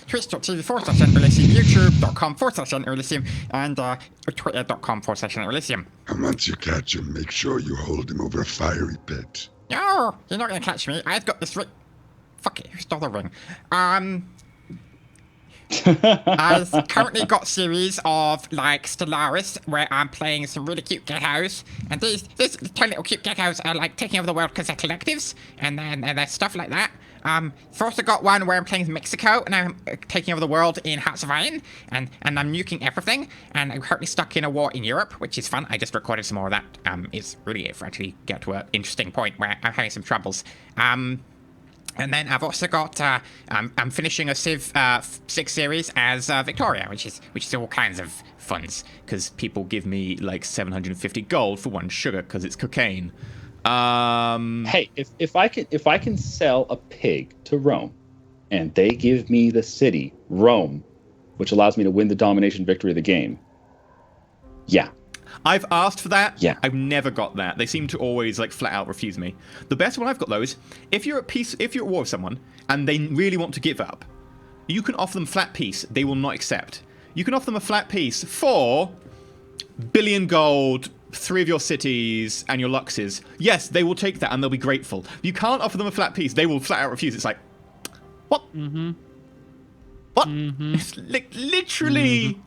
twitch.tv/Elysium, youtube.com/Elysium, and twitter.com/Elysium. And once you catch him, make sure you hold him over a fiery pit. No, you're not gonna catch me. I've got this ring. Fuck it, who stole the ring? I've currently got series of like Stellaris where I'm playing some really cute geckos, and these tiny little cute geckos are like taking over the world because they're collectives, and there's stuff like that. I've also got one where I'm playing Mexico and I'm taking over the world in Hearts of Iron, and I'm nuking everything, and I'm currently stuck in a war in Europe, which is fun. I just recorded some more of that. It's really if I actually get to an interesting point where I'm having some troubles. And then I've also got I'm finishing a Civ 6 series as Victoria, which is all kinds of funs because people give me like 750 gold for one sugar because it's cocaine. Hey, if I can sell a pig to Rome, and they give me the city Rome, which allows me to win the domination victory of the game. Yeah. I've asked for that. Yeah. I've never got that. They seem to always like flat out refuse me. The best one I've got though is if you're at war with someone and they really want to give up, you can offer them flat peace. They will not accept. You can offer them a flat peace for billion gold, 3 of your cities and your luxes. Yes, they will take that and they'll be grateful. You can't offer them a flat peace. They will flat out refuse. It's like, what? Mm-hmm. What? Mm-hmm. It's like literally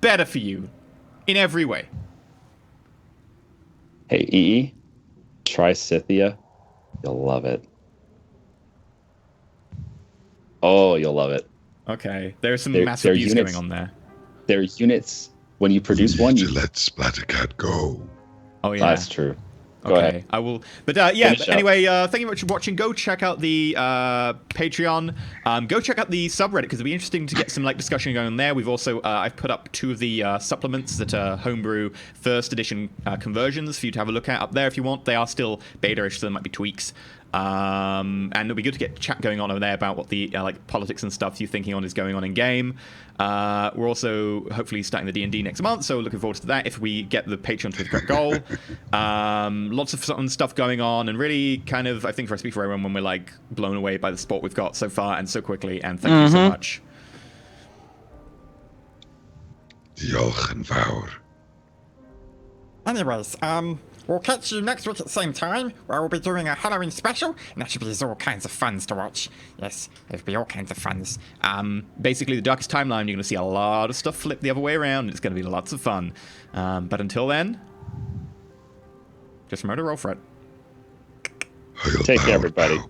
better for you in every way. Hey, EE, try Scythia. You'll love it. Oh, you'll love it. Okay, there's some There- massive there are abuse units- going on there. There are units, when you produce one, You you... let Splattercat go. Oh yeah, That's true. Go okay, ahead. I will. But yeah. Finish But up. anyway, thank you very much for watching. Go check out the Patreon. Go check out the subreddit because it'll be interesting to get some like discussion going on there. We've also I've put up 2 of the supplements that are homebrew first edition conversions for you to have a look at up there if you want. They are still beta-ish, so there might be tweaks. And it'll be good to get chat going on over there about what the like politics and stuff you're thinking on is going on in game. We're also hopefully starting the D&D next month, so looking forward to that if we get the Patreon to the correct goal. Lots of fun stuff going on, and really kind of I think for speak for everyone when we're like blown away by the sport we've got so far and so quickly. And thank you so much. Diolch Anyways, we'll catch you next week at the same time, where we'll be doing a Halloween special, and that should be all kinds of funs to watch. Yes, there'll be all kinds of funs. Basically, the Darkest Timeline, you're going to see a lot of stuff flip the other way around. It's going to be lots of fun. But until then, just remember to roll for it. Take care, everybody.